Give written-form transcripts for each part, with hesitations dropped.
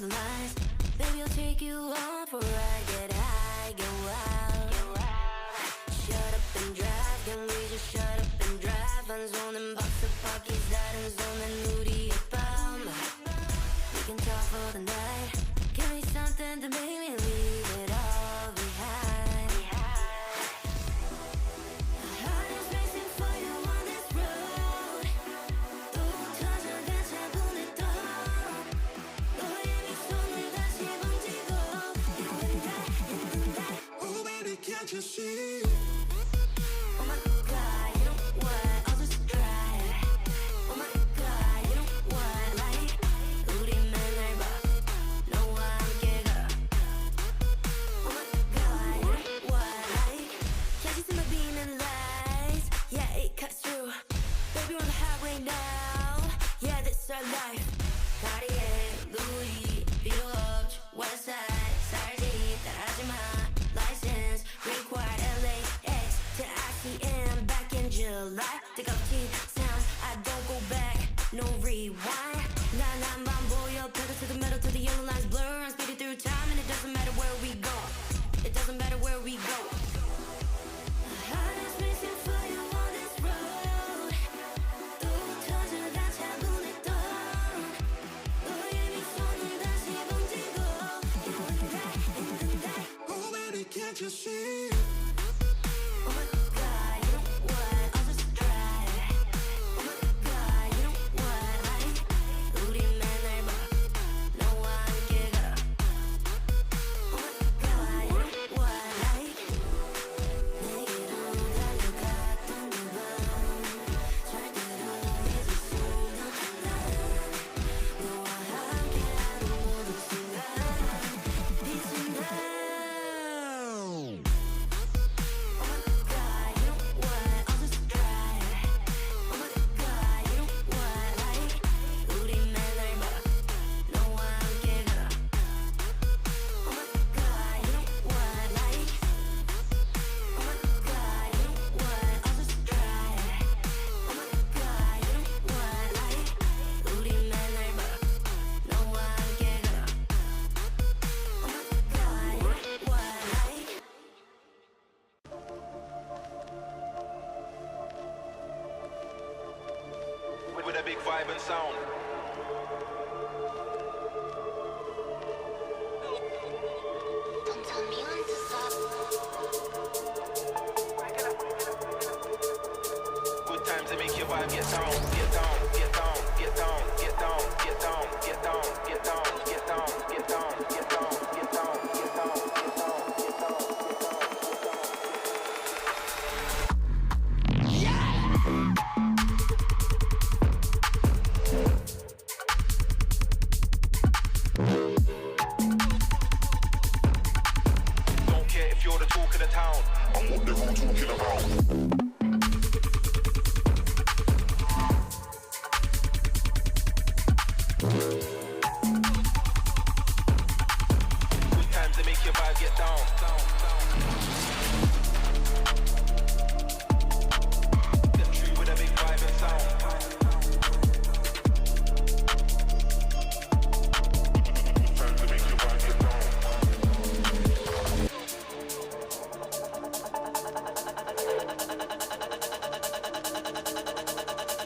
the lies. Baby, I'll take you on for a ride. Get high, get wild. Shut up and drive. Can we just shut up and drive? 한 손은 박스 바퀴 다른 손은 우리의 밤. We can talk for the night. Give me something to make me leave it all behind. My heart is racing for you on this road. 또 터져가 차분했던 너의 미소를 다시 번지고 in the night. Oh baby, can't you see? Oh my God, you know what? I'll just try. Oh my God, you know what? Like 우리 맨날 봐. 너와 함께 걸어. Oh my God, you know what? Like can't you see my beaming lights? Yeah, it cuts through. Baby, we're on the highway now. Yeah, this our life. Cartier, Louis, 필요 없지. Westside, 살지 따라하지 마. License required. LAX to ICM back in July. 뜨겁지 sound, I don't go back. No rewind. 나만 보여. Pedal to the metal till the yellow lines blur. I'm speeding through time and it doesn't matter where we go. It doesn't matter where we go. My heart is racing for you on this road. 또 터져가 차분했던 너의 미소를 다시 번지고 in the night. Oh baby, can't you see? Oh my God, you know what? I'll just try. Oh my God, you know what? Like 우리 맨날 봐. 너와 함께 걸어. Oh my God, you know what? Like 내게로 달려갔던 그 밤. 절대로 잊을 수 없는 날. 너와 함께하는 모든 순간. 빛이 나. Oh my God, you know what? I'll just try. Oh my God, you know what? Like 우리 맨날 봐. 너와 함께 걸어. Oh my God, you know what? Like oh my God, you know what? I'll just try. Oh my God, you know what? Like 우리 맨날 봐. 너와 함께 걸어. Oh my God, you know what? Like with a big vibe and sound. Don't tell me when to stop. Good times to make your vibe get down, get down, get down, get down, get down, get down, get down, get down, get down, get down, get down, get down, get down, get down, get down. Don't care if you're the talk of the town. I'm what they're all talking about. Good times to make your vibe get down. Get true with a big vibe and sound. Good times to make your vibe get down.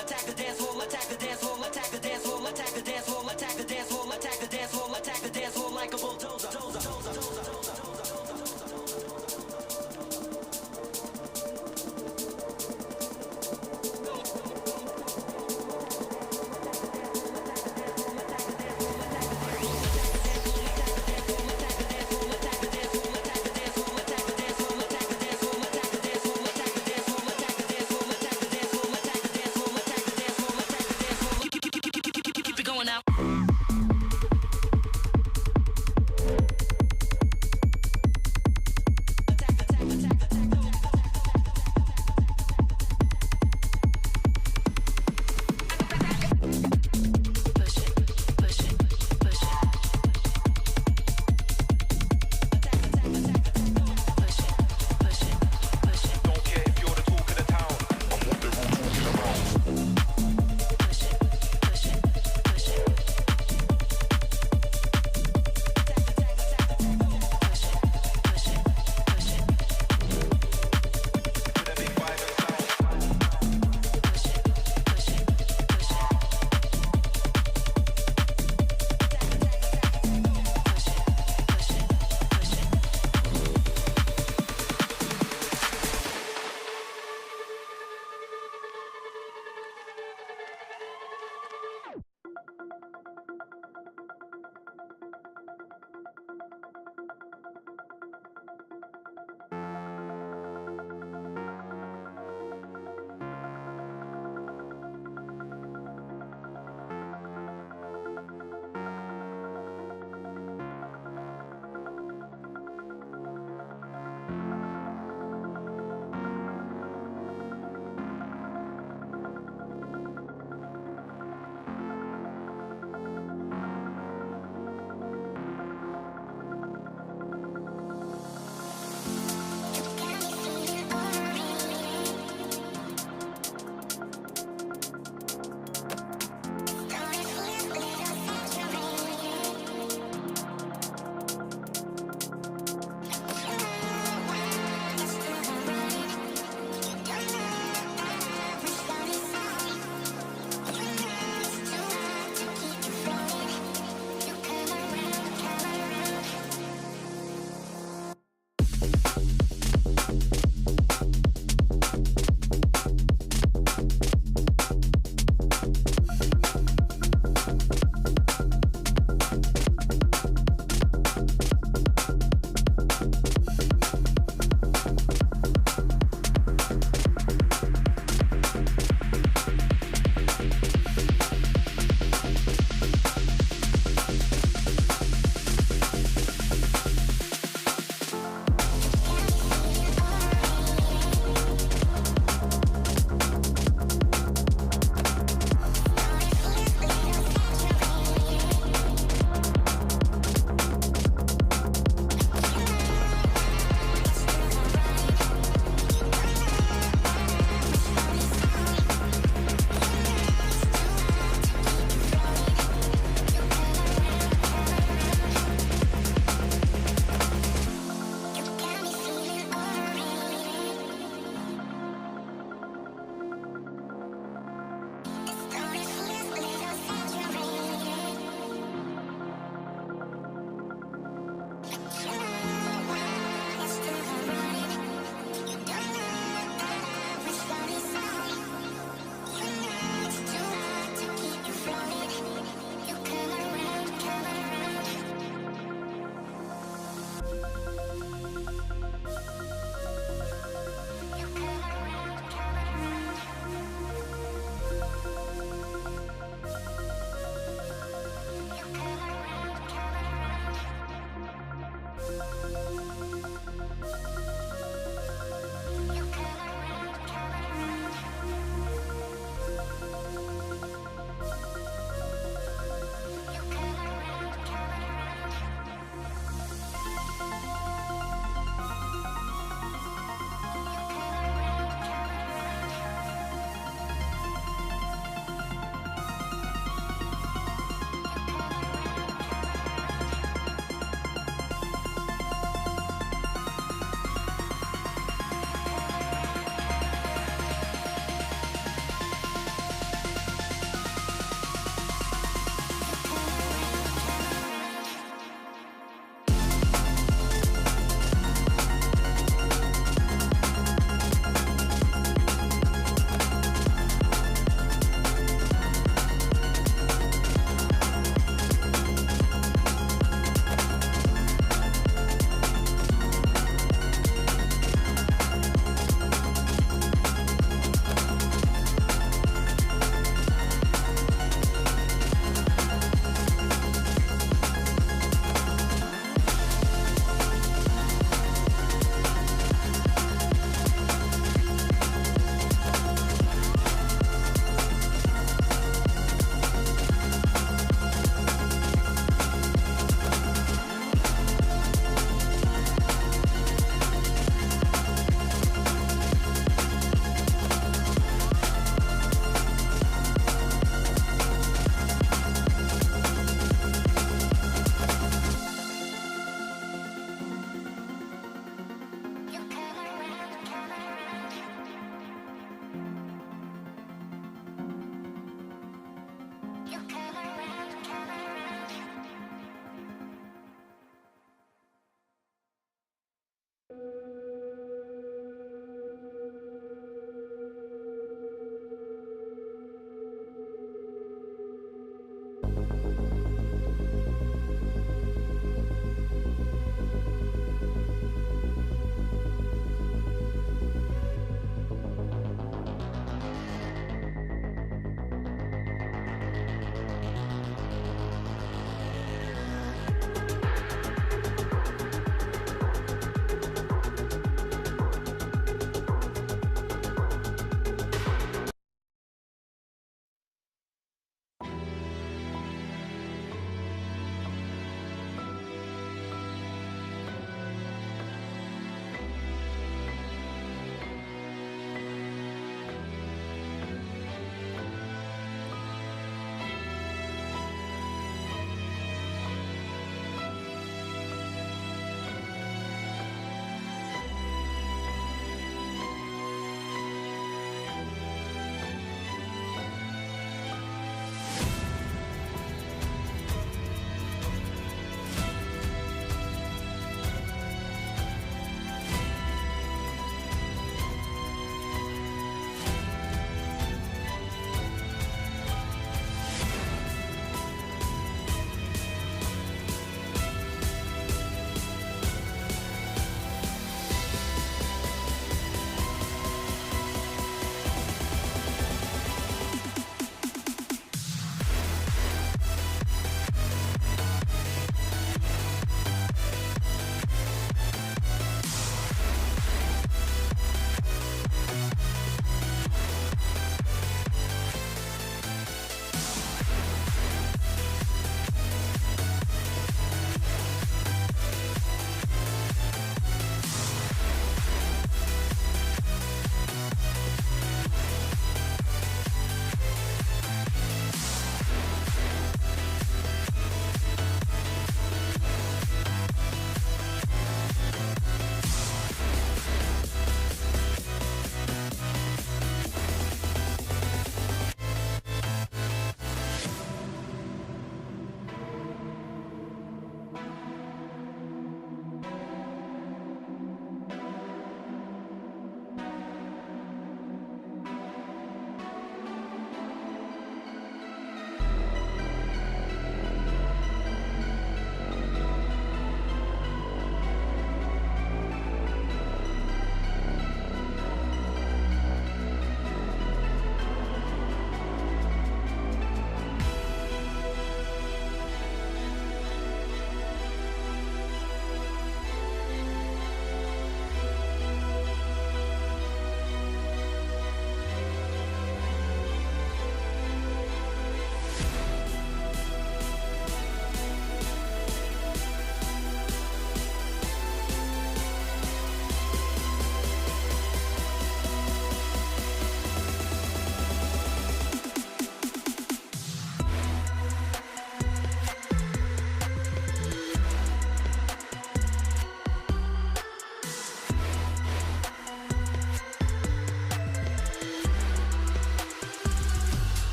Attack the dance floor, attack the dance floor, attack the dance floor, attack the dance floor, attack the dance floor, attack the dance floor, attack the dance floor like a bulldozer.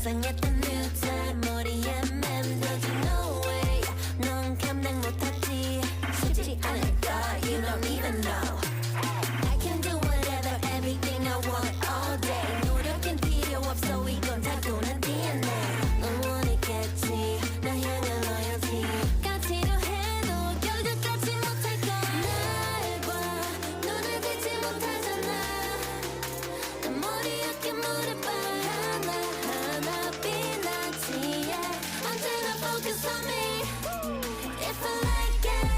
상상했던 new time 머리에 맴돌지 no way 넌 감당 못하지 쉽지 않을까 you don't even know I can do whatever everything I want all day 노력은 필요 없어 이건 타고난 DNA 넌 원했겠지 나 향한 loyalty 같이로 해도 결국 같이 못할까 날 봐 눈을 떼지 못하잖아 내 머리 어깨 무릎 봐 하나하나 빛나지 yeah. 언제나 focus on me If I like it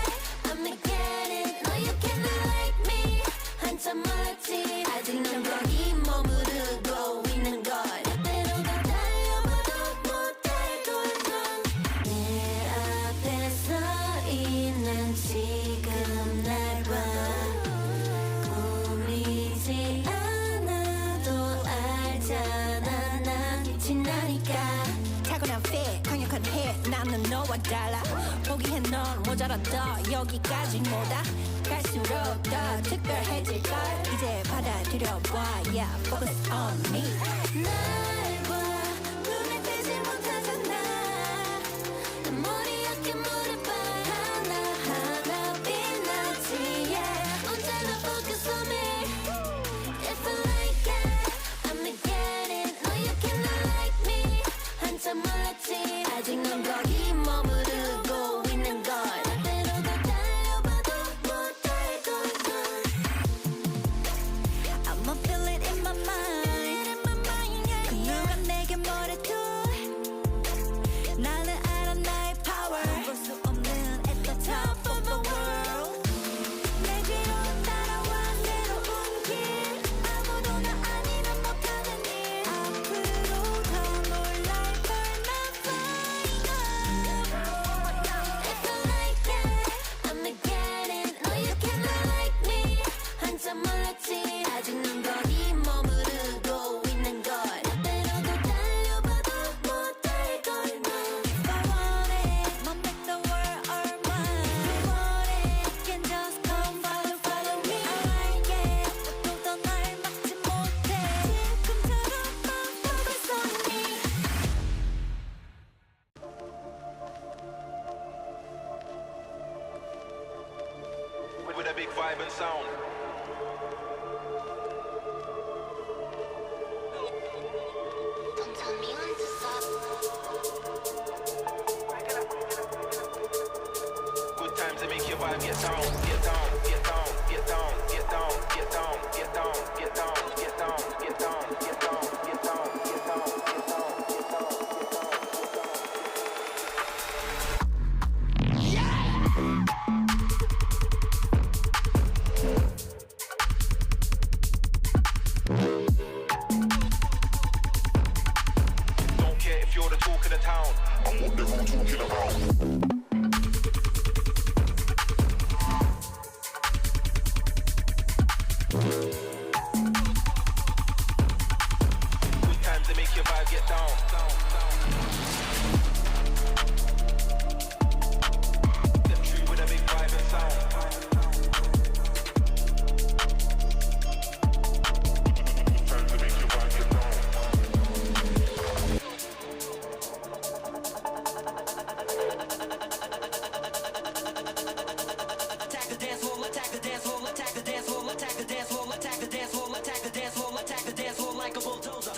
I'ma get it No you cannot like me 한참 멀었지 아직 넌 거기 머무르고 있는 걸 때로 더 달려봐도 못할 걸넌 내 앞에 서 있는 지금 날 봐 꾸미지 않아도 알잖아 난 빛이 나니까 타고난 fit 강력한 hit 나는 너와 달라 포기해 넌 모자라 더 여기까지 뭐다 갈수록 더 특별해질걸 이제 받아들여봐 yeah focus on me 날 봐 눈에 띄지 못하잖아 내 머리 어깨 무릎 봐 하나하나 빛나지 yeah. 언제나 focus on me If I like it I'ma get it No you cannot like me 한참 몰랐지 아직 넌 거기 머무르고 있는 걸 때로 더 달려봐도 못할 걸넌 I'ma feel it in my mind 그 누가 내게 뭐래도 나는 알아 나의 power 볼 수 없는 at the top of the world 내 뒤로 따라와 새로운 길 아무도 나 아니면 못하는 일 앞으로 더 놀랄 걸난 flying up If I like it I'ma get it No you cannot like me 한참 몰랐지 아직 넌 거기 머무르고 있는 걸 때로 더 달려봐도 못할 걸넌 If I want it I'ma make the world all mine If you want it You can just come follow me I like it 아무도 날 막지 못해 지금처럼만 focus on me With a big vibe and sound. Don't tell me when to stop Good times to make your vibe get down, get down, get down, get down, get down, get down, get down, get down, get down, get down, get down, get down, get down, get down, get down. Don't care if you're the talk of the town. I'm what they're all talking about. Good times to make your vibe get down. Step true with a big vibe and sound. Good times to make your vibe get down. Attack the dance floor, attack the dance floor, attack the dance floor, attack the dance floor, attack the dance floor, attack the dance floor, attack the dance floor like a bulldozer.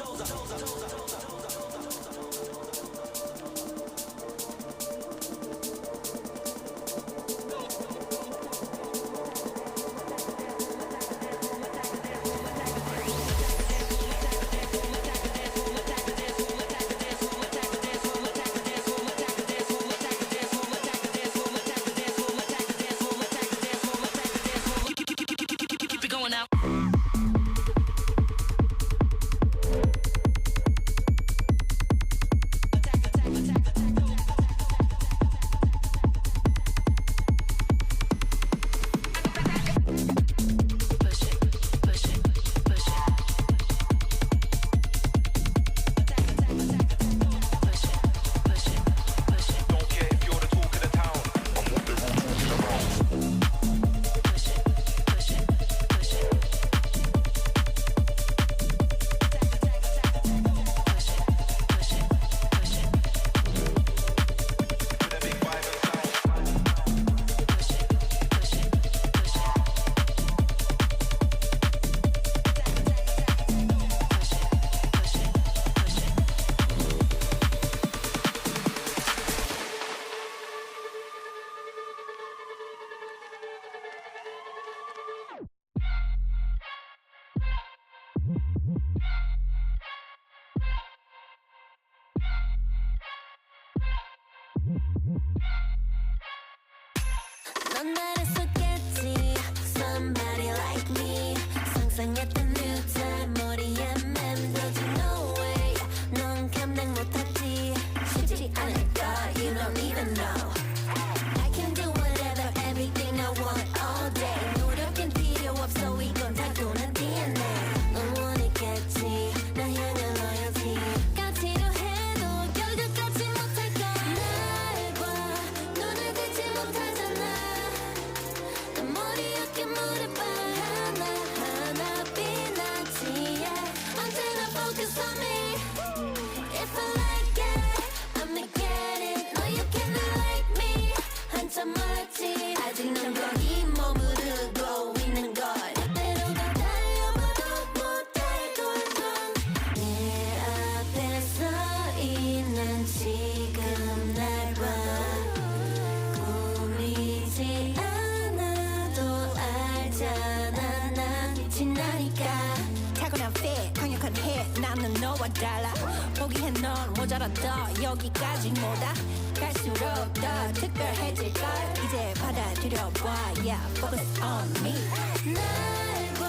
넌 모자랐다 여기까지 뭐다 갈수록 더 특별해질걸 이제 받아들여봐 Yeah, focus on me 날 봐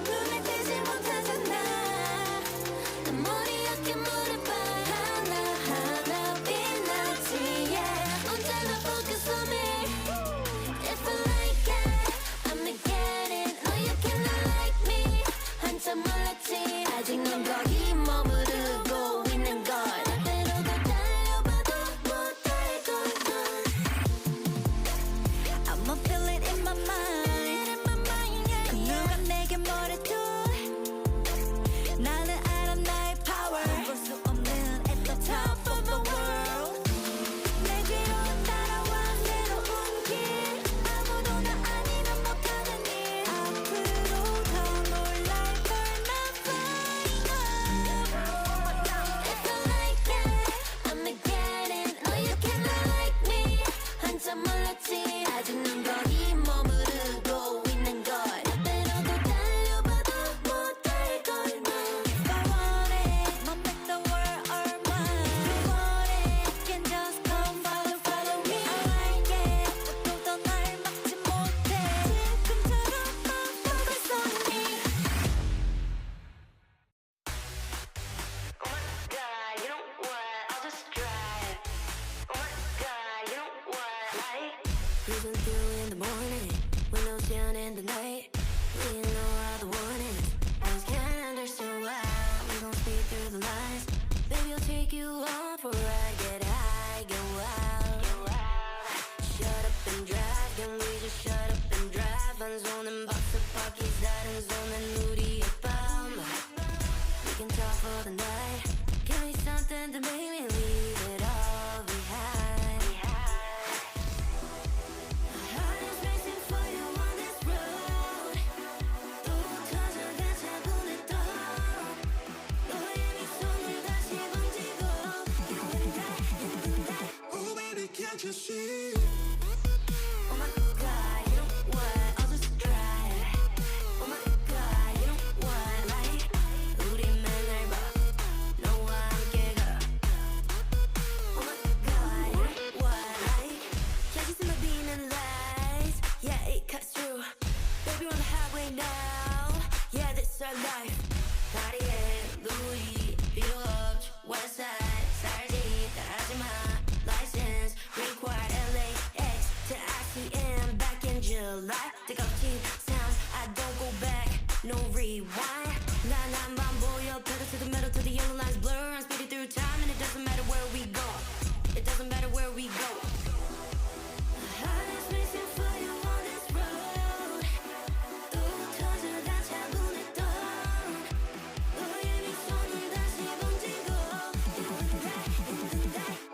눈에 띄지 못하잖아 내 머리 어깨 무릎 발 하나하나 빛나지 yeah. 언제나 focus on me If I like it, I'ma get it No, you cannot like me 한참 몰랐지 아직 넌 거기 머무르고 있는 걸 때로 더 달려봐도 못할 걸 I'ma feel it in my mind 그 누가 내게 뭐래도 나는 알아 나의 power 볼 수 없는 at the top of the world 내 뒤로 따라와 새로운 길 아무도 나 아니면 못하는 일 앞으로 더 놀랄 걸 난 flying up If I like it, I'ma get it No, you cannot like me 한참 몰랐지 아직 넌 거기 머무르고 있는 걸 때로 더 달려봐도 못할 걸 If I want it, I'll make the world all mine If you want it, you can just come follow me I like it, 누구도 날 막지 못해 지금처럼만 focus on me Oh my god, you know what? I'll just drive. Oh my god, you know what? Like cruising through in the morning, windows down in the night. We know all the warnings. I just can't understand why we don't speak through the lines. Baby, I'll take you on for a ride. Get high, get wild. Shut up and drive. Can we just shut up and drive? 한 손은 박스 바퀴 다른 손은 우리의 밤. We can talk for the night. Give me something to make me leave it all behind. My heart is racing for you on this road 또 터져가 차분했던 너의 미소를 다시 번지고 Oh baby, can't you see? Oh my god, you know what? I'll just drive. Oh my god, you know what? Like 우리 맨날 봐. 너와 함께 가. Oh my god, you know what? Like can't you see my beaming lights? Yeah, it cuts through. Baby, we're on the highway now. Yeah, this is our life. Cartier, Louis, Beetle, West Side, 살지 따라하지 마. License required LAX to ICM back in July. 뜨겁지 sound, I don't go back, no rewind. 난 반 보여, pedal to the metal till the yellow lines blur. I'm speeding through time and it doesn't matter where we go. It doesn't matter where we go. My heart is racing for you on this road 또 터져가 차분했던 너의 미소를 다시 번지고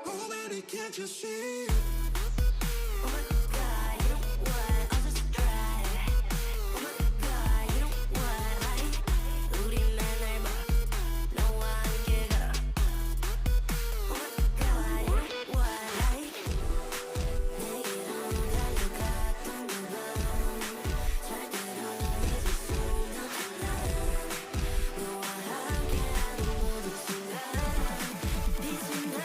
Oh baby, can't you see? Oh my god, you know what? I'll just drive. Oh my god, you know what? Like 우리 맨날 봐. 너와 함께 가. Oh my god, you know what? Like 내게로 달려갔던 그 밤 절대로 잊을 수 없는 너와 함께하는 모든 순간 빛이 나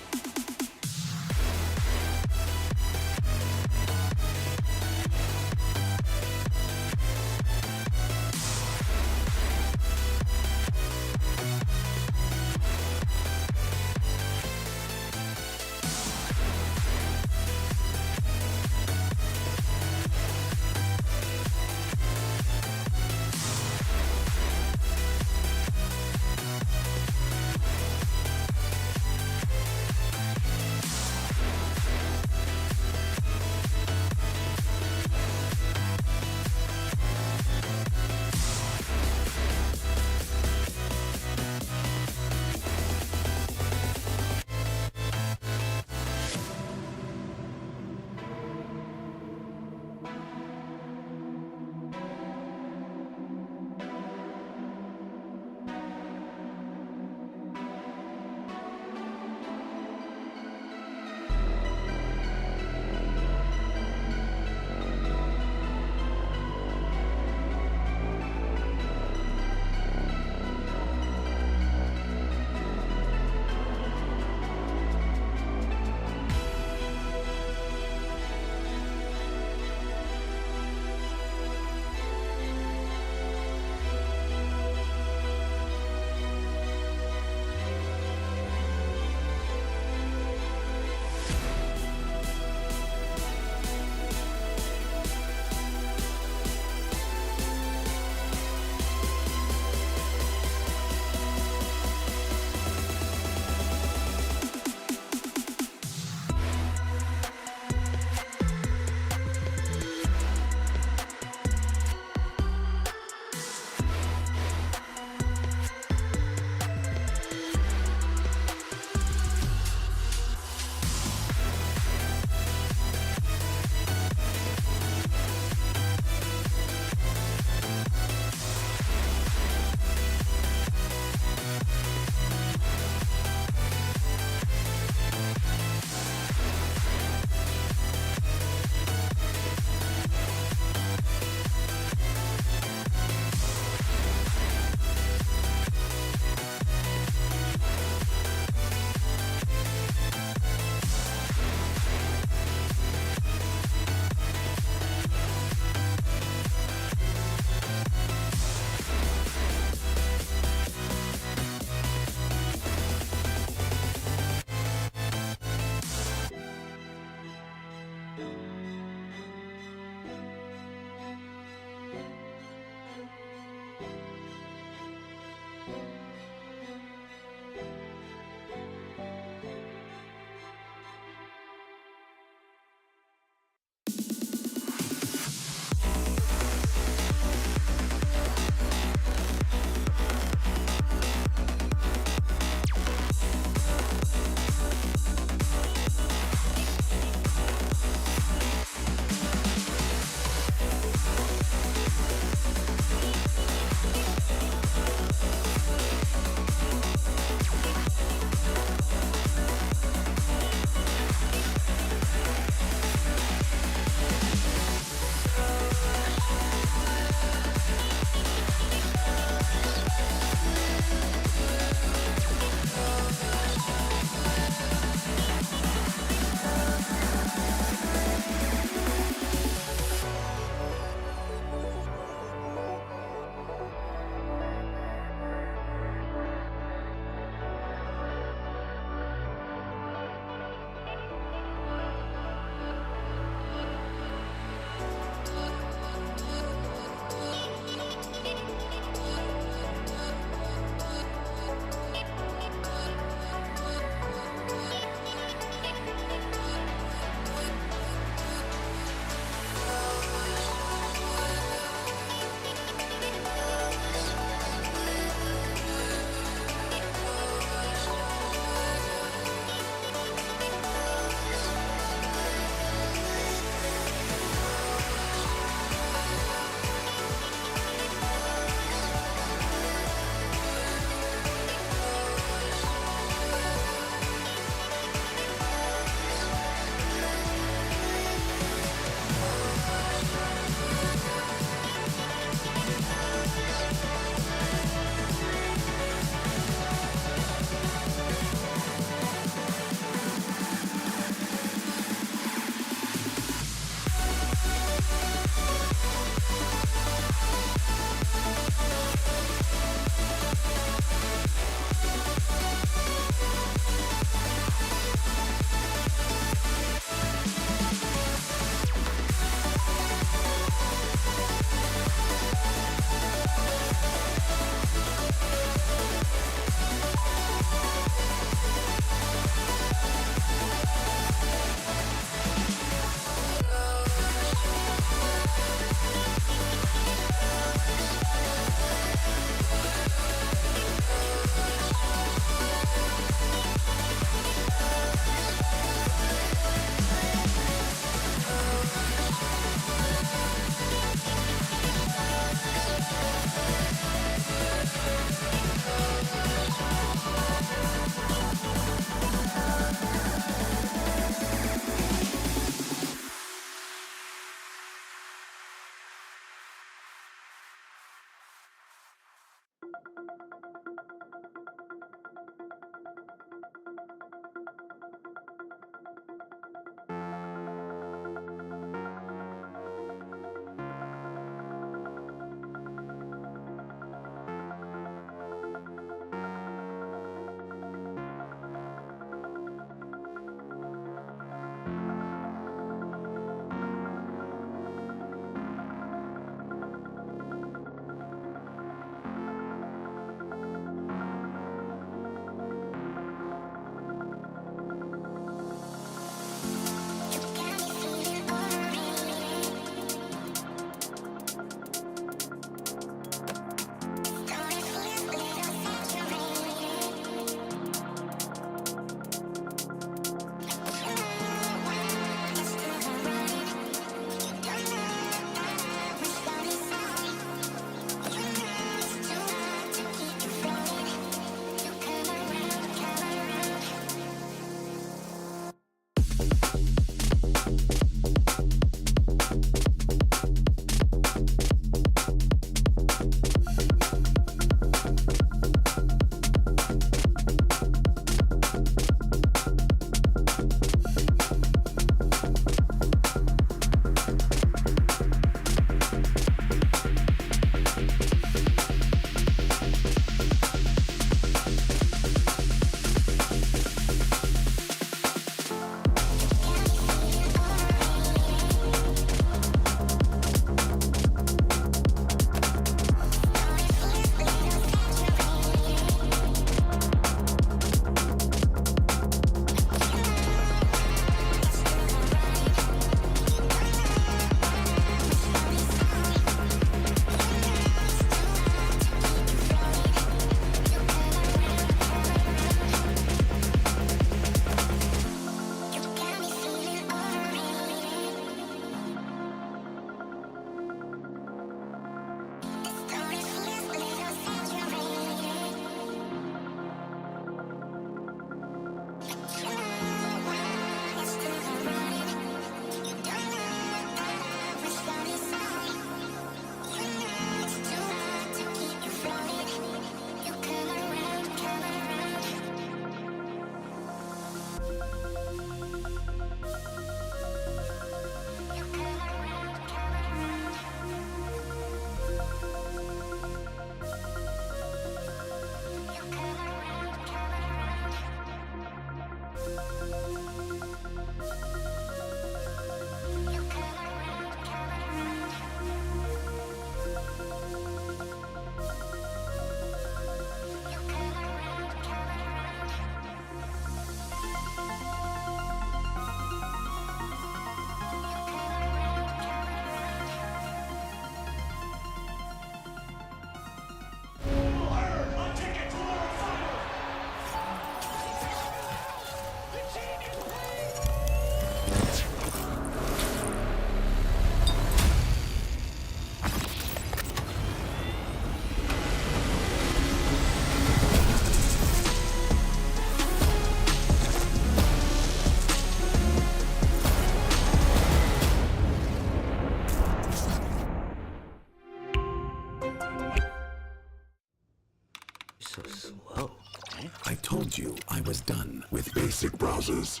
I told you I was done with basic browsers.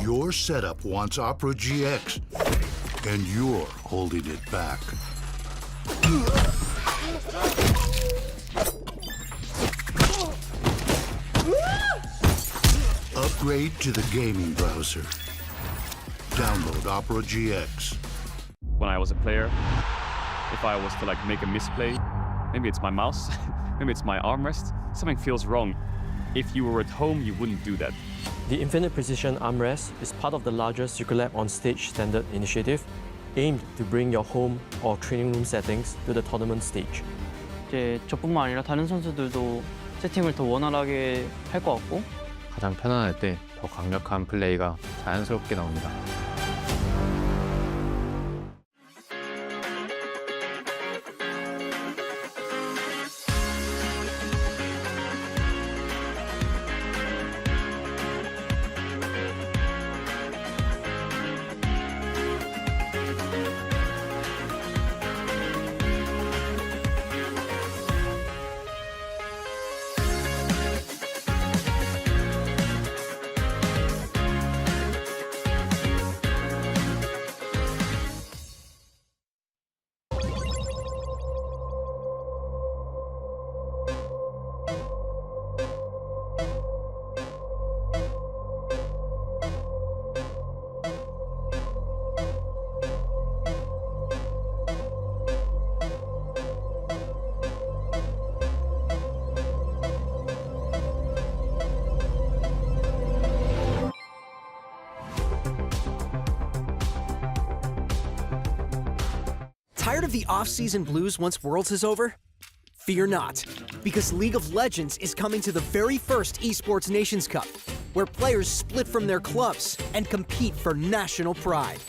Your setup wants Opera GX, and you're holding it back. Upgrade to the gaming browser. Download Opera GX. When I was a player, if I was to make a misplay, maybe it's my mouse, maybe it's my armrest, something feels wrong. If you were at home, you wouldn't do that. The Infinite Precision Armrest is part of the larger Circulab on Stage standard initiative, aimed to bring your home or training room settings to the tournament stage. 이제 저뿐만 아니라 다른 선수들도 세팅을 더 원활하게 할 것 같고 가장 편안할 때 더 강력한 플레이가 자연스럽게 나옵니다. Tired of the off-season blues once Worlds is over? Fear not, because League of Legends is coming to the very first Esports Nations Cup, where players split from their clubs and compete for national pride.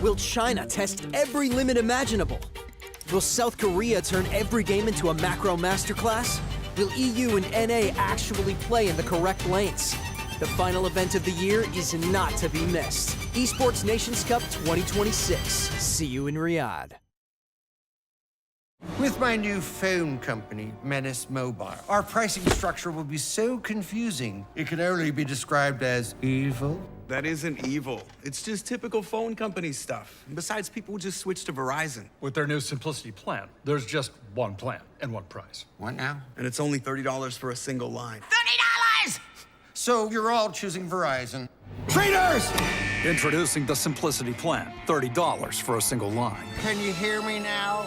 Will China test every limit imaginable? Will South Korea turn every game into a macro masterclass? Will EU and NA actually play in the correct lanes? The final event of the year is not to be missed. Esports Nations Cup 2026. See you in Riyadh. With my new phone company, Menace Mobile, our pricing structure will be so confusing, it can only be described as evil. That isn't evil. It's just typical phone company stuff. Besides, people just switch to Verizon. With their new Simplicity plan, there's just one plan and one price. What now? And it's only $30 for a single line. $30! So you're all choosing Verizon. Traitors! Introducing the Simplicity plan, $30 for a single line. Can you hear me now?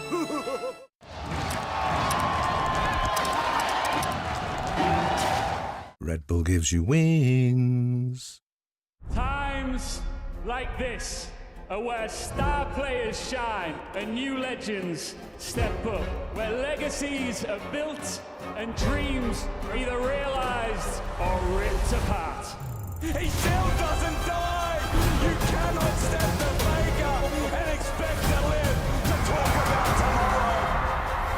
Red Bull gives you wings. Times like this are where star players shine and new legends step up, where legacies are built and dreams are either realized or ripped apart. He still doesn't die! You cannot step the faker and expect to live to talk about tomorrow!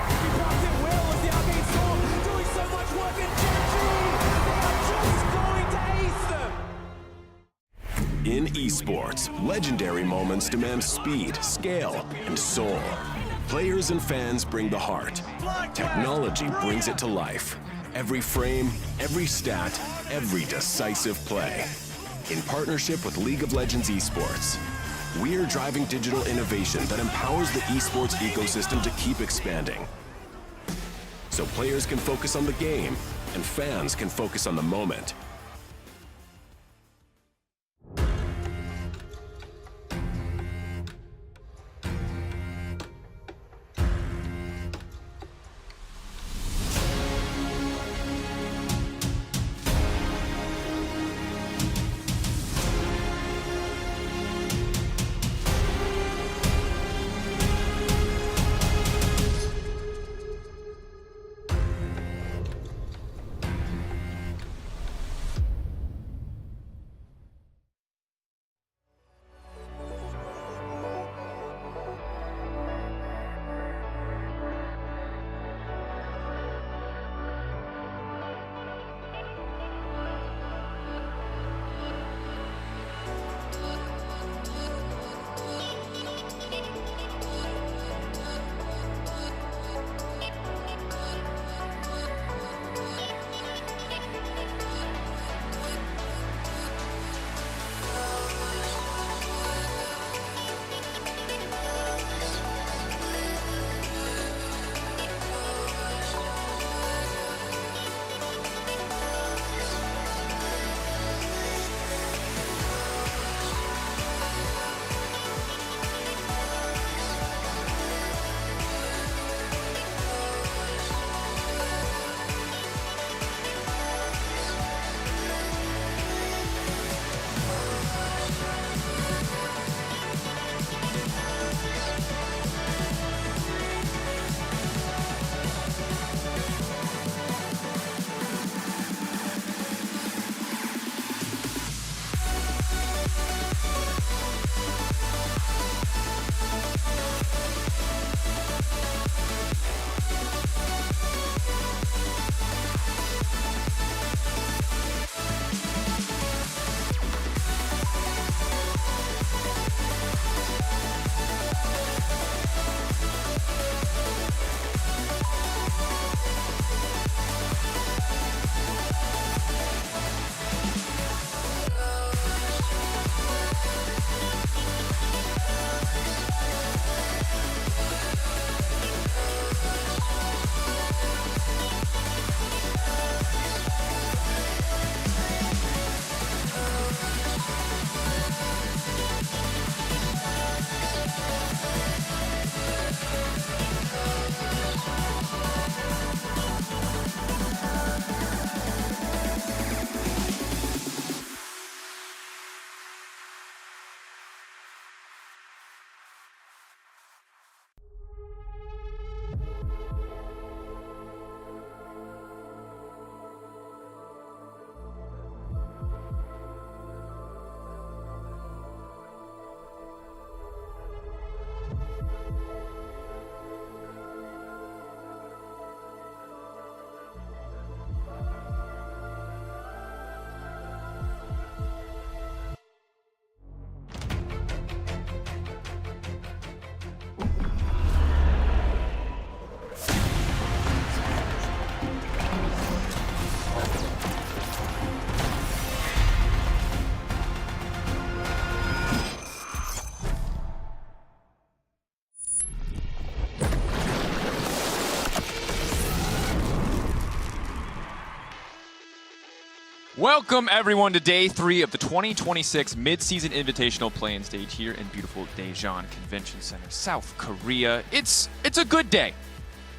He dropped it well as the Arcane Storm doing so much work in Genji! They are just going to ace them! In esports, legendary moments demand speed, scale, and soul. Players and fans bring the heart. Technology brings it to life. Every frame, every stat, every decisive play. In partnership with League of Legends Esports, we're driving digital innovation that empowers the esports ecosystem to keep expanding. So players can focus on the game, and fans can focus on the moment. Welcome, everyone, to Day 3 of the 2026 Mid-Season Invitational Playing Stage here in beautiful Daejeon Convention Center, South Korea. It's a good day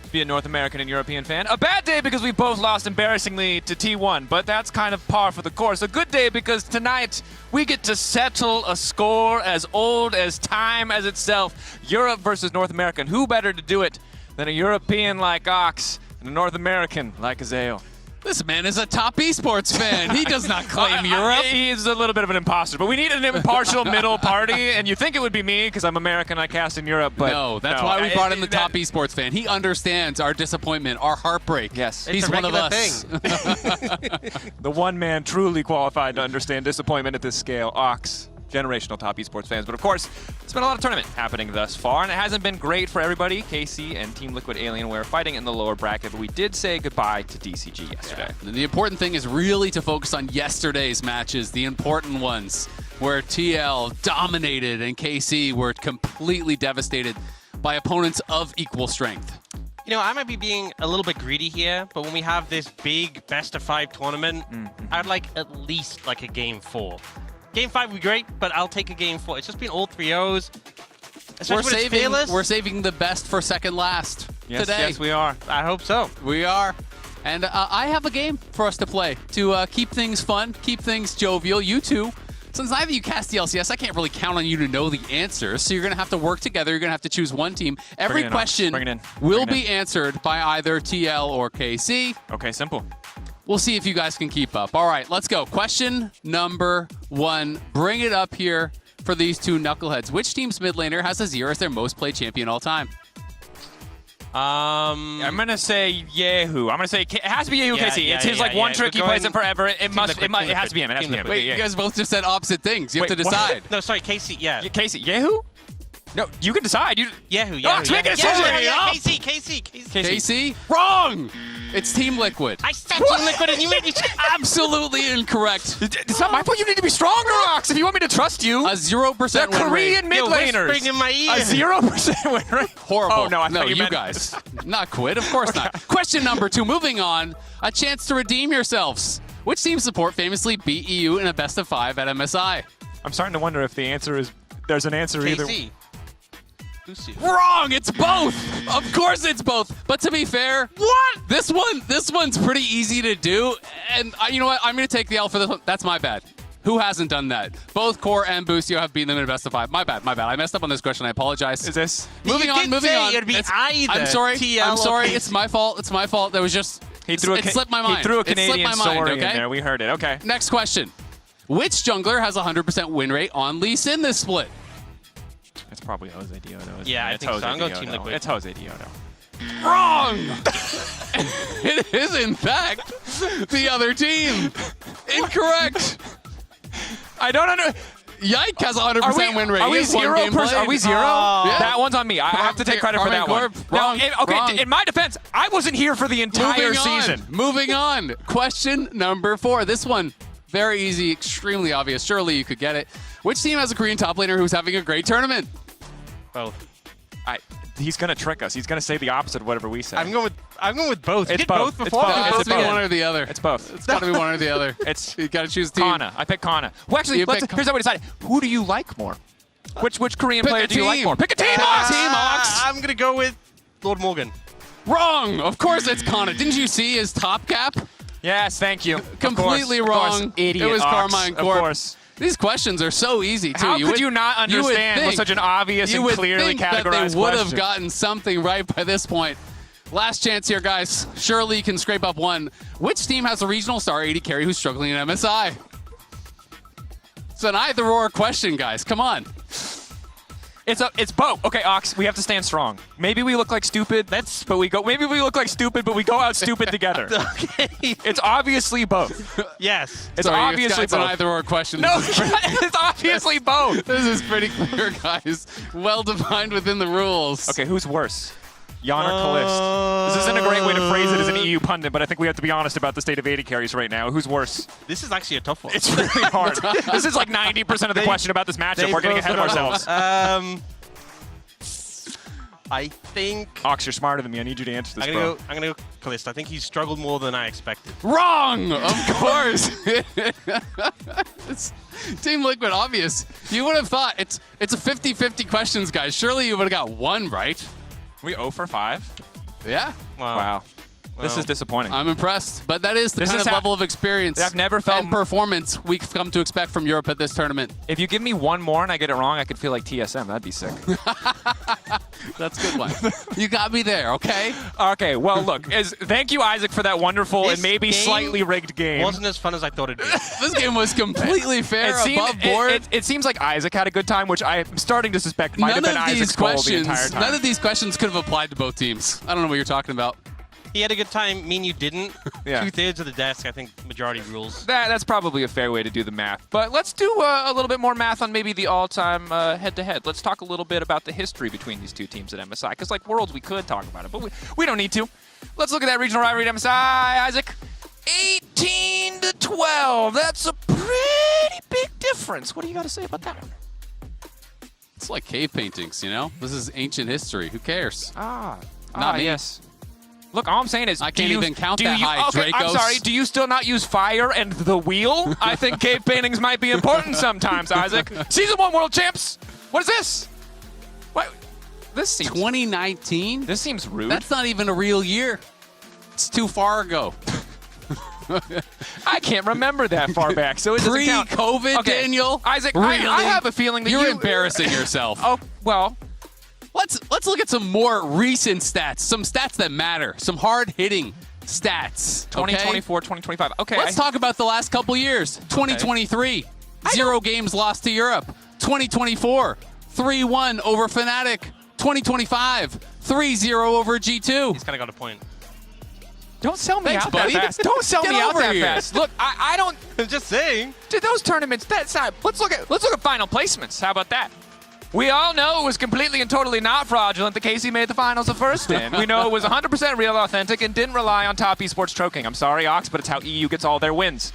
to be a North American and European fan. A bad day because we both lost embarrassingly to T1, but that's kind of par for the course. A good day because tonight we get to settle a score as old as time as itself. Europe versus North America. And who better to do it than a European like Ox and a North American like Azale? This man is a top esports fan. He does not claim Europe. He's a little bit of an imposter, but we need an impartial middle party, and you think it would be me because I'm American, I cast in Europe, but no, that's why we brought in the top esports fan. He understands our disappointment, our heartbreak. Yes. He's one of us. The one man truly qualified to understand disappointment at this scale, Ox. Generational top esports fans, but of course, it's been a lot of tournament happening thus far, and it hasn't been great for everybody. KC and Team Liquid Alienware fighting in the lower bracket, but we did say goodbye to DCG yesterday. Yeah. The important thing is really to focus on yesterday's matches, the important ones, where TL dominated and KC were completely devastated by opponents of equal strength. You know, I might be being a little bit greedy here, but when we have this big best-of-5 tournament, I'd like at least like a Game 4. Game 5 would be great, but I'll take a Game 4. It's just been all 3-0s. We're saving the best for second last today. Yes, we are. I hope so. We are. And I have a game for us to play to keep things fun, keep things jovial. You two, since neither of you cast the LCS, I can't really count on you to know the answers. So you're going to have to work together. You're going to have to choose one team. Every question will be answered by either TL or KC. Okay, simple. We'll see if you guys can keep up. All right, let's go. Question number 1. Bring it up here for these two knuckleheads. Which team's mid laner has Azir as their most played champion all time? I'm gonna say Yahoo. I'm gonna say it has to be Yahoo KC. It's his like one trick. He plays it forever. It has to be him. It has to be him. Wait, you guys both just said opposite things. You have to decide. No, sorry, KC. Yeah. KC. Yahoo? No, you can decide. Yahoo. Make a decision. KC. Wrong. It's Team Liquid. I said Team Liquid and you made me... Absolutely incorrect. It's not my fault. You need to be stronger, Ox, if you want me to trust you. A 0% They're win Korean mid laners. Whispering in my ear. A 0% win rate. Horrible. Oh, no, I no, thought you guys. Not quit. Of course not. Question number 2. Moving on. A chance to redeem yourselves. Which team support famously beat EU in a best-of-5 at MSI? I'm starting to wonder if the answer is... There's an answer either... Wrong! It's both! Of course it's both! But to be fair, this one's pretty easy to do, and you know what? I'm going to take the L for this one. That's my bad. Who hasn't done that? Both Core and Boostio have beaten them in a best-of-5. My bad. I messed up on this question. I apologize. Is this? Moving on. It'd be I'm sorry. It's my fault. That was just... It slipped my mind. He threw a Canadian story in okay? there. We heard it. Okay. Next question. Which jungler has a 100% win rate on Lee Sin this split? It's probably Jose Diodo. Yeah, I think so. I'm going Team Liquid. It's Jose Diodo. Wrong! It is, in fact, the other team. Incorrect. I don't know. Yike has a 100% win rate. Are we 0%? Are we 0? Yeah. That one's on me. I have to take credit for that one. Wrong. Okay, in my defense, I wasn't here for the entire season. Moving on. Question number 4. This one, very easy, extremely obvious. Surely you could get it. Which team has a Korean top laner who's having a great tournament? Both. He's gonna trick us. He's gonna say the opposite of whatever we say. I'm going with both. It's both. Before. It's both. One or the other. It's both. It's got to be one or the other. You got to choose a team. Kana. I picked Kana. Well, actually, here's how we decided. Who do you like more? Which Korean player do you like more? Pick a team, Ox! I'm gonna go with Lord Morgan. Wrong. Of course, it's Kana. Didn't you see his top cap? Yes, thank you. Completely wrong. Idiot. It was Carmine Corp. Of course. These questions are so easy, too. How could you not understand with such an obvious and clearly categorized question? That they would have gotten something right by this point. Last chance here, guys. Surely you can scrape up one. Which team has a regional star 80 carry who's struggling in MSI? It's an either-or question, guys. Come on. It's both. Okay, Ox, we have to stand strong. Maybe we look like stupid, maybe we look like stupid, but we go out stupid together. Okay. It's obviously both. Yes. It's obviously both. It's an either-or question. No, it's obviously both. This is pretty clear, guys. Well defined within the rules. Okay, who's worse? Jan or Kalist? This isn't a great way to phrase it as an EU pundit, but I think we have to be honest about the state of 80 carries right now. Who's worse? This is actually a tough one. It's really hard. This is like 90% of the question about this matchup. We're getting ahead of ourselves. I think... Ox, you're smarter than me. I need you to answer this, bro. I'm gonna go Kalista. I think he's struggled more than I expected. Wrong! Of course! It's Team Liquid, obvious. You would have thought it's a 50-50 questions, guys. Surely you would have got one right. We 0 for 5? Yeah. Wow. This is disappointing. I'm impressed, but that is the kind of level of experience I've never felt and performance we've come to expect from Europe at this tournament. If you give me one more and I get it wrong, I could feel like TSM. That'd be sick. That's a good one. You got me there, okay? Okay, well, look, thank you, Isaac, for that wonderful and maybe slightly rigged game. Wasn't as fun as I thought it'd be. This game was completely fair, above board. It seems like Isaac had a good time, which I'm starting to suspect might have been Isaac's goal the entire time. None of these questions could have applied to both teams. I don't know what you're talking about. He had a good time. Me and you didn't. Yeah. 2/3 of the desk, I think, majority rules. That's probably a fair way to do the math. But let's do a little bit more math on maybe the all-time head-to-head. Let's talk a little bit about the history between these two teams at MSI. Because, like Worlds, we could talk about it, but we don't need to. Let's look at that regional rivalry at MSI, Isaac. 18-12. That's a pretty big difference. What do you got to say about that one? It's like cave paintings, you know? This is ancient history. Who cares? Not me. Yes. Look, all I'm saying is... I can't even count that high, okay, Dracos. I'm sorry. Do you still not use fire and the wheel? I think cave paintings might be important sometimes, Isaac. Season 1 World Champs. What is this? What? This seems... 2019? This seems rude. That's not even a real year. It's too far ago. I can't remember that far back, so it doesn't count. Pre-COVID, okay. Daniel? Isaac, really? I have a feeling that you're embarrassing yourself. Oh, well... Let's look at some more recent stats, some stats that matter, some hard-hitting stats. 2024, 2025. Okay. Let's talk about the last couple years. 2023, 0 games lost to Europe. 2024, 3-1 over Fnatic. 2025, 3-0 over G2. He's kind of got a point. Don't sell me out that fast. Don't sell me out that fast. Look, I don't. I'm just saying. Dude, those tournaments. That's not. Let's look at final placements. How about that? We all know it was completely and totally not fraudulent that KC made the finals the first in. We know it was 100% real, authentic, and didn't rely on top esports choking. I'm sorry, Ox, but it's how EU gets all their wins.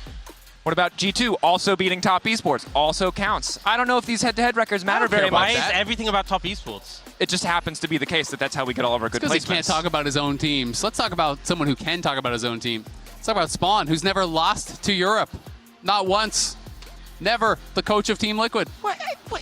What about G2 also beating top esports? Also counts. I don't know if these head-to-head records matter very much. Why is everything about top esports? It just happens to be the case that that's how we get all of our good placements. Because he can't talk about his own teams. Let's talk about someone who can talk about his own team. Let's talk about Spawn, who's never lost to Europe. Not once. Never the coach of Team Liquid.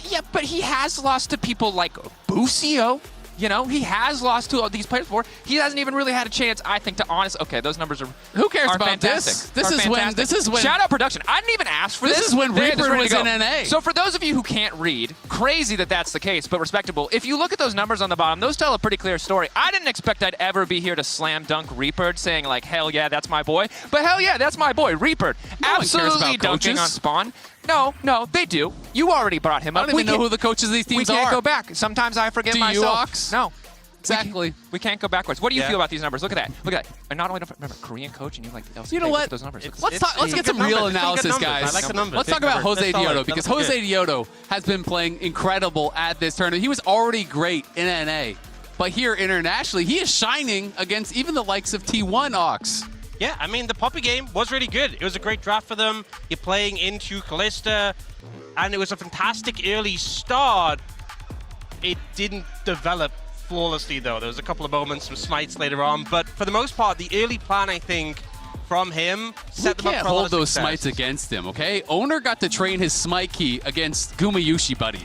Yeah, but he has lost to people like Busio. You know, he has lost to all these players before. He hasn't even really had a chance, I think, to honest. Okay, those numbers are. Who cares about fantastic. this? This is when. Shout out production. I didn't even ask for this. This is when Reaper was in NA. So for those of you who can't read, crazy that that's the case, but respectable. If you look at those numbers on the bottom, those tell a pretty clear story. I didn't expect I'd ever be here to slam dunk Reaper, saying like, hell yeah, that's my boy. But hell yeah, that's my boy, Reaper. Absolutely dunking on Spawn. No, they do. You already brought him up. I don't even know who the coaches of these teams are. We can't go back. Sometimes I forget myself. Do you, Ox? No. Exactly. We can't go backwards. What do you feel about these numbers? Look at that. Look at that. I not only don't remember Korean coach and you like LCK. You know what? Those numbers. Let's get some real analysis, guys. I like the numbers. Let's talk about Jose Diodo, because Jose Diodo has been playing incredible at this tournament. He was already great in NA, but here internationally, he is shining against even the likes of T1 Ox. Yeah, I mean, the Poppy game was really good. It was a great draft for them. You're playing into Kalista, and it was a fantastic early start. It didn't develop flawlessly, though. There was a couple of moments, some smites later on, but for the most part, the early plan, I think, from him set them up for a lot of success. You can't hold those smites against him, okay? Owner got to train his smite key against Gumayushi, buddy.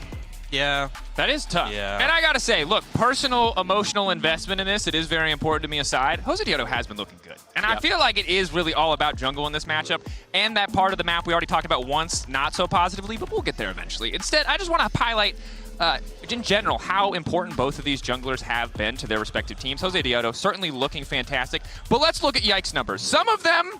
Yeah. That is tough. Yeah. And I gotta say, look, personal, emotional investment in this, it is very important to me aside. Jose Diodo has been looking good. And I feel like it is really all about jungle in this matchup. And that part of the map we already talked about once, not so positively, but we'll get there eventually. Instead, I just want to highlight, in general, how important both of these junglers have been to their respective teams. Jose Diodo certainly looking fantastic. But let's look at Yikes numbers. Some of them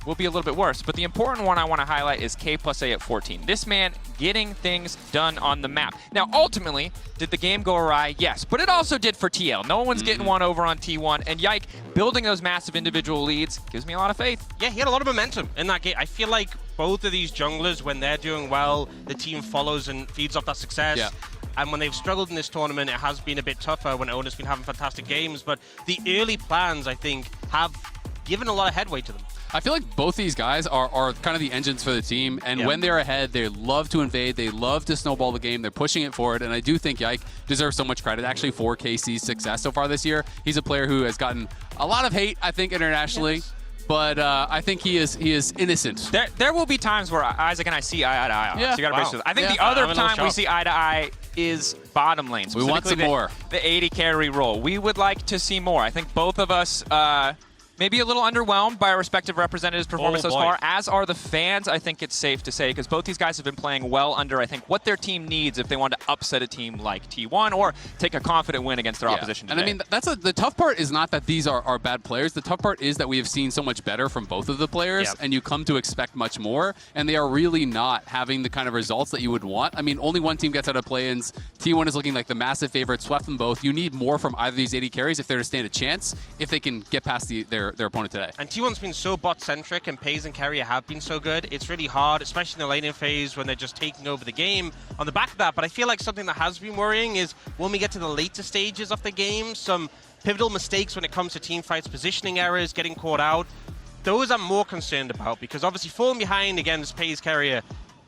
will be a little bit worse, but the important one I want to highlight is K+A at 14. This man getting things done on the map. Now, ultimately, did the game go awry? Yes, but it also did for TL. No one's getting one over on T1, and Yike building those massive individual leads gives me a lot of faith. Yeah, he had a lot of momentum in that game. I feel like both of these junglers, when they're doing well, the team follows and feeds off that success. Yeah. And when they've struggled in this tournament, it has been a bit tougher when Owner's been having fantastic games, but the early plans, I think, have given a lot of headway to them. I feel like both these guys are kind of the engines for the team, and when they're ahead, they love to invade, they love to snowball the game, they're pushing it forward, and I do think Yike deserves so much credit actually for KC's success so far this year. He's a player who has gotten a lot of hate, I think, internationally. But I think he is innocent. There will be times where Isaac and I see eye to eye on. Yeah. So you got to brace with. I think the other time we see eye to eye is bottom lane. We want some more. The 80 carry role. We would like to see more. I think both of us maybe a little underwhelmed by our respective representatives' performance so far, as are the fans, I think it's safe to say, because both these guys have been playing well under, I think, what their team needs if they want to upset a team like T1 or take a confident win against their opposition today. And I mean, the tough part is not that these are bad players. The tough part is that we have seen so much better from both of the players, and you come to expect much more, and they are really not having the kind of results that you would want. I mean, only one team gets out of play-ins. T1 is looking like the massive favorite, swept them both. You need more from either of these 80 carries if they're to stand a chance, if they can get past their opponent today. And T1's been so bot-centric, and Pays and Carrier have been so good. It's really hard, especially in the laning phase when they're just taking over the game on the back of that. But I feel like something that has been worrying is when we get to the later stages of the game, some pivotal mistakes when it comes to team fights, positioning errors, getting caught out. Those I'm more concerned about, because obviously falling behind against Pays Carrier,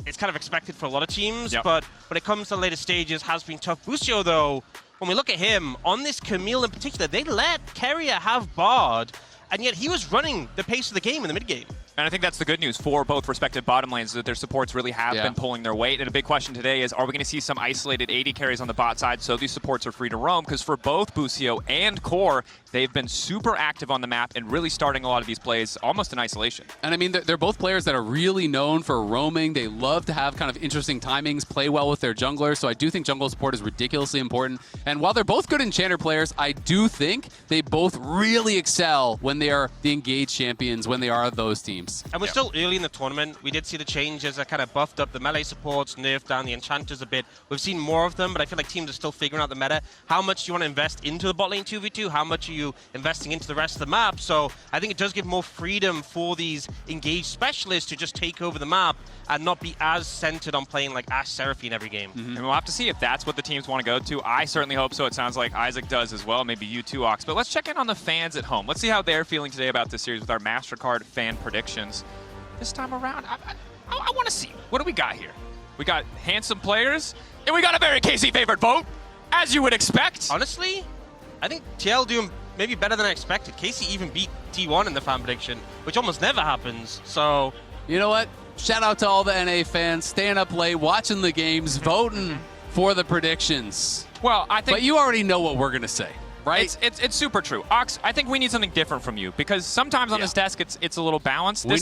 it's kind of expected for a lot of teams. But when it comes to the later stages, has been tough. Busio, though, when we look at him, on this Camille in particular, they let Carrier have Bard, and yet he was running the pace of the game in the mid game. And I think that's the good news for both respective bottom lanes, that their supports really have been pulling their weight. And a big question today is, are we going to see some isolated 80 carries on the bot side so these supports are free to roam? Because for both Busio and Core, they've been super active on the map and really starting a lot of these plays almost in isolation. And I mean, they're both players that are really known for roaming. They love to have kind of interesting timings, play well with their jungler. So I do think jungle support is ridiculously important. And while they're both good enchanter players, I do think they both really excel when they are the engaged champions, when they are those teams. And we're still early in the tournament. We did see the changes that kind of buffed up the melee supports, nerfed down the enchanters a bit. We've seen more of them, but I feel like teams are still figuring out the meta. How much do you want to invest into the bot lane 2v2? How much are you investing into the rest of the map? So I think it does give more freedom for these engaged specialists to just take over the map and not be as centered on playing like Ashe Seraphine every game. And we'll have to see if that's what the teams want to go to. I certainly hope so. It sounds like Isaac does as well. Maybe you too, Ox. But let's check in on the fans at home. Let's see how they're feeling today about this series with our MasterCard fan predictions. This time around, I want to see. What do we got here? We got handsome players, and we got a very KC favorite vote, as you would expect. Honestly, I think TL doing maybe better than I expected. KC even beat T1 in the fan prediction, which almost never happens. So, you know what? Shout out to all the NA fans staying up late, watching the games, voting for the predictions. Well, I think. But you already know what we're gonna say. Right? It's super true. Ox, I think we need something different from you, because sometimes on this desk it's a little balanced. We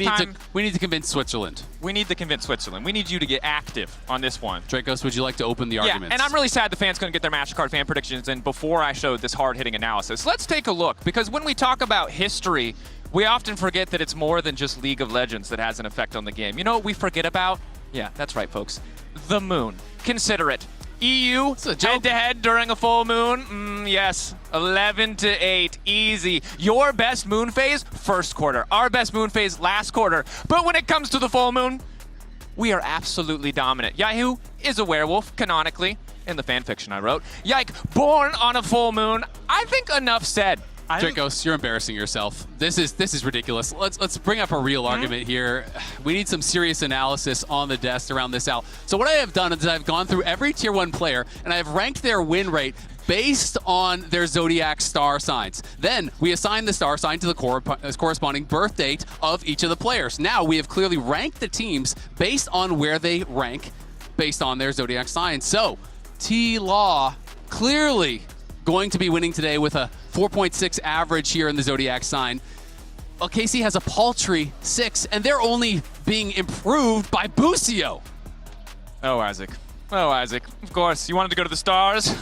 need to convince Switzerland. We need to convince Switzerland. We need you to get active on this one. Dracos, would you like to open the arguments? And I'm really sad the fans couldn't get their MasterCard fan predictions in before I showed this hard-hitting analysis. Let's take a look, because when we talk about history, we often forget that it's more than just League of Legends that has an effect on the game. You know what we forget about? Yeah, that's right, folks. The moon. Consider it. EU head-to-head during a full moon? Yes. 11-8. Easy. Your best moon phase, first quarter. Our best moon phase, last quarter. But when it comes to the full moon, we are absolutely dominant. Yahoo is a werewolf, canonically, in the fan fiction I wrote. Yike, born on a full moon. I think enough said. Dracos, you're embarrassing yourself. This is ridiculous. Let's bring up a real argument here. We need some serious analysis on the desk to round this out. So what I have done is I've gone through every tier 1 player and I have ranked their win rate based on their zodiac star signs. Then we assign the star sign to the corresponding birth date of each of the players. Now we have clearly ranked the teams based on where they rank based on their zodiac signs. So TLAW clearly going to be winning today with a 4.6 average here in the zodiac sign. Well, KC has a paltry 6, and they're only being improved by Busio. Oh, Isaac. Oh, Isaac. Of course, you wanted to go to the stars?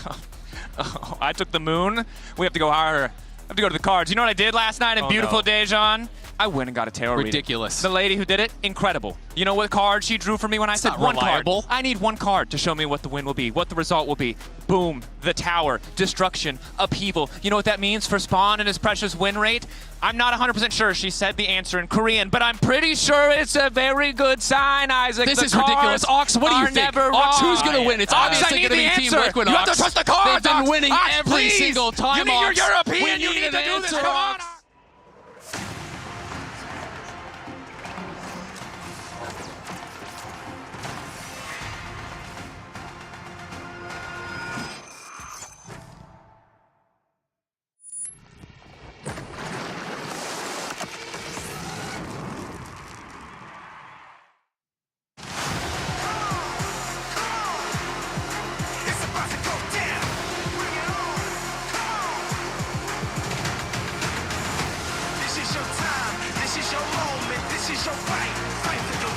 Oh, I took the moon. We have to go higher. I have to go to the cards. You know what I did last night in beautiful Daejeon? I went and got a tarot reading. Ridiculous. The lady who did it, incredible. You know what card she drew for me when I said one reliable. card? I need one card to show me what the win will be, what the result will be. Boom, the tower, destruction, upheaval. You know what that means for Spawn and his precious win rate? I'm not 100% sure she said the answer in Korean, but I'm pretty sure it's a very good sign, Isaac. This is ridiculous. Ox, what do you think? Ox, who's going to win? It's obviously going to be Team Liquid. You have to trust the cards, They've been Ox. winning Ox, every please. single time, You're Ox. European. We You need to do this. Come on. So fight for your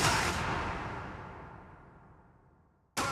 life.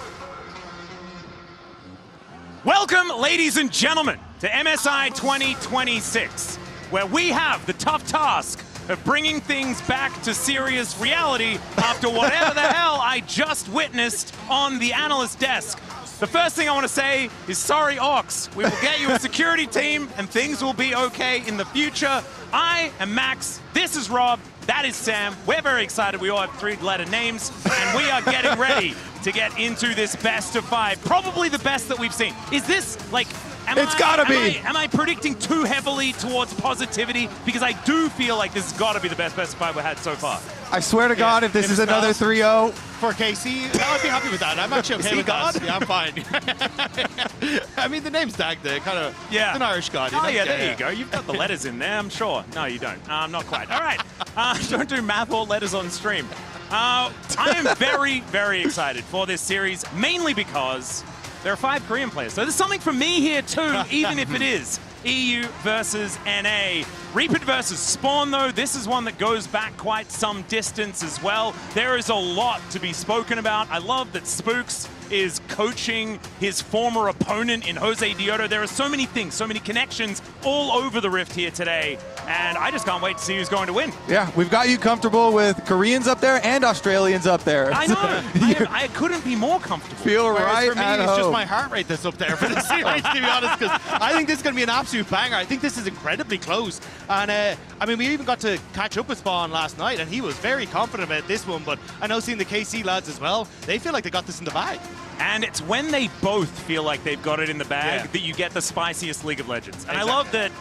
Welcome, ladies and gentlemen, to MSI 2026, where we have the tough task of bringing things back to serious reality after whatever the hell I just witnessed on the analyst desk. The first thing I want to say is sorry, Orcs. We will get you a security team and things will be okay in the future. I am Max, this is Rob, that is Sam. We're very excited. We all have 3-letter names and we are getting ready to get into this best of 5. Probably the best that we've seen. Is this like... Am I predicting too heavily towards positivity? Because I do feel like this has got to be the best of 5 we've had so far. I swear to God, if this is another 3-0 for KC, I'd be happy with that. I'm actually okay with that. Yeah, I'm fine. I mean, the name's Dagda, kind of. Yeah. It's an Irish god. Oh yeah, there you go. You've got the letters in there, I'm sure. No, you don't. Not quite. All right. Don't do math or letters on stream. I am very, very excited for this series, mainly because there are 5 Korean players. So there's something for me here too, even if it is EU versus NA. Reapit versus Spawn, though, this is one that goes back quite some distance as well. There is a lot to be spoken about. I love that Spooks is coaching his former opponent in Jose Dioto. There are so many things, so many connections all over the Rift here today, and I just can't wait to see who's going to win. Yeah, we've got you comfortable with Koreans up there and Australians up there. I know. I couldn't be more comfortable. Feel right for me, at it's home. just my heart rate that's up there for the series, to be honest, because I think this is going to be an absolute banger. I think this is incredibly close. And, I mean, we even got to catch up with Spawn last night, and he was very confident about this one, but I know seeing the KC lads as well, they feel like they got this in the bag. And it's when they both feel like they've got it in the bag that you get the spiciest League of Legends. And I love that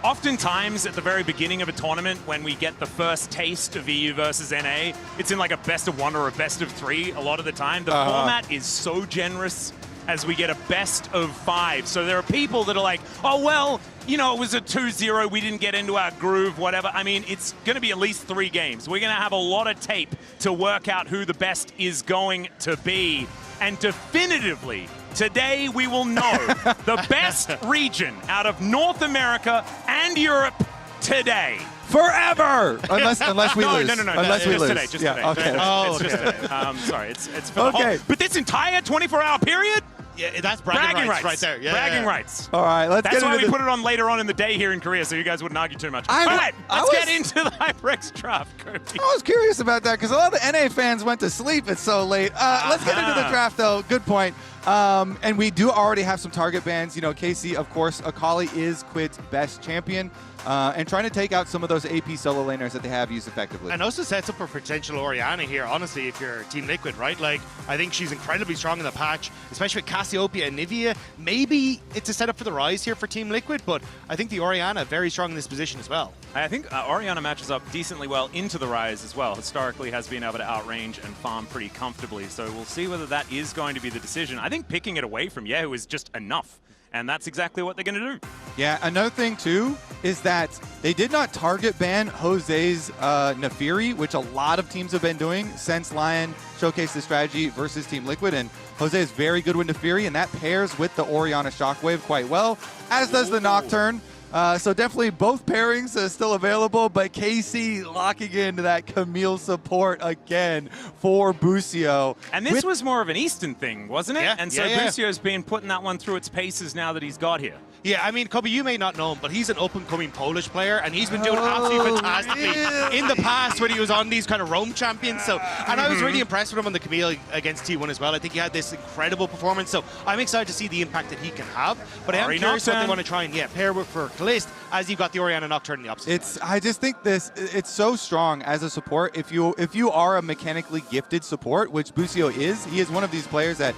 oftentimes at the very beginning of a tournament, when we get the first taste of EU versus NA, it's in like a best of 1 or a best of 3 a lot of the time. The format is so generous as we get a best of 5. So there are people that are like, oh, well, you know, it was a 2-0, we didn't get into our groove, whatever. I mean, it's going to be at least 3 games. We're going to have a lot of tape to work out who the best is going to be. And definitively, today we will know the best region out of North America and Europe today. Forever! Unless we lose. No. Unless we lose. Today, just today. Okay. It's just today. Sorry, it's for the whole... But this entire 24-hour period? Yeah, that's bragging rights right there. Yeah, bragging rights. All right, let's That's get into why we put it on later on in the day here in Korea, so you guys wouldn't argue too much. All right, let's get into the HyperX draft, Cody. I was curious about that because a lot of the NA fans went to sleep. It's so late. Let's get into the draft, though. Good point. And we do already have some target bans. You know, KC, of course, Akali is Quid's best champion. And trying to take out some of those AP solo laners that they have used effectively. And also sets up a potential Orianna here, honestly, if you're Team Liquid, right? Like, I think she's incredibly strong in the patch, especially with Cassiopeia and Nivea. Maybe it's a setup for the Rise here for Team Liquid, but I think the Orianna very strong in this position as well. I think Orianna matches up decently well into the Rise as well. Historically has been able to outrange and farm pretty comfortably, so we'll see whether that is going to be the decision. I think picking it away from Yehu is just enough. And that's exactly what they're going to do. Yeah, another thing, too, is that they did not target ban Jose's Nefiri, which a lot of teams have been doing since Lion showcased the strategy versus Team Liquid. And Jose is very good with Nefiri, and that pairs with the Orianna Shockwave quite well, as does the Nocturne. So definitely both pairings are still available, but KC locking into that Camille support again for Busio. And this was more of an Eastern thing, wasn't it? Yeah, and so Busio's been putting that one through its paces now that he's got here. Yeah, I mean, Kobe, you may not know him, but he's an up-and-coming Polish player, and he's been doing absolutely fantastically in the past when he was on these kind of Rome champions. So, and I was really impressed with him on the Camille against T1 as well. I think he had this incredible performance, so I'm excited to see the impact that he can have. But I am curious what they want to try and pair with for Kalist, as you've got the Orianna Nocturne in the opposite side. I just think it's so strong as a support. If you are a mechanically gifted support, which Busio is, he is one of these players that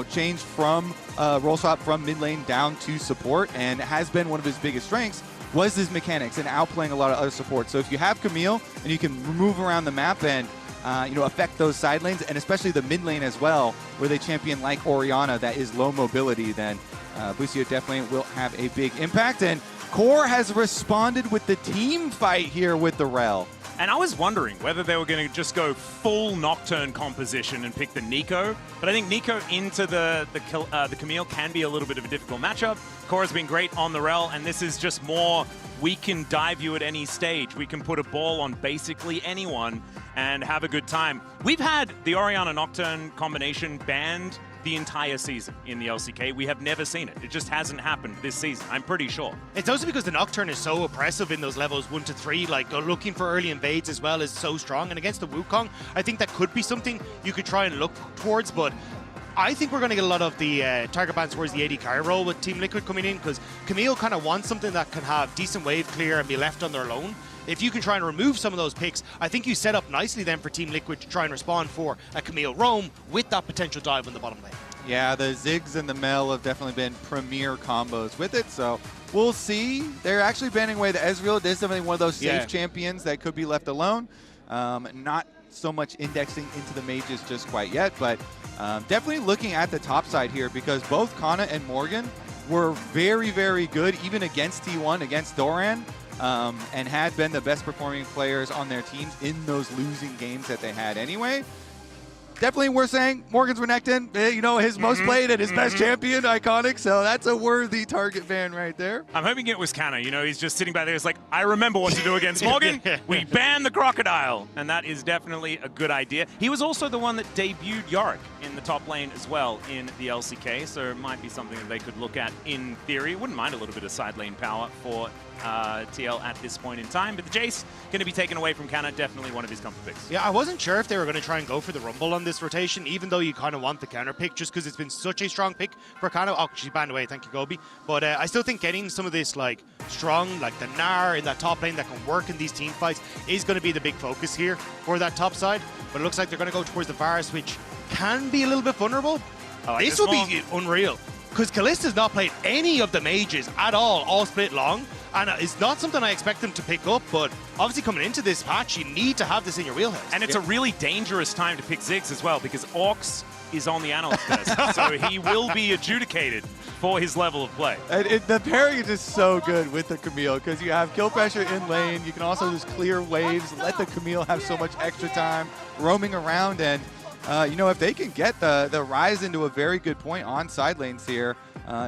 changed from role swap from mid lane down to support, and has been one of his biggest strengths was his mechanics and outplaying a lot of other supports. So if you have Camille and you can move around the map and affect those side lanes, and especially the mid lane as well, where they champion like Orianna that is low mobility, then Busio definitely will have a big impact. And Core has responded with the team fight here with the Rel. And I was wondering whether they were going to just go full Nocturne composition and pick the Nico. But I think Nico into the Camille can be a little bit of a difficult matchup. Cora's been great on the Rel, and this is just more, we can dive you at any stage. We can put a ball on basically anyone and have a good time. We've had the Orianna Nocturne combination banned the entire season in the LCK. We have never seen it. It just hasn't happened this season, I'm pretty sure. It's also because the Nocturne is so oppressive in those levels 1 to 3, like looking for early invades as well is so strong. And against the Wukong, I think that could be something you could try and look towards, but I think we're going to get a lot of the target bans towards the AD carry role with Team Liquid coming in, because Camille kind of wants something that can have decent wave clear and be left on their own. If you can try and remove some of those picks, I think you set up nicely then for Team Liquid to try and respond for a Camille roam with that potential dive on the bottom lane. Yeah, the Ziggs and the Mel have definitely been premier combos with it, so we'll see. They're actually banning away the Ezreal. This is definitely one of those safe champions that could be left alone. Not so much indexing into the mages just quite yet, but definitely looking at the top side here, because both Kana and Morgan were very, very good, even against T1, against Doran. And had been the best performing players on their teams in those losing games that they had anyway. Definitely, we're saying Morgan's Renekton, you know, his most played and his best champion, iconic, so that's a worthy target ban right there. I'm hoping it was Kana, you know, he's just sitting back there, it's like, I remember what to do against Morgan. We ban the Crocodile, and that is definitely a good idea. He was also the one that debuted Yorick in the top lane as well in the LCK, so it might be something that they could look at in theory. Wouldn't mind a little bit of side lane power for TL at this point in time, but the Jace going to be taken away from Kana, definitely one of his comfort picks. Yeah, I wasn't sure if they were going to try and go for the Rumble on this rotation, even though you kind of want the counter pick, just because it's been such a strong pick for Kana. Oh, she's banned away, thank you, Gobi. But I still think getting some of this like strong, like the Gnar in that top lane that can work in these team fights is going to be the big focus here for that top side. But it looks like they're going to go towards the Varus, which can be a little bit vulnerable. Like this will be unreal, because Kallista's not played any of the mages at all split long. And it's not something I expect them to pick up, but obviously coming into this patch, you need to have this in your wheelhouse. And it's a really dangerous time to pick Ziggs as well, because Orcs is on the analyst desk, so he will be adjudicated for his level of play. And the pairing is just so good with the Camille, because you have kill pressure in lane, you can also just clear waves, let the Camille have so much extra time roaming around, and you know, if they can get the Rise into a very good point on side lanes here,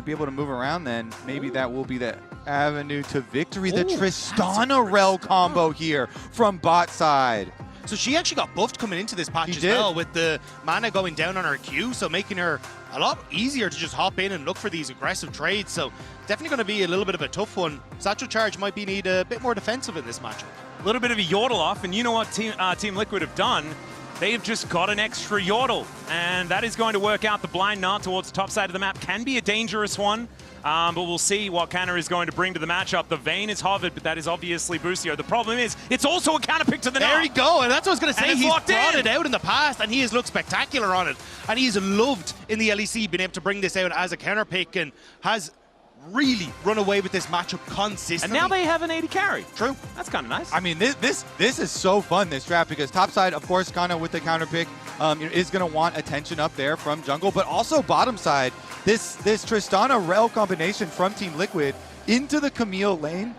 be able to move around, then maybe that will be the avenue to victory. The Tristana Rel combo here from bot side. So she actually got buffed coming into this patch as well, with the mana going down on her Q, so making her a lot easier to just hop in and look for these aggressive trades. So definitely going to be a little bit of a tough one. Satchel Charge might need a bit more defensive in this matchup. A little bit of a yordle off, and you know what Team Liquid have done? They've just got an extra yordle, and that is going to work out. The blind Gnar towards the top side of the map can be a dangerous one, but we'll see what Kana is going to bring to the matchup. The Vayne is hovered, but that is obviously Busio. The problem is, it's also a counter pick to the Gnar. There you go, and that's what I was going to say. He's brought it out in the past, and he has looked spectacular on it. And he's loved in the LEC being able to bring this out as a counter pick, and has really run away with this matchup consistently. And now they have an 80 carry. True. That's kind of nice. I mean, this is so fun, this draft, because topside, of course, Kana with the counter pick is going to want attention up there from jungle, but also bottom side, this Tristana Rel combination from Team Liquid into the Camille lane.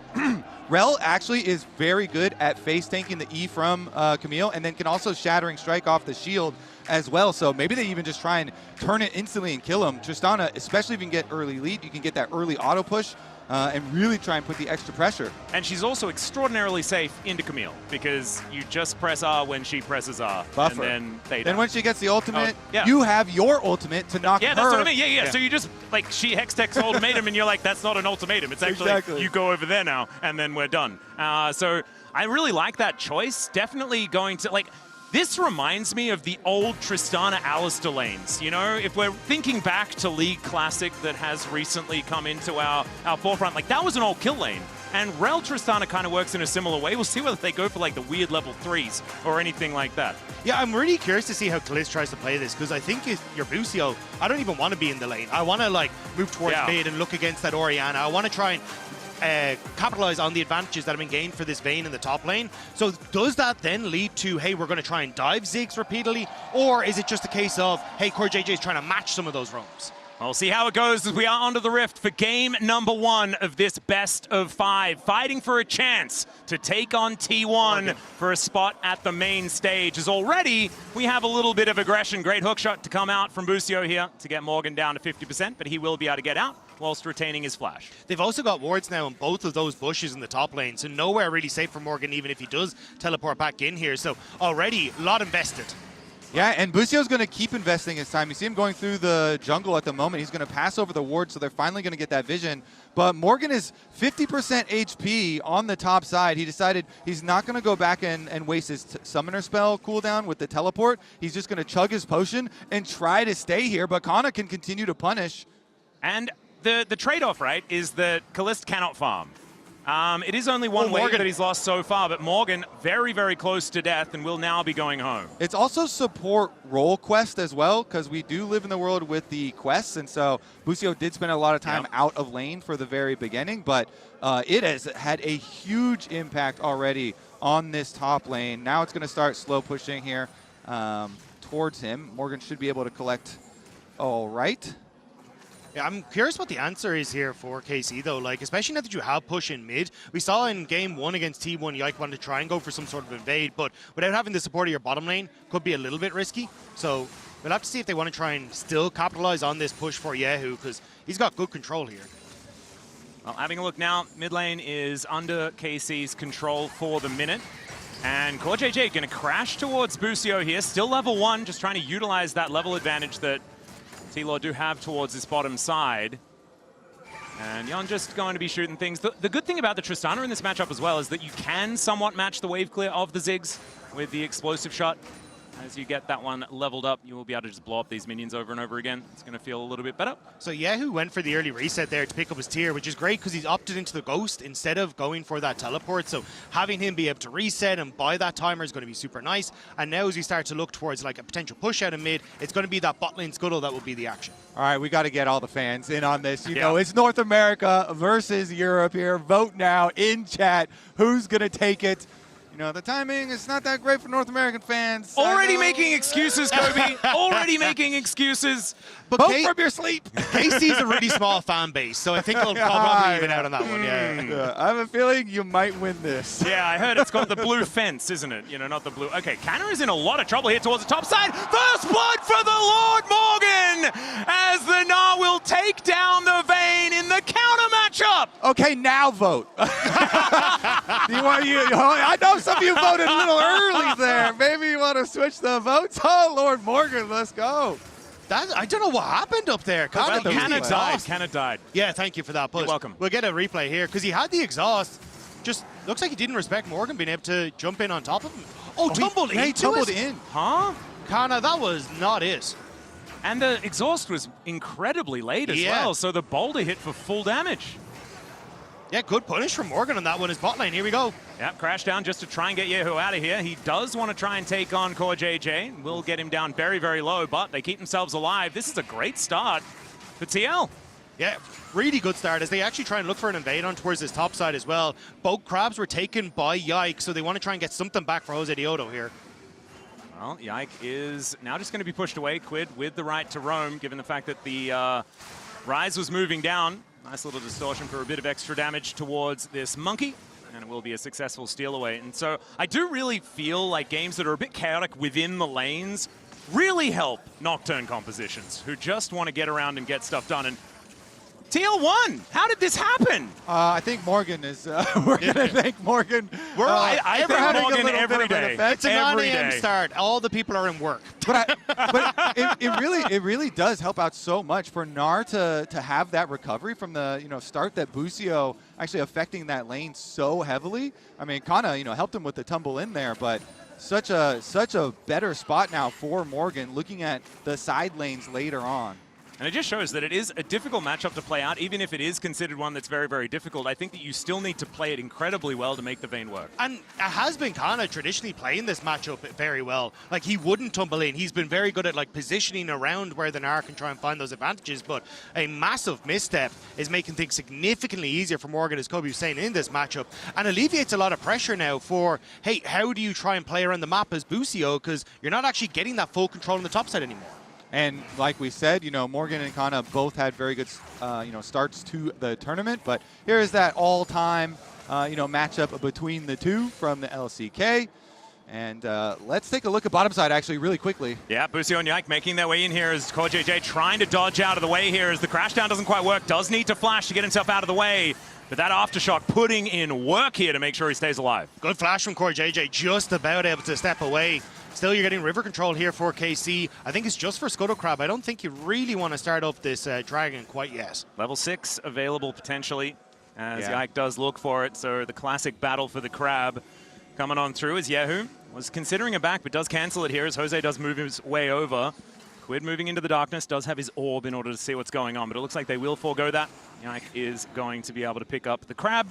Rel actually is very good at face tanking the E from Camille, and then can also Shattering Strike off the shield as well. So maybe they even just try and turn it instantly and kill him. Tristana, especially if you can get early lead, you can get that early auto push and really try and put the extra pressure. And she's also extraordinarily safe into Camille, because you just press R when she presses R. Buffer. And then they die. Then when she gets the ultimate, you have your ultimate to knock her. Yeah, that's what I mean. Yeah. So you just, like, she hextechs ultimatum, and you're like, that's not an ultimatum. It's actually, you go over there now, and then we're done. So I really like that choice. Definitely going to, like, this reminds me of the old Tristana Alistair lanes. You know, if we're thinking back to League Classic that has recently come into our forefront, like, that was an old kill lane. And Rel Tristana kind of works in a similar way. We'll see whether they go for, like, the weird level 3s or anything like that. Yeah, I'm really curious to see how Kalist tries to play this, because I think your Busio, I don't even want to be in the lane. I want to, like, move towards mid and look against that Orianna. I want to try and capitalize on the advantages that have been gained for this Vayne in the top lane. So does that then lead to, hey, we're going to try and dive Ziggs repeatedly? Or is it just a case of, hey, Core JJ is trying to match some of those roams? We'll see how it goes as we are onto the Rift for game number 1 of this best of 5. Fighting for a chance to take on T1 for a spot at the main stage. As already, we have a little bit of aggression. Great hook shot to come out from Busio here to get Morgan down to 50%, but he will be able to get out whilst retaining his flash. They've also got wards now on both of those bushes in the top lane, so nowhere really safe for Morgan, even if he does teleport back in here. So already, a lot invested. Yeah, and Busio's going to keep investing his time. You see him going through the jungle at the moment. He's going to pass over the ward, so they're finally going to get that vision. But Morgan is 50% HP on the top side. He decided he's not going to go back and waste his summoner spell cooldown with the teleport. He's just going to chug his potion and try to stay here, but Kana can continue to punish. And the trade-off, right, is that Kalist cannot farm. It is only one wave that he's lost so far, but Morgan very, very close to death and will now be going home. It's also support role quest as well, because we do live in the world with the quests, and so Busio did spend a lot of time out of lane for the very beginning, but it has had a huge impact already on this top lane. Now it's going to start slow pushing here towards him. Morgan should be able to collect all right. Yeah, I'm curious what the answer is here for KC, though. Like, especially now that you have push in mid. We saw in game 1 against T1, Yike wanted to try and go for some sort of invade, but without having the support of your bottom lane, could be a little bit risky. So we'll have to see if they want to try and still capitalize on this push for Yehu, because he's got good control here. Well, having a look now, mid lane is under KC's control for the minute. And KoreJJ going to crash towards Busio here. Still level 1, just trying to utilize that level advantage that TLAW do have towards this bottom side. And Yon just going to be shooting things. The good thing about the Tristana in this matchup as well is that you can somewhat match the wave clear of the Ziggs with the explosive shot. As you get that one leveled up, you will be able to just blow up these minions over and over again. It's going to feel a little bit better. So Yehu went for the early reset there to pick up his tier, which is great because he's opted into the Ghost instead of going for that teleport. So having him be able to reset and buy that timer is going to be super nice. And now as we start to look towards like a potential push out of mid, it's going to be that bot lane scuttle that will be the action. All right, we got to get all the fans in on this. You know, it's North America versus Europe here. Vote now in chat. Who's going to take it? You know, the timing is not that great for North American fans. Already making excuses, Kobe. Already making excuses. But vote from your sleep. KC's a really small fan base, so I think they'll probably even out on that one. Yeah. I have a feeling you might win this. Yeah, I heard it's called the blue fence, isn't it? You know, not the blue. Okay, Canna is in a lot of trouble here towards the top side. First blood for the Lord Morgan as the Gnar will take down the Vayne in the counter matchup. Okay, now vote. I know some of you voted a little early there. Maybe you want to switch the votes. Oh, Lord Morgan, let's go. I don't know what happened up there. Canna died. Yeah, thank you for that. But you're welcome. We'll get a replay here because he had the exhaust. Just looks like he didn't respect Morgan being able to jump in on top of him. Oh, tumbled in. He tumbled in. Huh? Kana, that was not it. And the exhaust was incredibly late as well, so the boulder hit for full damage. Yeah, good punish from Morgan on that one. His bot lane, here we go. Yep, crash down just to try and get Yehu out of here. He does want to try and take on KoreJJ. Will get him down very, very low, but they keep themselves alive. This is a great start for TL. Yeah, really good start as they actually try and look for an invade on towards this top side as well. Both crabs were taken by Yike, so they want to try and get something back for Jose Diodo here. Well, Yike is now just going to be pushed away, Quid, with the right to roam, given the fact that the Rise was moving down. Nice little distortion for a bit of extra damage towards this monkey, and it will be a successful steal away. And so I do really feel like games that are a bit chaotic within the lanes really help Nocturne compositions who just want to get around and get stuff done. And TL won. How did this happen? I think Morgan is. We're going to thank Morgan. I thank Morgan every day. It's a 9 a.m. start. All the people are in work. But it really does help out so much for Gnar to have that recovery from the start that Busio actually affecting that lane so heavily. I mean, Kana helped him with the tumble in there, but such a better spot now for Morgan looking at the side lanes later on. And it just shows that it is a difficult matchup to play out, even if it is considered one that's very, very difficult. I think that you still need to play it incredibly well to make the Vayne work. And it has been Kana traditionally playing this matchup very well. Like, he wouldn't tumble in. He's been very good at, like, positioning around where the Gnar can try and find those advantages. But a massive misstep is making things significantly easier for Morgan, as Kobe was saying, in this matchup. And alleviates a lot of pressure now for, hey, how do you try and play around the map as Busio? Because you're not actually getting that full control on the top side anymore. And like we said, Morgan and Kana both had very good, starts to the tournament. But here is that all-time, matchup between the two from the LCK. And let's take a look at bottom side, actually, really quickly. Yeah, Busio and Yike making their way in here as KoreJJ trying to dodge out of the way here as the crash down doesn't quite work. Does need to flash to get himself out of the way. But that Aftershock putting in work here to make sure he stays alive. Good flash from KoreJJ, just about able to step away. Still, you're getting river control here for KC. I think it's just for Scuttle Crab. I don't think you really want to start up this Dragon quite yet. Level 6 available potentially as Yike does look for it. So the classic battle for the Crab coming on through as Yehu was considering a back, but does cancel it here as Jose does move his way over. Quid moving into the darkness, does have his orb in order to see what's going on, but it looks like they will forego that. Yike is going to be able to pick up the Crab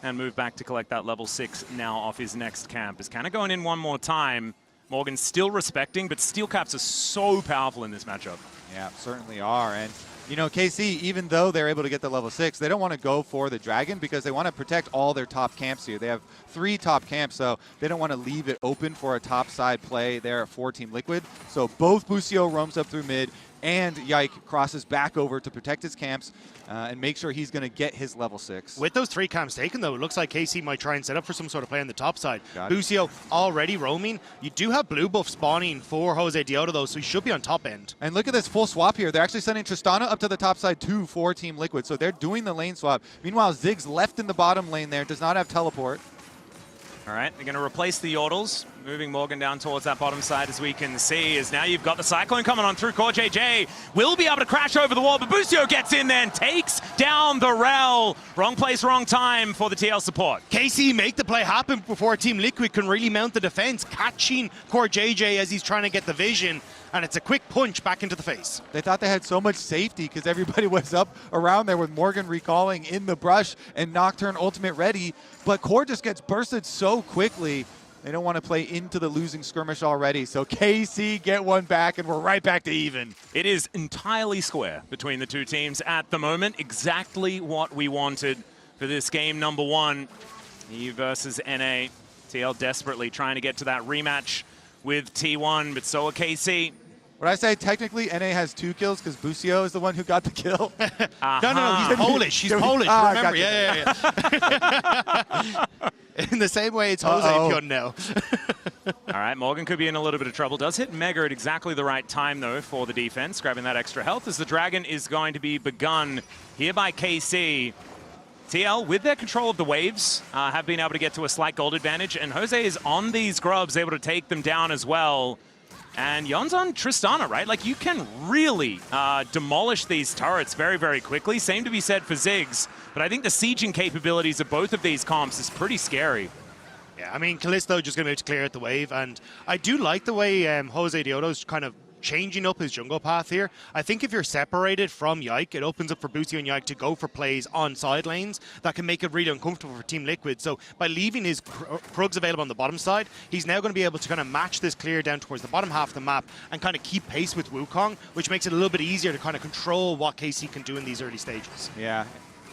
and move back to collect that level 6 now off his next camp. Is kind of going in one more time. Morgan still respecting, but steel caps are so powerful in this matchup. Yeah, certainly are. And KC, even though they're able to get the level 6, they don't want to go for the Dragon because they want to protect all their top camps here. They have 3 top camps, so they don't want to leave it open for a top side play there for Team Liquid. So both Busio roams up through mid, and Yike crosses back over to protect his camps and make sure he's going to get his level 6. With those 3 camps taken, though, it looks like KC might try and set up for some sort of play on the top side. Busio already roaming. You do have blue buff spawning for Jose Deodo, though, so he should be on top end. And look at this full swap here. They're actually sending Tristana up to the top side, too, for Team Liquid. So they're doing the lane swap. Meanwhile, Ziggs left in the bottom lane there, does not have teleport. All right, they're going to replace the Yordles, moving Morgan down towards that bottom side as we can see, as now you've got the Cyclone coming on through. KoreJJ will be able to crash over the wall, but Busio gets in there and takes down the Rel. Wrong place, wrong time for the TL support. KC make the play happen before Team Liquid can really mount the defense, catching KoreJJ as he's trying to get the vision, and it's a quick punch back into the face. They thought they had so much safety because everybody was up around there with Morgan recalling in the brush and Nocturne ultimate ready, but Core just gets bursted so quickly. They don't want to play into the losing skirmish already, so KC get one back, and we're right back to even. It is entirely square between the two teams at the moment. Exactly what we wanted for this game number 1. E versus NA. TL desperately trying to get to that rematch with T1, but so are KC. Would I say technically NA has 2 kills because Busio is the one who got the kill? No, he's Polish. He's Polish, remember? Yeah. In the same way, it's Jose Pion now. All right, Morgan could be in a little bit of trouble. Does hit Mega at exactly the right time, though, for the defense, grabbing that extra health as the Dragon is going to be begun here by KC. TL, with their control of the waves, have been able to get to a slight gold advantage, and Jose is on these grubs, able to take them down as well. And Yon's on Tristana, right? Like, you can really demolish these turrets very, very quickly. Same to be said for Ziggs, but I think the sieging capabilities of both of these comps is pretty scary. Yeah, I mean, Callisto just going to be able to clear out the wave, and I do like the way Jose Deodo's kind of changing up his jungle path here. I think if you're separated from Yike, it opens up for Busio and Yike to go for plays on side lanes that can make it really uncomfortable for Team Liquid. So by leaving his Krugs available on the bottom side, he's now going to be able to kind of match this clear down towards the bottom half of the map and kind of keep pace with Wukong, which makes it a little bit easier to kind of control what KC can do in these early stages. Yeah,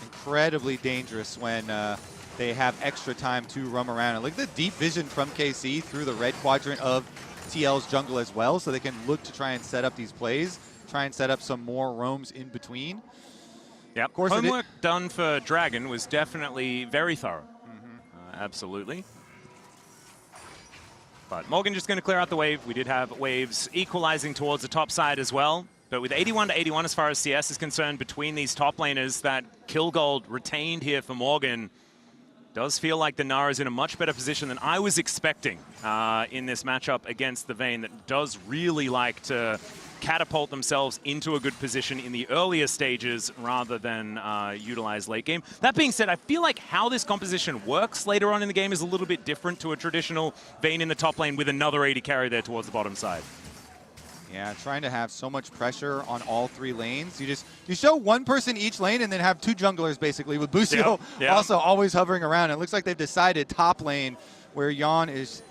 incredibly dangerous when they have extra time to roam around. And look at the deep vision from KC through the red quadrant of TL's jungle as well, so they can look to try and set up these plays, try and set up some more roams in between. Yep, of course, homework done for Dragon was definitely very thorough. Absolutely. But Morgan just going to clear out the wave. We did have waves equalizing towards the top side as well. But with 81 to 81 as far as CS is concerned between these top laners, that kill gold retained here for Morgan does feel like the Nara is in a much better position than I was expecting in this matchup against the Vayne that does really like to catapult themselves into a good position in the earlier stages rather than utilize late game. That being said, I feel like how this composition works later on in the game is a little bit different to a traditional Vayne in the top lane with another 80 carry there towards the bottom side. Yeah, trying to have so much pressure on all 3 lanes. You show one person each lane and then have 2 junglers basically, with Busio also always hovering around. It looks like they've decided top lane where Yon is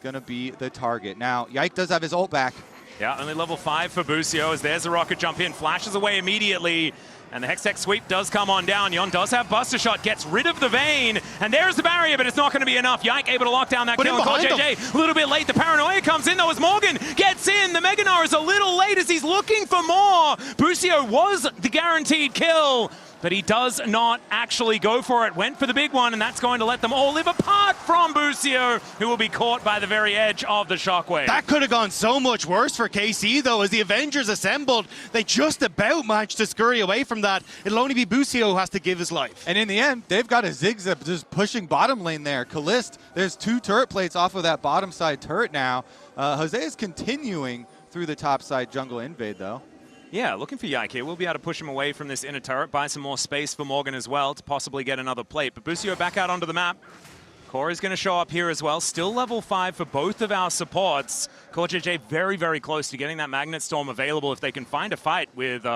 going to be the target. Now, Yike does have his ult back. Yeah, only level 5 for Busio as there's a rocket jump in, flashes away immediately, And the Hextech sweep does come on down. Yon does have Buster Shot, gets rid of the Vayne, and there's the barrier, but it's not going to be enough. Yike able to lock down that kill. JJ a little bit late. The paranoia comes in though as Morgan gets in. The Meganar is a little late as he's looking for more. Busio was the guaranteed kill, but he does not actually go for it. Went for the big one, and that's going to let them all live apart from Busio, who will be caught by the very edge of the shockwave. That could have gone so much worse for KC, though. As the Avengers assembled, they just about managed to scurry away from that. It'll only be Busio who has to give his life. And in the end, they've got a Zigzag just pushing bottom lane there. Kalist, there's 2 turret plates off of that bottom side turret now. Jose is continuing through the top side jungle invade, though. Yeah, looking for Yike here. We'll be able to push him away from this inner turret, buy some more space for Morgan as well to possibly get another plate. But Busio back out onto the map. Core is going to show up here as well. Still level 5 for both of our supports. Core JJ very, very close to getting that Magnet Storm available. If they can find a fight with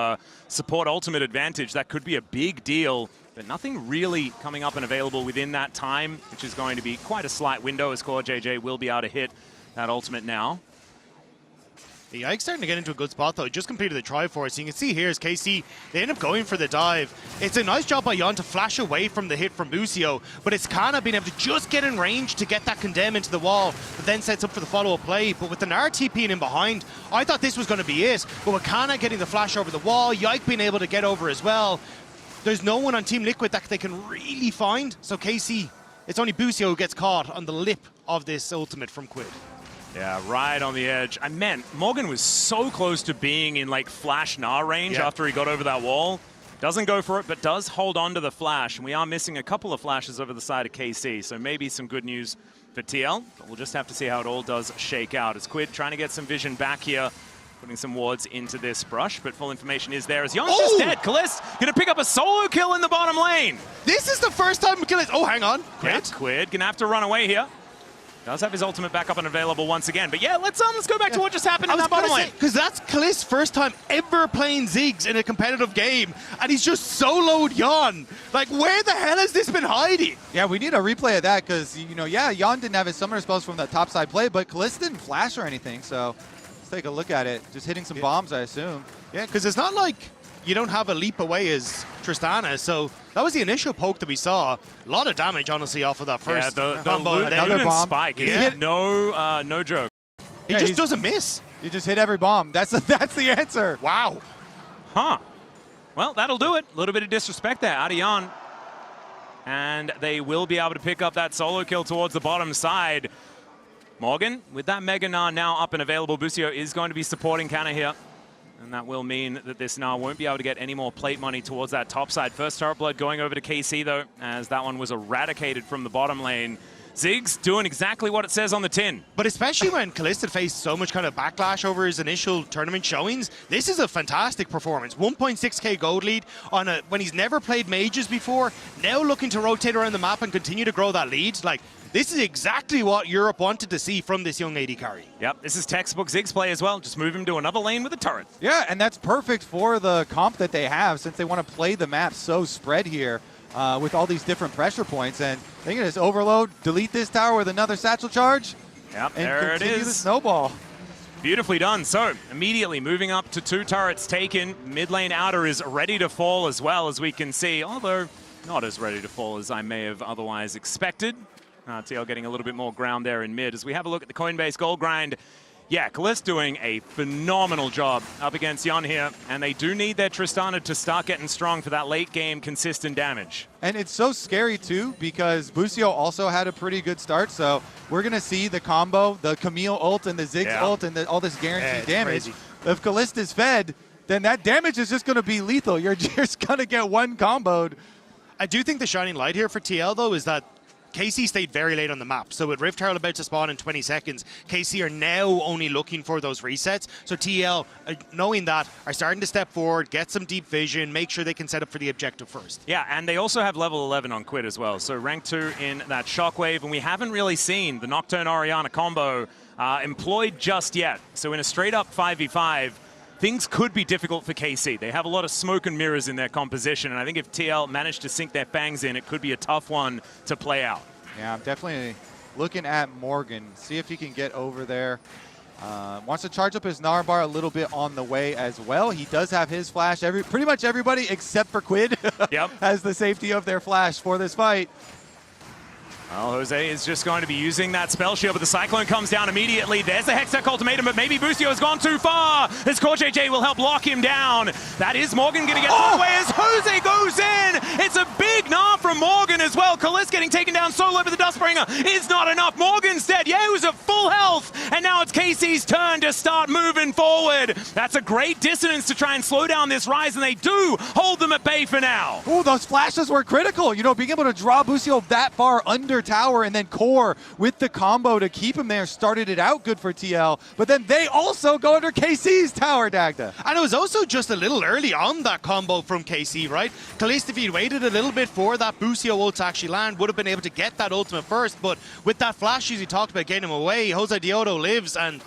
support ultimate advantage, that could be a big deal. But nothing really coming up and available within that time, which is going to be quite a slight window as Core JJ will be able to hit that ultimate now. The Ike's starting to get into a good spot, though. He just completed the Triforce. You can see here is KC, they end up going for the dive. It's a nice job by Yon to flash away from the hit from Busio, but it's Kana being able to just get in range to get that condemn into the wall, but then sets up for the follow-up play. But with the Nara TPing in behind, I thought this was going to be it. But with Kana getting the flash over the wall, Yike being able to get over as well, there's no one on Team Liquid that they can really find. So KC, it's only Busio who gets caught on the lip of this ultimate from Quid. Yeah, right on the edge. I meant Morgan was so close to being in like flash Gnar range after he got over that wall. Doesn't go for it, but does hold on to the flash. And we are missing a couple of flashes over the side of KC, so maybe some good news for TL. But we'll just have to see how it all does shake out. As Quid trying to get some vision back here, putting some wards into this brush, but full information is there as Yon's just dead. Kalist gonna pick up a solo kill in the bottom lane. This is the first time Kalist, oh, hang on. Quid gonna have to run away here. Does have his ultimate back up and available once again. But yeah, let's go back to what just happened in that bottom lane. Because that's Kalist's first time ever playing Ziggs in a competitive game, and he's just soloed Yon. Like, where the hell has this been hiding? Yeah, we need a replay of that because, you know, yeah, Yon didn't have his summoner spells from that topside play, but Kalist didn't flash or anything, so let's take a look at it. Just hitting some bombs, I assume. Yeah, because it's not like you don't have a leap away as Tristana, so that was the initial poke that we saw. A lot of damage, honestly, off of that first combo. Another bomb. Spike. Yeah. No joke. He just doesn't miss. You just hit every bomb. That's the answer. Wow. Huh. Well, that'll do it. A little bit of disrespect there out of Yon. And they will be able to pick up that solo kill towards the bottom side. Morgan, with that Mega Gnar now up and available, Busio is going to be supporting Kana here. And that will mean that this Gnar won't be able to get any more plate money towards that top side. First turret blood going over to KC, though, as that one was eradicated from the bottom lane. Ziggs doing exactly what it says on the tin. But especially when Kalist had faced so much kind of backlash over his initial tournament showings, this is a fantastic performance. 1.6k gold lead on when he's never played mages before, now looking to rotate around the map and continue to grow that lead. Like, this is exactly what Europe wanted to see from this young AD carry. Yep, this is textbook Ziggs play as well. Just move him to another lane with a turret. Yeah, and that's perfect for the comp that they have since they want to play the map so spread here with all these different pressure points. And they can just overload, delete this tower with another satchel charge. Yep, and there it continue is. the snowball. Beautifully done. So immediately moving up to 2 turrets taken. Mid lane outer is ready to fall as well, as we can see, although not as ready to fall as I may have otherwise expected. TL getting a little bit more ground there in mid. As we have a look at the Coinbase gold grind, yeah, Kalist doing a phenomenal job up against Yon here, and they do need their Tristana to start getting strong for that late game consistent damage. And it's so scary too because Busio also had a pretty good start, so we're going to see the combo, the Camille ult and the Ziggs ult and all this guaranteed damage. Crazy. If Kalist is fed, then that damage is just going to be lethal. You're just going to get one comboed. I do think the shining light here for TL, though, is that KC stayed very late on the map. So with Rift Herald about to spawn in 20 seconds, KC are now only looking for those resets. So TL, knowing that, are starting to step forward, get some deep vision, make sure they can set up for the objective first. Yeah, and they also have level 11 on Quid as well. So rank 2 in that Shockwave, and we haven't really seen the Nocturne Orianna combo employed just yet. So in a straight up 5v5, things could be difficult for KC. They have a lot of smoke and mirrors in their composition, and I think if TL managed to sink their fangs in, it could be a tough one to play out. Yeah, I'm definitely looking at Morgan, see if he can get over there. Wants to charge up his Narbar a little bit on the way as well. He does have his flash. Pretty much everybody except for Quid has the safety of their flash for this fight. Well, Jose is just going to be using that spell shield, but the Cyclone comes down immediately. There's the Hextech ultimatum, but maybe Busio has gone too far. As Core JJ will help lock him down. That is Morgan going to get thrown away as Jose goes in. It's a big gnaw from Morgan as well. Kalis getting taken down solo, but the Dustbringer is not enough. Morgan's dead. Yehu's at full health, and now it's KC's turn to start moving forward. That's a great dissonance to try and slow down this rise, and they do hold them at bay for now. Oh, those flashes were critical. You know, being able to draw Busio that far under tower, and then Core with the combo to keep him there started it out good for TL, but then they also go under KC's tower, Dagda. And it was also just a little early on that combo from KC, right? Kalist, if he'd waited a little bit for that Busio ult to actually land, would have been able to get that ultimate first, but with that flash, as you talked about getting him away, Jose Diodo lives, and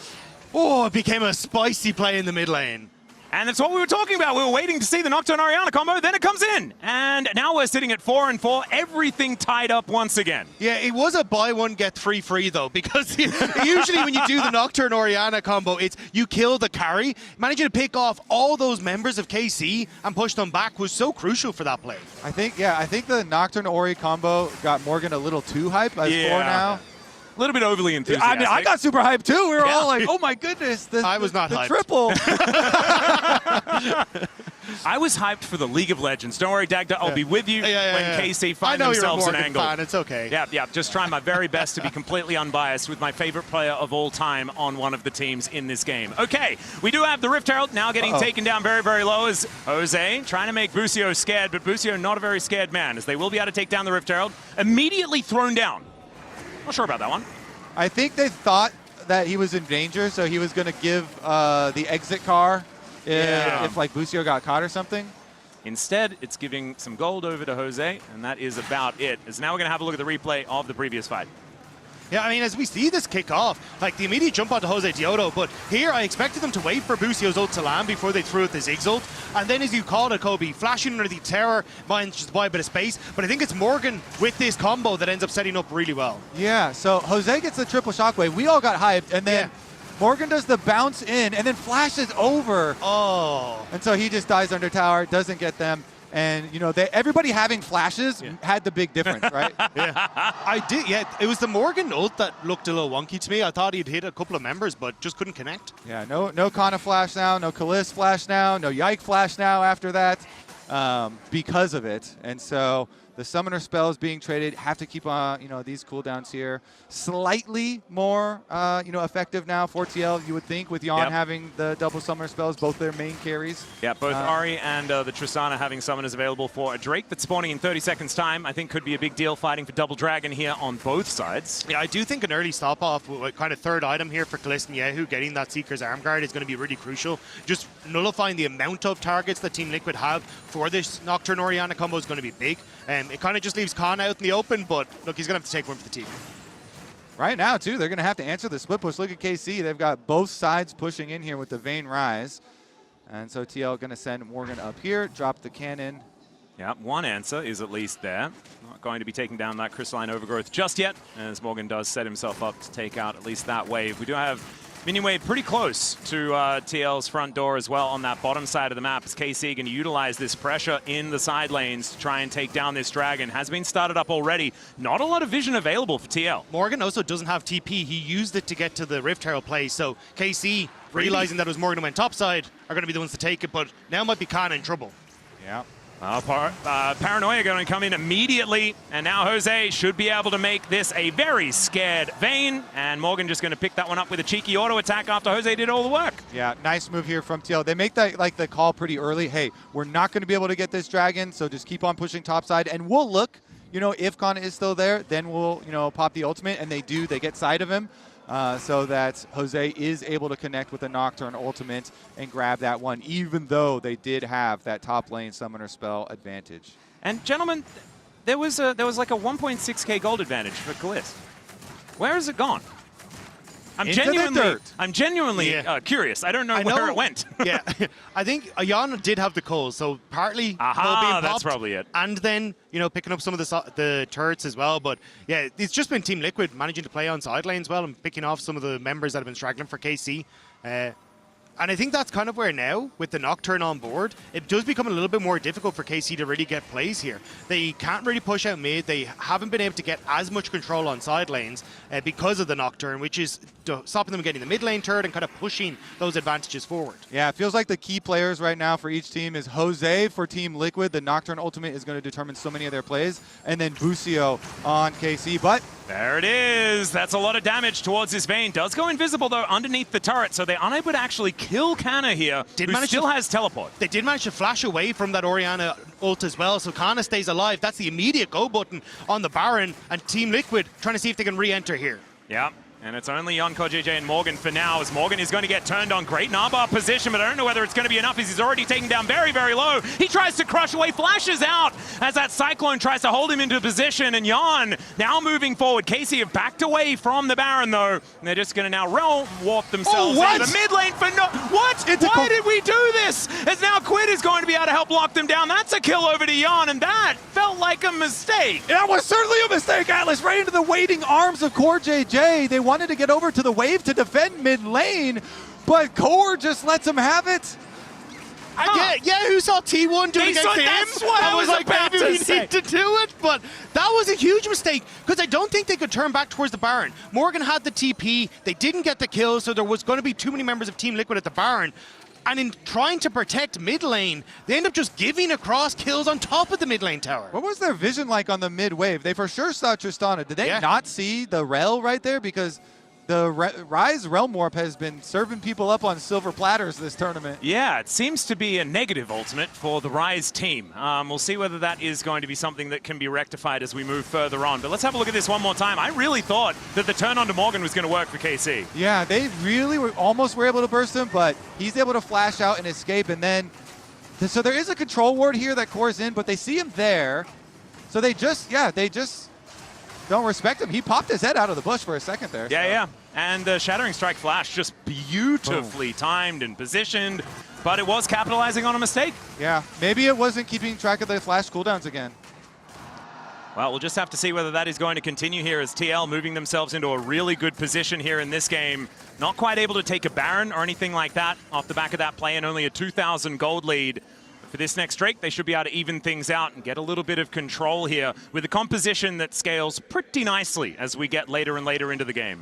it became a spicy play in the mid lane. And that's what we were talking about. We were waiting to see the Nocturne Orianna combo, then it comes in. And now we're sitting at 4-4, everything tied up once again. Yeah, it was a buy one, get three free though, because usually when you do the Nocturne Orianna combo, it's you kill the carry. Managing to pick off all those members of KC and push them back was so crucial for that play. I think the Nocturne Ori combo got Morgan a little too hyped as 4 now. A little bit overly enthusiastic. I mean, I got super hyped too. We were all like, oh my goodness, I was not hyped. Triple. I was hyped for the League of Legends. Don't worry, Dagda, I'll be with you when KC find themselves an angle. Fan. It's okay. Yeah, just trying my very best to be completely unbiased with my favorite player of all time on one of the teams in this game. Okay, we do have the Rift Herald now getting taken down very, very low as Jose trying to make Busio scared, but Busio not a very scared man, as they will be able to take down the Rift Herald. Immediately thrown down. Not sure about that one. I think they thought that he was in danger, so he was going to give the exit car if like Busio got caught or something. Instead, it's giving some gold over to Jose, and that is about it. As now we're going to have a look at the replay of the previous fight. Yeah, I mean, as we see this kick off, like the immediate jump onto Jose Diodo, but here I expected them to wait for Busio's ult to land before they threw out the Ziggs ult. And then as you called it, Kobe, flashing under the tower, mines just buy a bit of space. But I think it's Morgan with this combo that ends up setting up really well. Yeah, so Jose gets the triple shockwave. We all got hyped, and then Morgan does the bounce in and then flashes over. And so he just dies under tower, doesn't get them. And, you know, everybody having flashes had the big difference, right? I did, it was the Morgan ult that looked a little wonky to me. I thought he'd hit a couple of members, but just couldn't connect. Yeah, no Kana flash now, no Kalis flash now, no Yike flash now after that because of it. And so the summoner spells being traded have to keep on, these cooldowns here slightly more, effective now for TL, you would think, with Yon having the double summoner spells, both their main carries. Yeah, both Ari and the Tristana having summoners available for a Drake that's spawning in 30 seconds time. I think could be a big deal fighting for Double Dragon here on both sides. Yeah, I do think an early stop-off, kind of third item here for Kalist and Yehu, getting that Seeker's arm guard is going to be really crucial. Just nullifying the amount of targets that Team Liquid have for this Nocturne Orianna combo is going to be big. It kind of just leaves Khan out in the open, but look, he's going to have to take one for the team. Right now, too, they're going to have to answer the split push. Look at KC. They've got both sides pushing in here with the Vayne Rise. And so TL going to send Morgan up here, drop the cannon. Yeah, one answer is at least there. Not going to be taking down that Crystalline Overgrowth just yet, as Morgan does set himself up to take out at least that wave. We do have Minion Wave pretty close to TL's front door as well on that bottom side of the map. As KC going to utilize this pressure in the side lanes to try and take down this dragon. Has been started up already. Not a lot of vision available for TL. Morgan also doesn't have TP. He used it to get to the Rift Herald play. So KC, realizing that it was Morgan who went topside, are going to be the ones to take it. But now might be Khan in trouble. Yeah. Paranoia going to come in immediately, and now Jose should be able to make this a very scared Vayne, and Morgan just going to pick that one up with a cheeky auto attack after Jose did all the work. Yeah, nice move here from TL. They make that the call pretty early. Hey, we're not going to be able to get this dragon, so just keep on pushing topside, and we'll look. If Khan is still there, then we'll pop the ultimate, and they do. They get side of him. So that Jose is able to connect with the Nocturne ultimate and grab that one, even though they did have that top lane summoner spell advantage. And gentlemen, there was like a 1.6k gold advantage for Kalist. Where has it gone? I'm into the dirt. genuinely curious. I don't know where it went. Yeah, I think Ayana did have the calls, so partly that's probably it. And then picking up some of the turrets as well. But yeah, it's just been Team Liquid managing to play on side lanes well and picking off some of the members that have been straggling for KC. And I think that's kind of where now, with the Nocturne on board, it does become a little bit more difficult for KC to really get plays here. They can't really push out mid. They haven't been able to get as much control on side lanes because of the Nocturne, which is stopping them getting the mid lane turret and kind of pushing those advantages forward. Yeah, it feels like the key players right now for each team is Jose for Team Liquid. The Nocturne ultimate is going to determine so many of their plays. And then Busio on KC. But there it is. That's a lot of damage towards this Vayne. Does go invisible, though, underneath the turret, so they're unable to actually kill Kana here, who still has teleport. They did manage to flash away from that Orianna ult as well, so Kana stays alive. That's the immediate go button on the Baron, and Team Liquid trying to see if they can re-enter here. Yeah. And it's only Yonko, JJ, and Morgan for now, as Morgan is going to get turned on. Great Narbar position, but I don't know whether it's going to be enough as he's already taken down very, very low. He tries to crush away, flashes out as that Cyclone tries to hold him into position. And Jan now moving forward. KC have backed away from the Baron, though. And they're just going to now realm warp themselves into the mid lane for no... What? Why did we do this? As now Quid is going to be able to help lock them down. That's a kill over to Jan, and that felt like a mistake. That was certainly a mistake, Atlas. Right into the waiting arms of Core JJ. They wanted to get over to the wave to defend mid lane, but Core just lets him have it. Yeah, who saw T1 do it against him? That's what I was like, about maybe we to say. need to do it, but that was a huge mistake because I don't think they could turn back towards the Baron. Morgan had the TP, they didn't get the kill, so there was going to be too many members of Team Liquid at the Baron. And in trying to protect mid lane, they end up just giving across kills on top of the mid lane tower. What was their vision like on the mid wave? They for sure saw Tristana. Did they not see the Rel right there? Because the Rise Realm Warp has been serving people up on silver platters this tournament. Yeah, it seems to be a negative ultimate for the Rise team. We'll see whether that is going to be something that can be rectified as we move further on. But let's have a look at this one more time. I really thought that the turn onto Morgan was going to work for KC. Yeah, they really almost were able to burst him, but he's able to flash out and escape. And then, so there is a control ward here that Core's in, but they see him there. So they just don't respect him. He popped his head out of the bush for a second there. Yeah. And the Shattering Strike Flash just beautifully timed and positioned, but it was capitalizing on a mistake. Yeah, maybe it wasn't keeping track of the flash cooldowns again. Well, we'll just have to see whether that is going to continue here as TL moving themselves into a really good position here in this game. Not quite able to take a Baron or anything like that off the back of that play, and only a 2,000 gold lead. For this next Drake, they should be able to even things out and get a little bit of control here with a composition that scales pretty nicely as we get later and later into the game.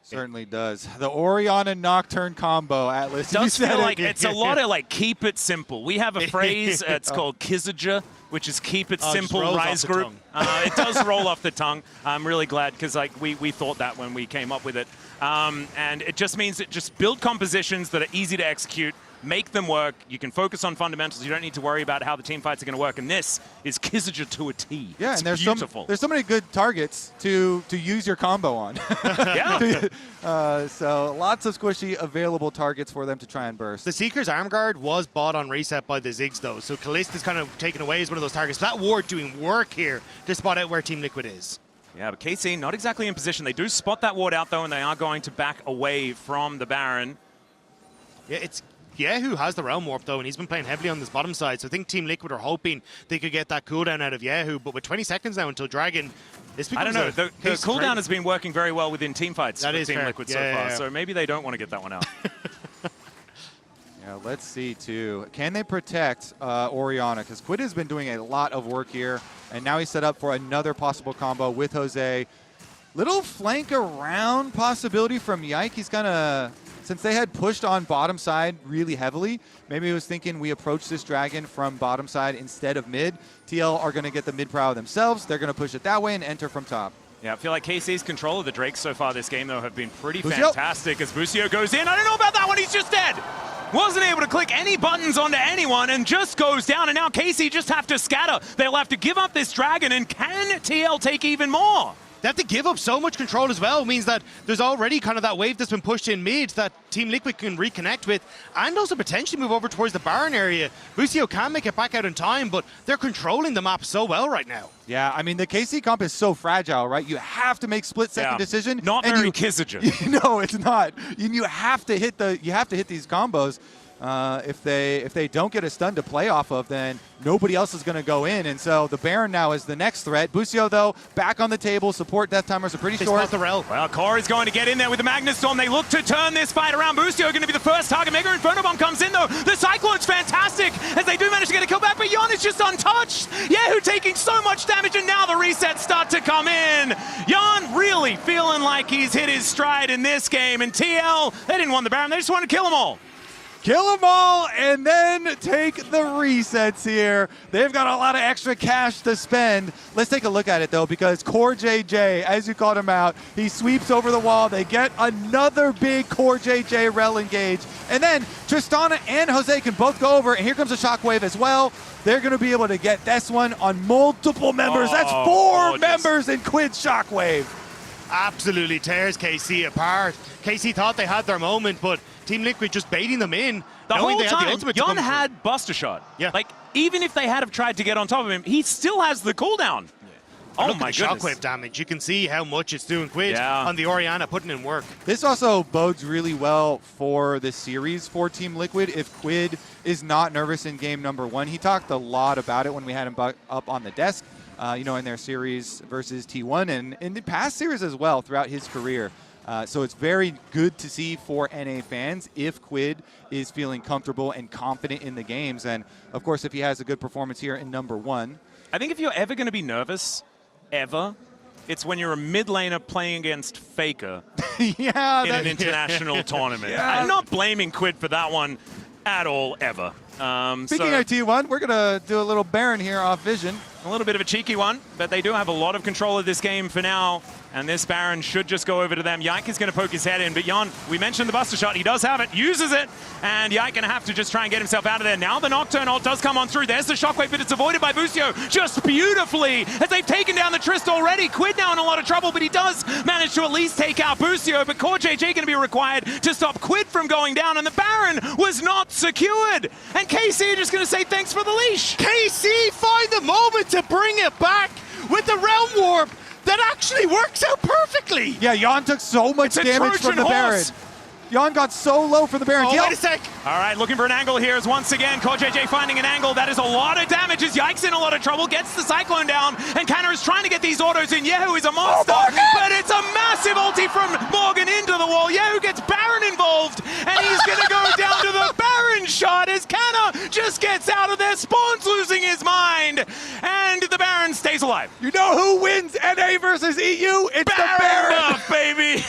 Certainly does. The Orianna Nocturne combo, Atlas. It does feel like it's a lot of keep it simple. We have a phrase, it's called Kizija, which is keep it simple, Rise Group. It does roll off the tongue. I'm really glad because we thought that when we came up with it. And it just means that just build compositions that are easy to execute, make them work. You can focus on fundamentals. You don't need to worry about how the team fights are going to work. And this is Kizija to a T. Yeah, it's and there's beautiful. There's so many good targets to use your combo on. Yeah. So lots of squishy available targets for them to try and burst. The Seeker's Arm Guard was bought on reset by the Ziggs, though. So Kalist is kind of taken away as one of those targets. That ward doing work here to spot out where Team Liquid is. Yeah, but KC not exactly in position. They do spot that ward out, though, and they are going to back away from the Baron. Yeah, it's Yehu has the Realm Warp, though, and he's been playing heavily on this bottom side, so I think Team Liquid are hoping they could get that cooldown out of Yehu, but with 20 seconds now until Dragon, this becomes I don't know. The cooldown has been working very well within team fights for Team fair. Liquid so far, so maybe they don't want to get that one out. Yeah, let's see, too. Can they protect Orianna? Because Quid has been doing a lot of work here, and now he's set up for another possible combo with Jose. Little flank around possibility from Yike. He's kind of... Since they had pushed on bottom side really heavily, maybe he was thinking we approach this Dragon from bottom side instead of mid. TL are going to get the mid prow themselves. They're going to push it that way and enter from top. Yeah, I feel like KC's control of the Drake so far this game, though, have been pretty fantastic as Busio goes in. I don't know about that one. He's just dead. Wasn't able to click any buttons onto anyone and just goes down. And now KC just have to scatter. They'll have to give up this Dragon. And can TL take even more? they have to give up so much control as well. It means that there's already kind of that wave that's been pushed in mid that Team Liquid can reconnect with, and also potentially move over towards the Baron area. Busio can make it back out in time, but they're controlling the map so well right now. Yeah, I mean, the KC comp is so fragile, right? You have to make split-second decision. Not very Kizagen. No, it's not. You have to hit these combos. If they don't get a stun to play off of, then nobody else is going to go in. And so the Baron now is the next threat. Busio, though, back on the table. Support death timers are pretty short. Well, Corey's going to get in there with the Magnus Storm. They look to turn this fight around. Busio going to be the first target. Mega Inferno Bomb comes in, though. The Cyclone's fantastic as they do manage to get a kill back, but Jan is just untouched. Yehu taking so much damage, and now the resets start to come in. Jan really feeling like he's hit his stride in this game, and TL, they didn't want the Baron. They just wanted to kill them all. Kill them all and then take the resets here. They've got a lot of extra cash to spend. Let's take a look at it, though, because Core JJ, as you called him out, he sweeps over the wall. They get another big Core JJ rel engage. And then Tristana and Jose can both go over, and here comes a Shockwave as well. They're going to be able to get this one on multiple members. That's 4 members in Quid's Shockwave. Absolutely tears KC apart. KC thought they had their moment, but Team Liquid just baiting them in. The whole time, Jan had Buster Shot. Yeah. Like, even if they had have tried to get on top of him, he still has the cooldown. Yeah. Oh Look my at the goodness. Shockwave damage. You can see how much it's doing Quid on the Orianna, putting in work. This also bodes really well for the series for Team Liquid if Quid is not nervous in game number 1. He talked a lot about it when we had him up on the desk, in their series versus T1 and in the past series as well throughout his career. So it's very good to see for NA fans if Quid is feeling comfortable and confident in the games. And, of course, if he has a good performance here in number 1. I think if you're ever going to be nervous, it's when you're a mid laner playing against Faker in an international tournament. Yeah. I'm not blaming Quid for that one at all, ever. Speaking of T1, we're going to do a little Baron here off Vision. A little bit of a cheeky one, but they do have a lot of control of this game for now. And this Baron should just go over to them. Yike is going to poke his head in, but Jan, we mentioned the Buster Shot. He does have it, uses it, and Yike going to have to just try and get himself out of there. Now the Nocturne ult does come on through. There's the Shockwave, but it's avoided by Busio just beautifully as they've taken down the Trist already. Quid now in a lot of trouble, but he does manage to at least take out Busio, but Core JJ going to be required to stop Quid from going down, and the Baron was not secured. And KC are just going to say thanks for the leash. KC find the moment to bring it back with the Realm Warp. That actually works out perfectly. Yeah, Jan took so much damage from the Baron. Jan got so low for the Baron. Oh, wait a sec. All right, looking for an angle here is once again Core JJ finding an angle. That is a lot of damage as Yike's in a lot of trouble, gets the Cyclone down, and Kanna is trying to get these autos in. Yehu is a monster, but it's a massive ulti from Morgan into the wall. Yehu gets Baron involved, and he's going to go down to the Baron shot as Kanna just gets out of there. Spawn's losing his mind, and the Baron stays alive. You know who wins NA versus EU? It's the Baron! Baby!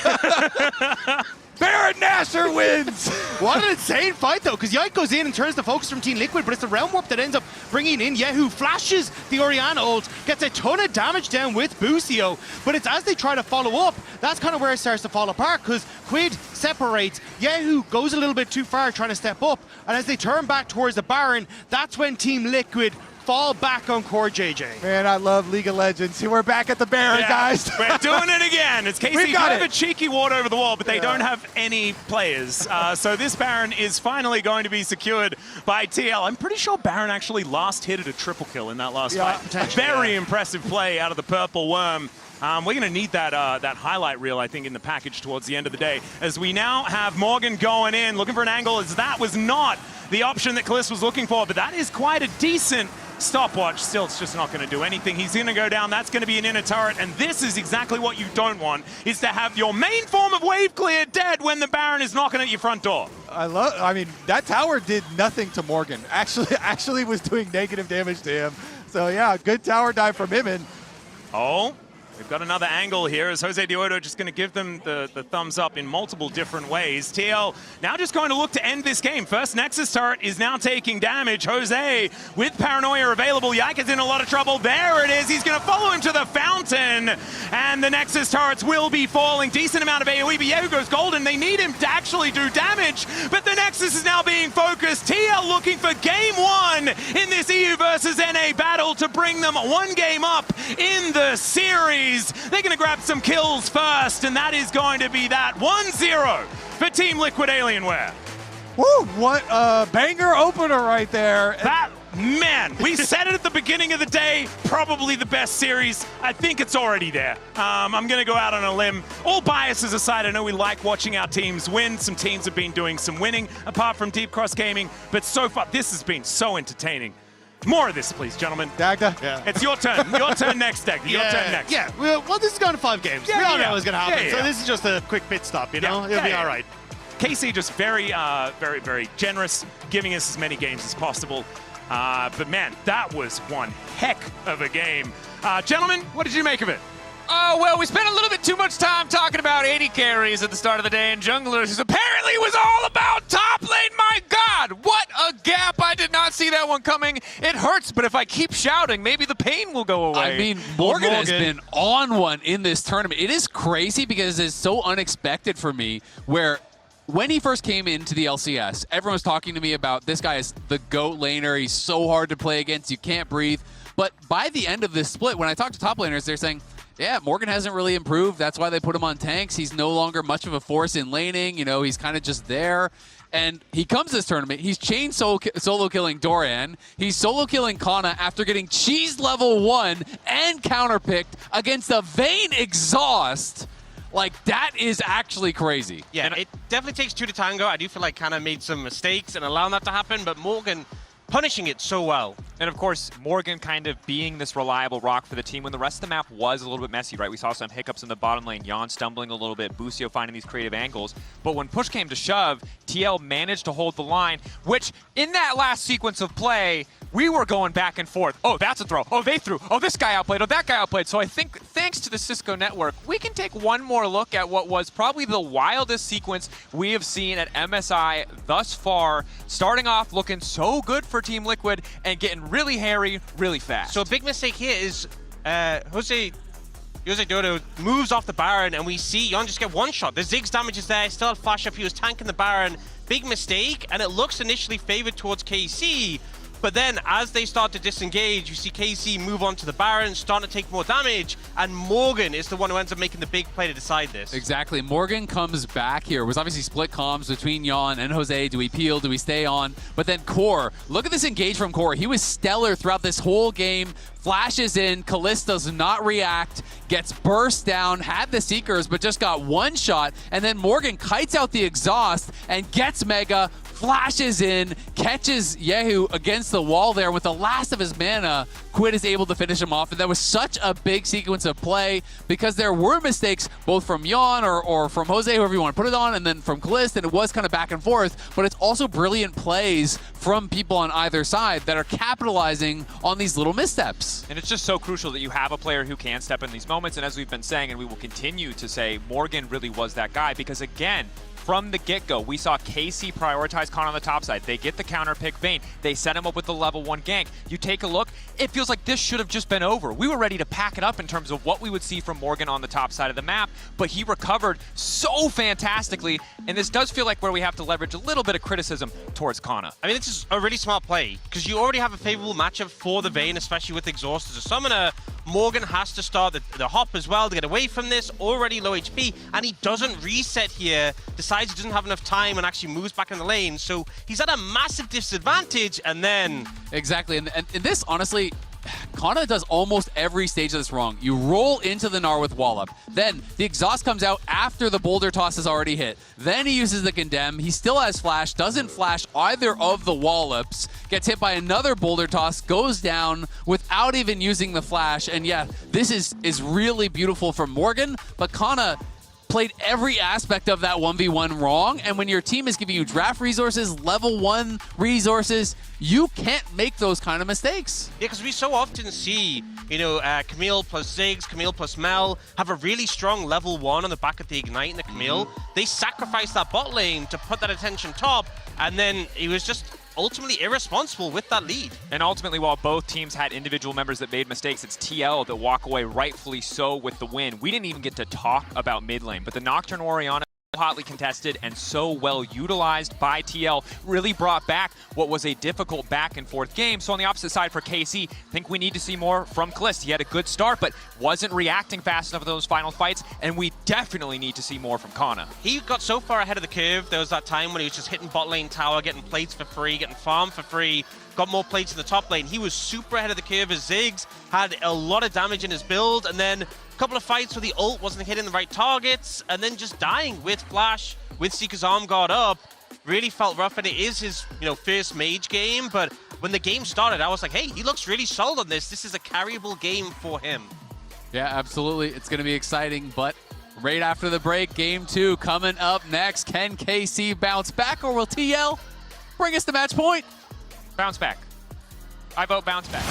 Baron Nashor wins! What an insane fight, though, because Yike goes in and turns the focus from Team Liquid, but it's the Realm Warp that ends up bringing in Yehu, flashes the Orianna ult, gets a ton of damage down with Busio, but it's as they try to follow up, that's kind of where it starts to fall apart, because Quid separates, Yehu goes a little bit too far trying to step up, and as they turn back towards the Baron, that's when Team Liquid fall back on Core JJ. Man, I love League of Legends. We're back at the Baron, guys. We're doing it again. It's KC have a cheeky ward over the wall, but they don't have any players. So this Baron is finally going to be secured by TL. I'm pretty sure Baron actually last hit at a triple kill in that last fight. Very impressive play out of the Purple Worm. We're going to need that highlight reel, I think, in the package towards the end of the day, as we now have Morgan going in, looking for an angle, as that was not the option that Kaliss was looking for, but that is quite a decent stopwatch. Still, it's just not going to do anything. He's going to go down. That's going to be an inner turret, and this is exactly what you don't want, is to have your main form of wave clear dead when the Baron is knocking at your front door. I mean, that tower did nothing to Morgan. Actually was doing negative damage to him. So yeah, good tower dive from him. And we've got another angle here as Jose Diodo just going to give them the thumbs up in multiple different ways. TL now just going to look to end this game. First Nexus turret is now taking damage. Jose with Paranoia available. Yike is in a lot of trouble. There it is. He's going to follow him to the fountain. And the Nexus turrets will be falling. Decent amount of AoE, but Yehu goes golden. They need him to actually do damage. But the Nexus is now being focused. TL looking for game 1 in this EU versus NA battle to bring them one game up in the series. carries. They're going to grab some kills first, and that is going to be that 1-0 for Team Liquid Alienware. Woo, what a banger opener right there. That, man, we said it at the beginning of the day, probably the best series. I think it's already there. I'm going to go out on a limb. All biases aside, I know we like watching our teams win. Some teams have been doing some winning, apart from Deep Cross Gaming. But so far, this has been so entertaining. More of this, please, gentlemen. Dagda? Yeah. It's your turn. Your turn next, Dagda. Your turn next. Yeah, well, this has gone to 5 games. Yeah, we all yeah. know what's going to happen. Yeah, So yeah. this is just a quick pit stop, you know? It'll be all right. KC just very, very generous, giving us as many games as possible. But man, that was one heck of a game. Gentlemen, what did you make of it? Oh, well, we spent a little bit too much time talking about 80 carries at the start of the day and junglers. Apparently was all about top lane. My God, what a gap. I did not see that one coming. It hurts, but if I keep shouting, maybe the pain will go away. I mean, Morgan has been on one in this tournament. It is crazy because it's so unexpected for me where when he first came into the LCS, everyone was talking to me about this guy is the GOAT laner. He's so hard to play against. You can't breathe. But by the end of this split, when I talk to top laners, they're saying, yeah, Morgan hasn't really improved. That's why they put him on tanks. He's no longer much of a force in laning. You know, he's kind of just there. And he comes this tournament. He's chain solo killing Doran. He's solo killing Kana after getting cheese level 1 and counterpicked against a Vayne exhaust. Like, that is actually crazy. Yeah, it definitely takes 2 to tango. I do feel like Kana made some mistakes and allowing that to happen, but Morgan punishing it so well. And of course, Morgan kind of being this reliable rock for the team when the rest of the map was a little bit messy, right? We saw some hiccups in the bottom lane, Jan stumbling a little bit, Busio finding these creative angles. But when push came to shove, TL managed to hold the line, which in that last sequence of play, we were going back and forth. Oh, that's a throw. Oh, they threw. Oh, this guy outplayed. Oh, that guy outplayed. So I think thanks to the Cisco network, we can take one more look at what was probably the wildest sequence we have seen at MSI thus far. Starting off looking so good for Team Liquid and getting really hairy really fast. So a big mistake here is Jose Dodo moves off the Baron, and we see Jan just get one shot. The Ziggs damage is there, still had flash up. He was tanking the Baron. Big mistake, and it looks initially favored towards KC. But then, as they start to disengage, you see KC move on to the Baron, starting to take more damage, and Morgan is the one who ends up making the big play to decide this. Exactly. Morgan comes back here. It was obviously split comms between Jan and Jose. Do we peel? Do we stay on? But then Core, look at this engage from Core. He was stellar throughout this whole game. Flashes in, Kalista does not react, gets burst down, had the Seekers, but just got one shot, and then Morgan kites out the exhaust and gets Mega, flashes in, catches Yehu against the wall there with the last of his mana. Quid is able to finish him off, and that was such a big sequence of play because there were mistakes both from Jan or from Jose, whoever you want to put it on, and then from Kalist, and it was kind of back and forth, but it's also brilliant plays from people on either side that are capitalizing on these little missteps. And it's just so crucial that you have a player who can step in these moments, and as we've been saying, and we will continue to say, Morgan really was that guy because, again, from the get-go, we saw KC prioritize Khan on the top side. They get the counter pick Vayne. They set him up with the level 1 gank. You take a look, it feels like this should have just been over. We were ready to pack it up in terms of what we would see from Morgan on the top side of the map, but he recovered so fantastically, and this does feel like where we have to leverage a little bit of criticism towards Kana. I mean, this is a really smart play because you already have a favorable matchup for the Vayne, especially with Exhaust as a summoner. Morgan has to start the hop as well to get away from this, already low HP, and he doesn't reset here, decides he doesn't have enough time and actually moves back in the lane, so he's at a massive disadvantage, and then... Exactly, and this, honestly, Kana does almost every stage of this wrong. You roll into the Gnar with Wallop. Then the exhaust comes out after the boulder toss is already hit. Then he uses the condemn. He still has flash, doesn't flash either of the Wallops. Gets hit by another boulder toss, goes down without even using the flash. And yeah, this is really beautiful from Morgan, but Kana played every aspect of that 1v1 wrong, and when your team is giving you draft resources, level 1 resources, you can't make those kind of mistakes. Yeah, because we so often see, you know, Camille plus Ziggs, Camille plus Mel have a really strong level 1 on the back of the Ignite and the Camille. They sacrificed that bot lane to put that attention top, and then he was just ultimately irresponsible with that lead. And ultimately, while both teams had individual members that made mistakes, it's TL that walk away rightfully so with the win. We didn't even get to talk about mid lane, but the Nocturne Orianna hotly contested and so well utilized by TL, really brought back what was a difficult back and forth game. So on the opposite side for KC, I think we need to see more from Kalist. He had a good start, but wasn't reacting fast enough in those final fights, and we definitely need to see more from Kana. He got so far ahead of the curve. There was that time when he was just hitting bot lane tower, getting plates for free, getting farm for free, got more plates in the top lane. He was super ahead of the curve as Ziggs, had a lot of damage in his build, and then a couple of fights where the ult wasn't hitting the right targets, and then just dying with Flash, with Seeker's arm guard up. Really felt rough, and it is his first mage game, but when the game started, I was like, hey, he looks really solid on this. This is a carryable game for him. Yeah, absolutely. It's going to be exciting, but right after the break, game 2 coming up next. Can KC bounce back, or will TL bring us the match point? Bounce back. I vote bounce back.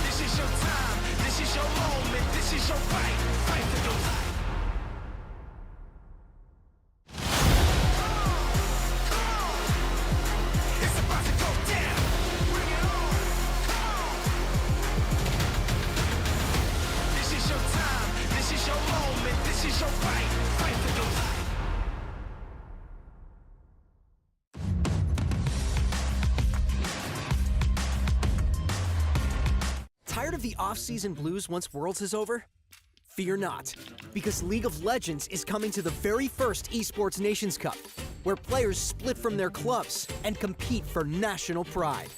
This is your time, this is your moment, this is your fight. Fight for your life. It's about to go down. Bring it on. This is your time, this is your moment, this is your fight. Fight for your life. Tired of the off-season blues once Worlds is over? Fear not, because League of Legends is coming to the very first Esports Nations Cup, where players split from their clubs and compete for national pride.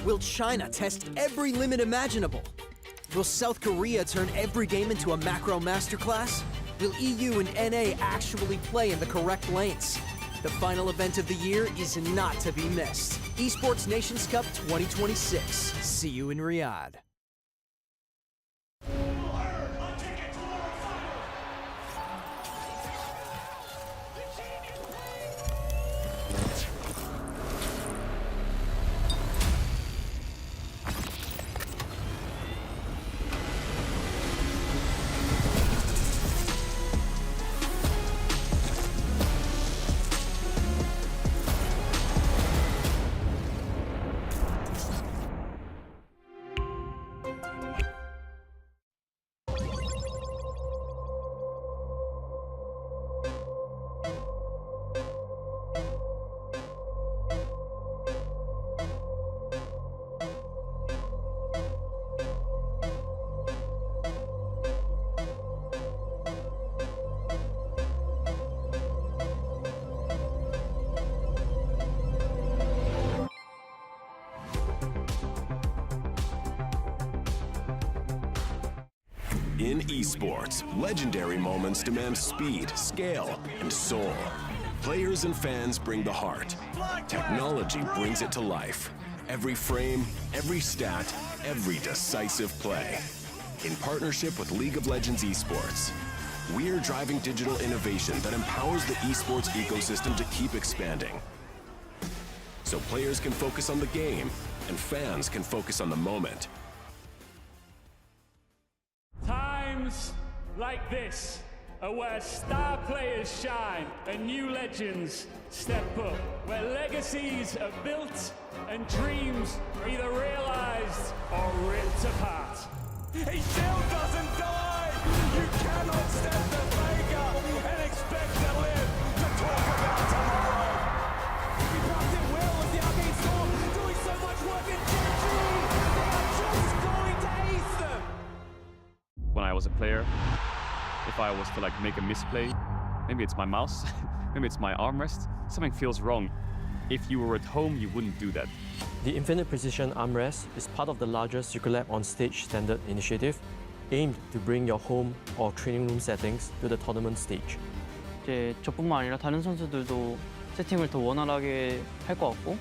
Will China test every limit imaginable? Will South Korea turn every game into a macro masterclass? Will EU and NA actually play in the correct lanes? The final event of the year is not to be missed. Esports Nations Cup 2026. See you in Riyadh. In esports, legendary moments demand speed, scale, and soul. Players and fans bring the heart. Technology brings it to life. Every frame, every stat, every decisive play. In partnership with League of Legends Esports, we're driving digital innovation that empowers the esports ecosystem to keep expanding. So players can focus on the game, and fans can focus on the moment. Times like this are where star players shine and new legends step up, where legacies are built and dreams are either realized or ripped apart. He still doesn't die! You cannot step the faker and expect to live to talk about tomorrow! He dropped it well with the Arcane Storm, doing so much work in GG! They are just going to ace them! When I was a player, if I was to like make a misplay, maybe it's my mouse, maybe it's my armrest, something feels wrong. If you were at home, you wouldn't do that. The Infinite Precision Armrest is part of the larger Circulab on Stage standard initiative, aimed to bring your home or training room settings to the tournament stage. 이제 저뿐만 아니라 다른 선수들도 세팅을 더 원활하게 할 것 같고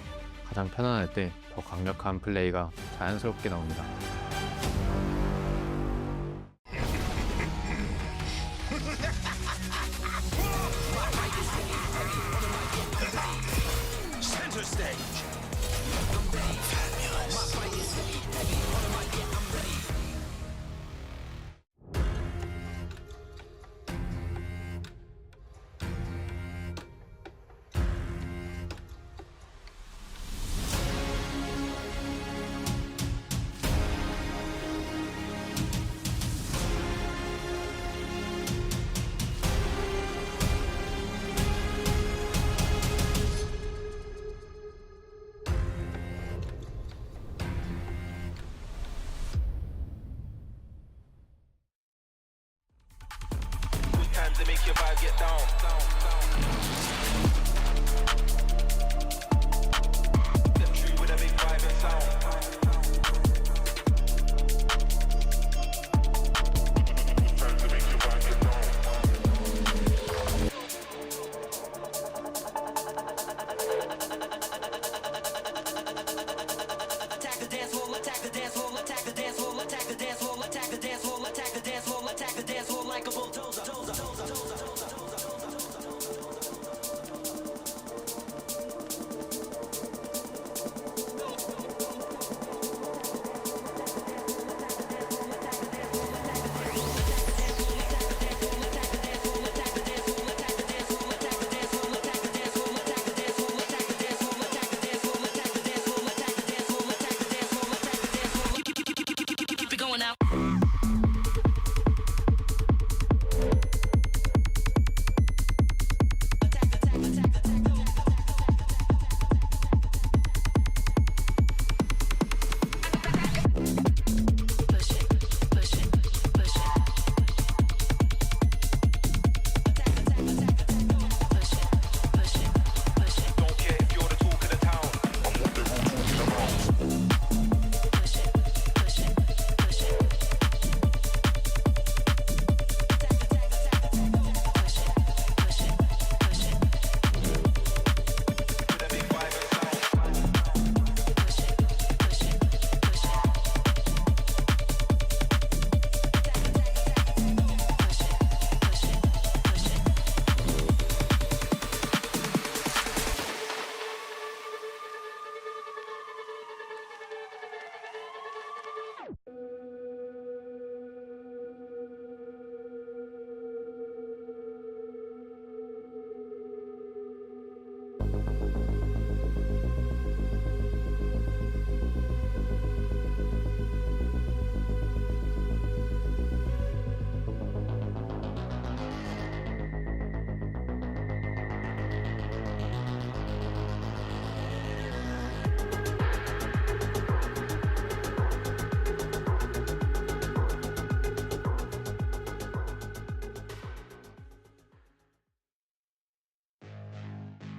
가장 편안할 때 더 강력한 플레이가 자연스럽게 나옵니다. Center stage. to make your vibe get down. Step true with a big vibe and sound. Time to make your vibe get down. Attack the dance floor, attack the dance floor, attack the dance floor, attack the dance floor, attack the dance floor, attack the dance floor, attack the dance floor like a bulldozer. Keep it going now. Don't care if you're the talk of the town. I'm what they're all talking about.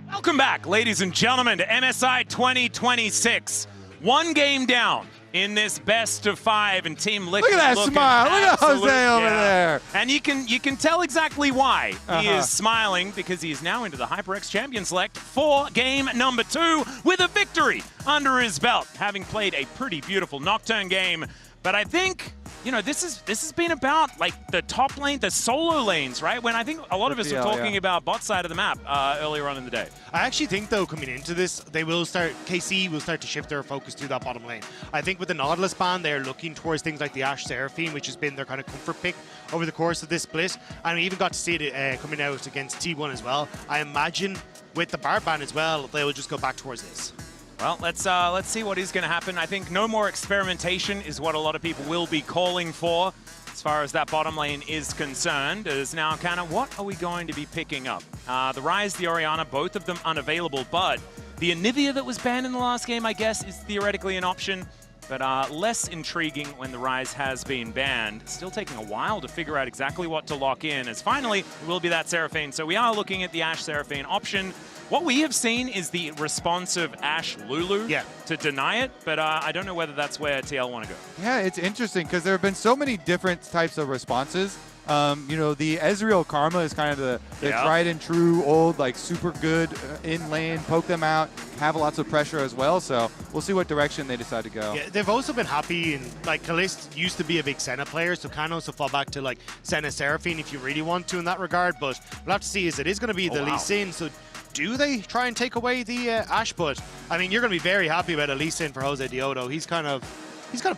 Welcome back, ladies and gentlemen, to MSI 2026. One game down in this best of 5, and Team Liquid. Look at that smile. Look at Jose over there. And you can tell exactly why he is smiling, because he is now into the HyperX Champion Select for game number 2 with a victory under his belt, having played a pretty beautiful Nocturne game. But I think, you know, this has been about like the top lane, the solo lanes, right? When I think a lot of us were talking about bot side of the map earlier on in the day. I actually think, though, coming into this, KC will start to shift their focus to that bottom lane. I think with the Nautilus ban, they're looking towards things like the Ashe Seraphine, which has been their kind of comfort pick over the course of this split. And we even got to see it coming out against T1 as well. I imagine with the Bard ban as well, they will just go back towards this. Well, let's see what is going to happen. I think no more experimentation is what a lot of people will be calling for as far as that bottom lane is concerned. It is now kind of, what are we going to be picking up? The Ryze, the Orianna, both of them unavailable, but the Anivia that was banned in the last game, I guess, is theoretically an option, but less intriguing when the Ryze has been banned. Still taking a while to figure out exactly what to lock in, as finally it will be that Seraphine. So we are looking at the Ashe Seraphine option. What we have seen is the response of Ashe Lulu to deny it, but I don't know whether that's where TL want to go. Yeah, it's interesting because there have been so many different types of responses. You know, the Ezreal Karma is kind of the tried and true old, like super good in lane, poke them out, have lots of pressure as well. So we'll see what direction they decide to go. Yeah, they've also been happy, and like Kalist used to be a big Senna player, so can also fall back to like Senna Seraphine if you really want to in that regard. But we'll have to see, is it is going to be the Lee Sin. So do they try and take away the Ashe? But I mean, you're going to be very happy about a Lee Sin for Jose Deodo. He's kind of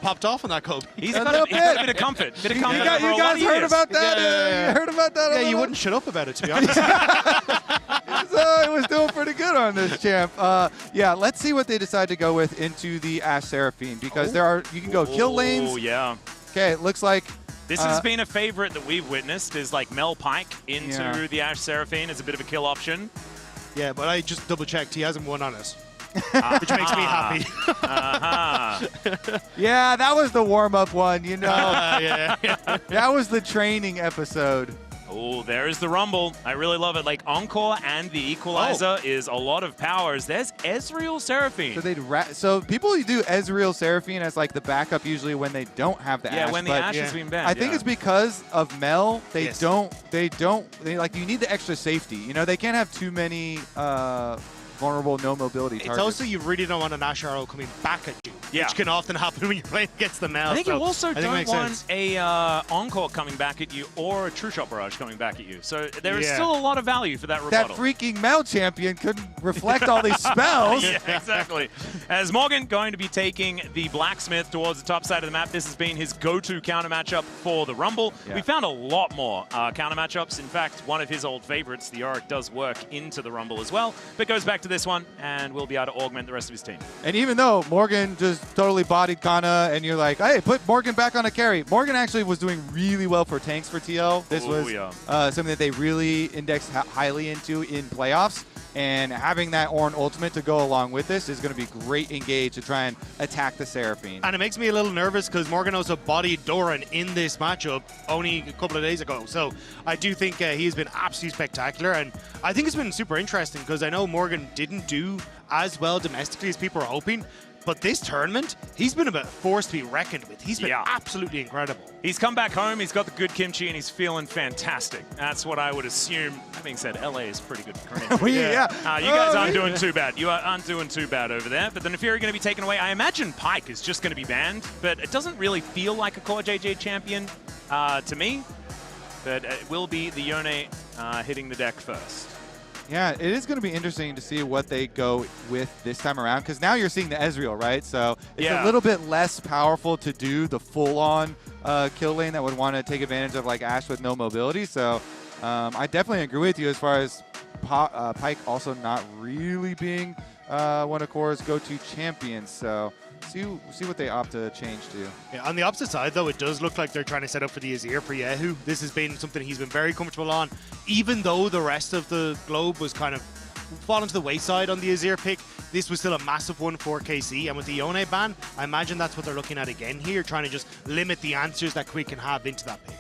popped off on that Kobe. He's got a bit of comfort. You guys heard about that? You heard about that? Yeah, you wouldn't shut up about it, to be honest. So it was doing pretty good on this champ. Yeah, let's see what they decide to go with into the Ashe Seraphine, because you can go kill lanes. Oh, yeah. Okay, it looks like this has been a favorite that we've witnessed, is like Mel Pike into the Ashe Seraphine as a bit of a kill option. Yeah, but I just double-checked. He hasn't won on us, which makes me happy. Yeah, that was the warm-up one, you know. Yeah. That was the training episode. Oh, there's the Rumble. I really love it. Like, Encore and the Equalizer is a lot of powers. There's Ezreal Seraphine. So so people do Ezreal Seraphine as like the backup usually when they don't have the Ashe. Yeah, when the Ashe has been banned. I think it's because of Mel. They like, you need the extra safety. You know, they can't have too many vulnerable, no mobility targets. It's also you really don't want an Ashe arrow coming back at you, which can often happen when you're playing against the Mel. I think you also don't want sense. a Encore coming back at you or a True Shot Barrage coming back at you. So there is still a lot of value for that rebuttal. That freaking Mel champion couldn't reflect all these spells. Yeah, exactly. As Morgan going to be taking the Blacksmith towards the top side of the map. This has been his go-to counter matchup for the Rumble. Yeah. We found a lot more counter matchups. In fact, one of his old favorites, the Yorick, does work into the Rumble as well, but goes back to this one and will be able to augment the rest of his team. And even though Morgan just totally bodied Kana, and you're like, hey, put Morgan back on a carry. Morgan actually was doing really well for tanks for TL. This was something that they really indexed highly into in playoffs. And having that Ornn ultimate to go along with this is going to be great engage to try and attack the Seraphine. And it makes me a little nervous because Morgan also bodied Doran in this matchup only a couple of days ago. So I do think he's been absolutely spectacular. And I think it's been super interesting because I know Morgan didn't do as well domestically as people were hoping. But this tournament, he's been a force to be reckoned with. He's been absolutely incredible. He's come back home, he's got the good kimchi, and he's feeling fantastic. That's what I would assume. That being said, LA is pretty good for kimchi. You guys aren't doing too bad. You aren't doing too bad over there. But the Nefiri going to be taken away. I imagine Pyke is just going to be banned, but it doesn't really feel like a core JJ champion to me. But it will be the Yone hitting the deck first. Yeah, it is going to be interesting to see what they go with this time around, because now you're seeing the Ezreal, right? So it's a little bit less powerful to do the full-on kill lane that would want to take advantage of like Ashe with no mobility. So I definitely agree with you as far as Pyke also not really being one of Core's go-to champions. So see what they opt to change to. Yeah, on the opposite side, though, it does look like they're trying to set up for the Azir for Yehu. This has been something he's been very comfortable on, even though the rest of the globe was kind of fallen to the wayside on the Azir pick. This was still a massive one for KC, and with the Yone ban, I imagine that's what they're looking at again here, trying to just limit the answers that Quick can have into that pick.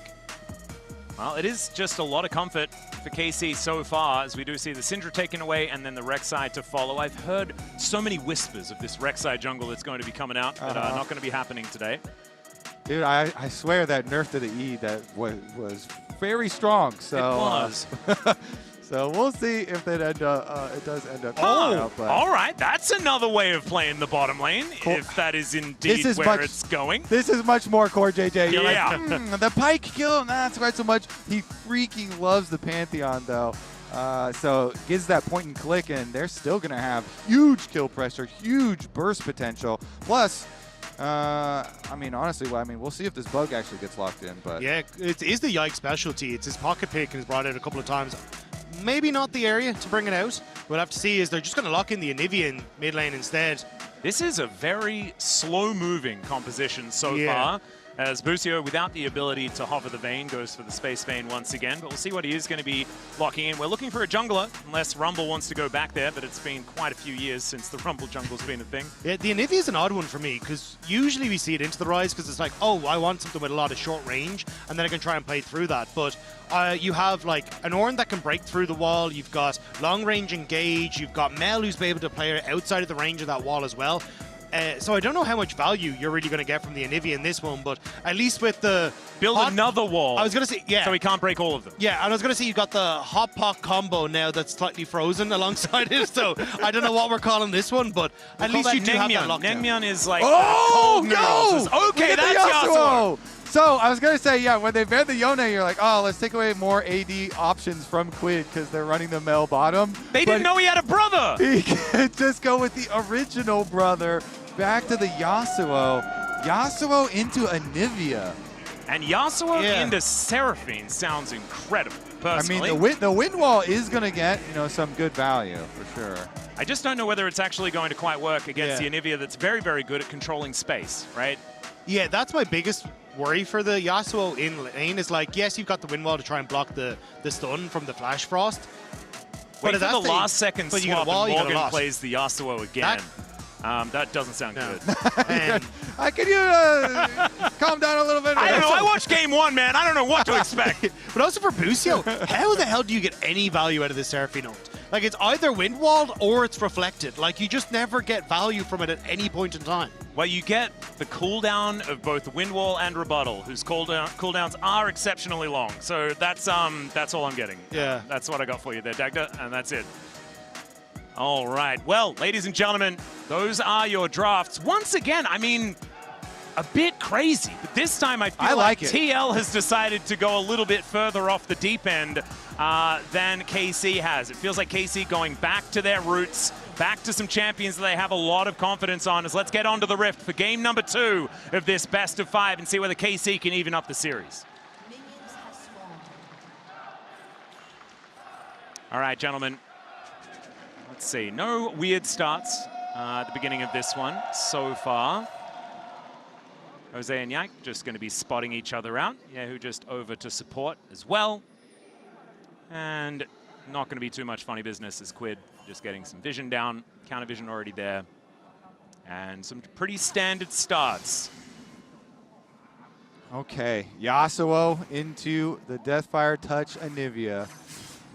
Well, it is just a lot of comfort for KC so far, as we do see the Syndra taken away and then the Rek'Sai to follow. I've heard so many whispers of this Rek'Sai jungle that's going to be coming out that are not going to be happening today. Dude, I swear that nerf to the E that was very strong. So, it was. So we'll see if it does end up. All right, that's another way of playing the bottom lane, if that is indeed where it's going. This is much more core JJ. You're like, the Pyke kill, that's quite so much. He freaking loves the Pantheon, though. So gives that point and click, and they're still going to have huge kill pressure, huge burst potential. Plus, I mean, honestly, we'll see if this bug actually gets locked in. But yeah, it is the Yike specialty. It's his pocket pick and he's brought it a couple of times. Maybe not the area to bring it out. We'll have to see. Is they're just going to lock in the Anivian mid lane instead. This is a very slow-moving composition so far, as Busio, without the ability to hover the Vayne, goes for the Space Vayne once again. But we'll see what he is going to be locking in. We're looking for a jungler, unless Rumble wants to go back there, but it's been quite a few years since the Rumble jungle's been a thing. Yeah, the Anivia is an odd one for me, because usually we see it into the Rise, because it's like, oh, I want something with a lot of short range, and then I can try and play through that. But you have like an Ornn that can break through the wall, you've got long range engage, you've got Mel who's able to play outside of the range of that wall as well. So I don't know how much value you're really going to get from the Anivia in this one, but at least with the... Build another wall. I was going to say, yeah. So he can't break all of them. Yeah, and I was going to say you got the Hot Pot combo now that's slightly frozen alongside it, so I don't know what we're calling this one, but at least you do have that lockdown. Nengmyeon is like cold noodles. Okay, that's Yasuo. So I was going to say, yeah, when they banned the Yone, you're like, oh, let's take away more AD options from Quid because they're running the Mel bottom. They didn't know he had a brother. He could just go with the original brother. Back to the Yasuo. Yasuo into Anivia. And Yasuo into Seraphine sounds incredible, personally. I mean, the wind wall is going to get, some good value, for sure. I just don't know whether it's actually going to quite work against the Anivia that's very, very good at controlling space, right? Yeah, that's my biggest worry for the Yasuo in lane is like, yes, you've got the wind wall to try and block the stun from the Flash Frost. Wait for the last second swap and Morgan plays the Yasuo again. That doesn't sound good. Can you calm down a little bit? I don't know. I watched game 1, man. I don't know what to expect. But also for Busio, how the hell do you get any value out of this Seraphine ult? Like, it's either wind-walled or it's reflected. Like, you just never get value from it at any point in time. Well, you get the cooldown of both Windwall and Rebuttal, whose cooldowns are exceptionally long. So that's all I'm getting. Yeah. That's what I got for you there, Dagda, and that's it. All right. Well, ladies and gentlemen, those are your drafts. Once again, I mean, a bit crazy. But this time I feel like TL has decided to go a little bit further off the deep end than KC has. It feels like KC going back to their roots, back to some champions that they have a lot of confidence on. As let's get on to the Rift for game number 2 of this best of 5 and see whether KC can even up the series. All right, gentlemen. Let's see. No weird starts at the beginning of this one so far. Jose and Yike just going to be spotting each other out. Yehu just over to support as well. And not going to be too much funny business as Quid just getting some vision down. Counter vision already there. And some pretty standard starts. Okay, Yasuo into the Deathfire Touch Anivia.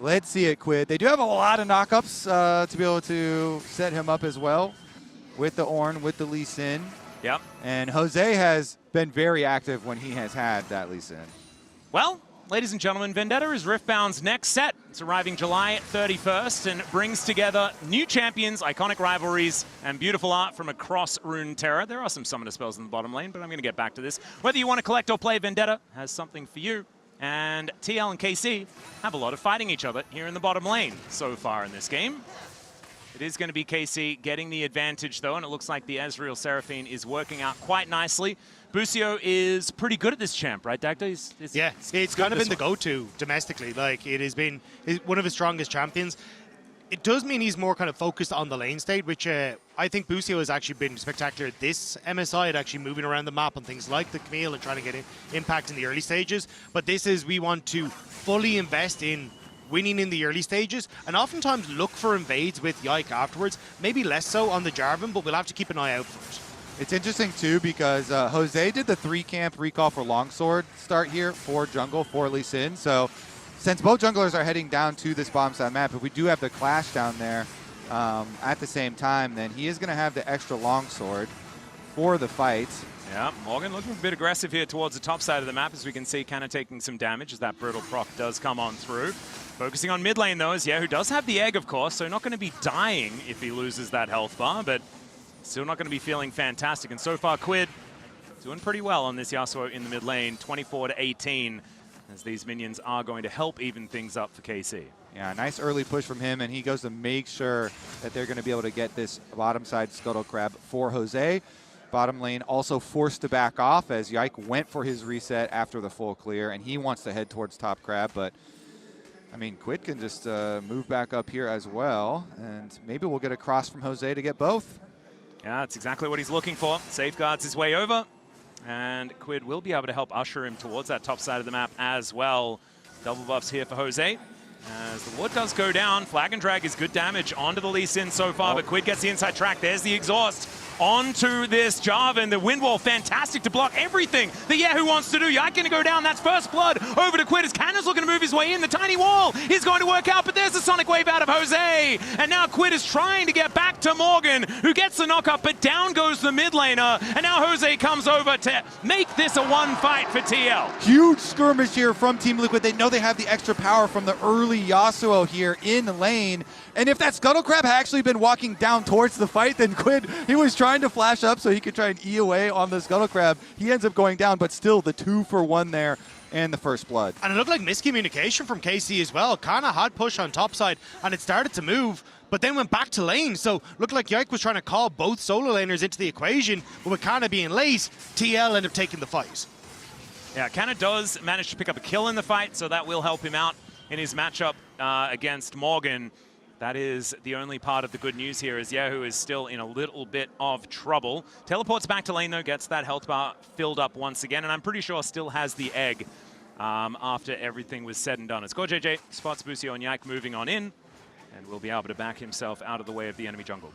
Let's see it, Quid. They do have a lot of knockups to be able to set him up as well with the Ornn, with the Lee Sin. Yep. And Jose has been very active when he has had that Lee Sin. Well, ladies and gentlemen, Vendetta is Riftbound's next set. It's arriving July 31st and brings together new champions, iconic rivalries, and beautiful art from across Runeterra. There are some summoner spells in the bottom lane, but I'm going to get back to this. Whether you want to collect or play, Vendetta has something for you. And TL and KC have a lot of fighting each other here in the bottom lane so far in this game. It is going to be KC getting the advantage, though, and it looks like the Ezreal Seraphine is working out quite nicely. Busio is pretty good at this champ, right, Dagda? Yeah, it's kind of been the go-to domestically. Like, it has been one of his strongest champions. It does mean he's more kind of focused on the lane state, which I think Busio has actually been spectacular this MSI at actually moving around the map on things like the Camille and trying to get impact in the early stages. But this is, we want to fully invest in winning in the early stages and oftentimes look for invades with Yike afterwards. Maybe less so on the Jarvan, but we'll have to keep an eye out for it. It's interesting, too, because Jose did the 3-camp recall for Longsword start here for jungle for Lee Sin. So since both junglers are heading down to this bottom side map, if we do have the clash down there at the same time, then he is going to have the extra Longsword for the fight. Yeah, Morgan looking a bit aggressive here towards the top side of the map, as we can see, kind of taking some damage as that brutal proc does come on through. Focusing on mid lane, though, is Yehu does have the egg, of course, so not going to be dying if he loses that health bar, but still not going to be feeling fantastic. And so far, Quid doing pretty well on this Yasuo in the mid lane, 24-18, as these minions are going to help even things up for KC. Yeah, nice early push from him, and he goes to make sure that they're going to be able to get this bottom side Scuttle Crab for Jose. Bottom lane also forced to back off as Yike went for his reset after the full clear, and he wants to head towards top crab, but I mean, Quid can just move back up here as well, and maybe we'll get a cross from Jose to get both. Yeah, that's exactly what he's looking for. Safeguards his way over, and Quid will be able to help usher him towards that top side of the map as well. Double buffs here for Jose. As the ward does go down, Flag and Drag is good damage onto the Lee Sin so far, but Quid gets the inside track. There's the exhaust onto this Jarvan. The wind wall, fantastic to block everything that Yehu wants to do. Yike going to go down. That's first blood over to Quid as Cannon's looking to move his way in. The tiny wall is going to work out, but there's the Sonic Wave out of Jose. And now Quid is trying to get back to Morgan, who gets the knock-up, but down goes the mid laner. And now Jose comes over to make this a one fight for TL. Huge skirmish here from Team Liquid. They know they have the extra power from the early Yasuo here in the lane. And if that Scuttle Crab had actually been walking down towards the fight, then Quid, he was trying to flash up so he could try and E away on the Scuttle Crab. He ends up going down, but still the 2-for-1 there and the first blood. And it looked like miscommunication from KC as well. Kana had push on top side, and it started to move, but then went back to lane. So looked like Yike was trying to call both solo laners into the equation, but with Kana being late, TL ended up taking the fight. Yeah, Kana does manage to pick up a kill in the fight, so that will help him out in his matchup against Morgan. That is the only part of the good news here, as Yehu is still in a little bit of trouble. Teleports back to lane, though, gets that health bar filled up once again, and I'm pretty sure still has the egg after everything was said and done. It's GoJJ, spots Busio and Yike moving on in, and will be able to back himself out of the way of the enemy jungle.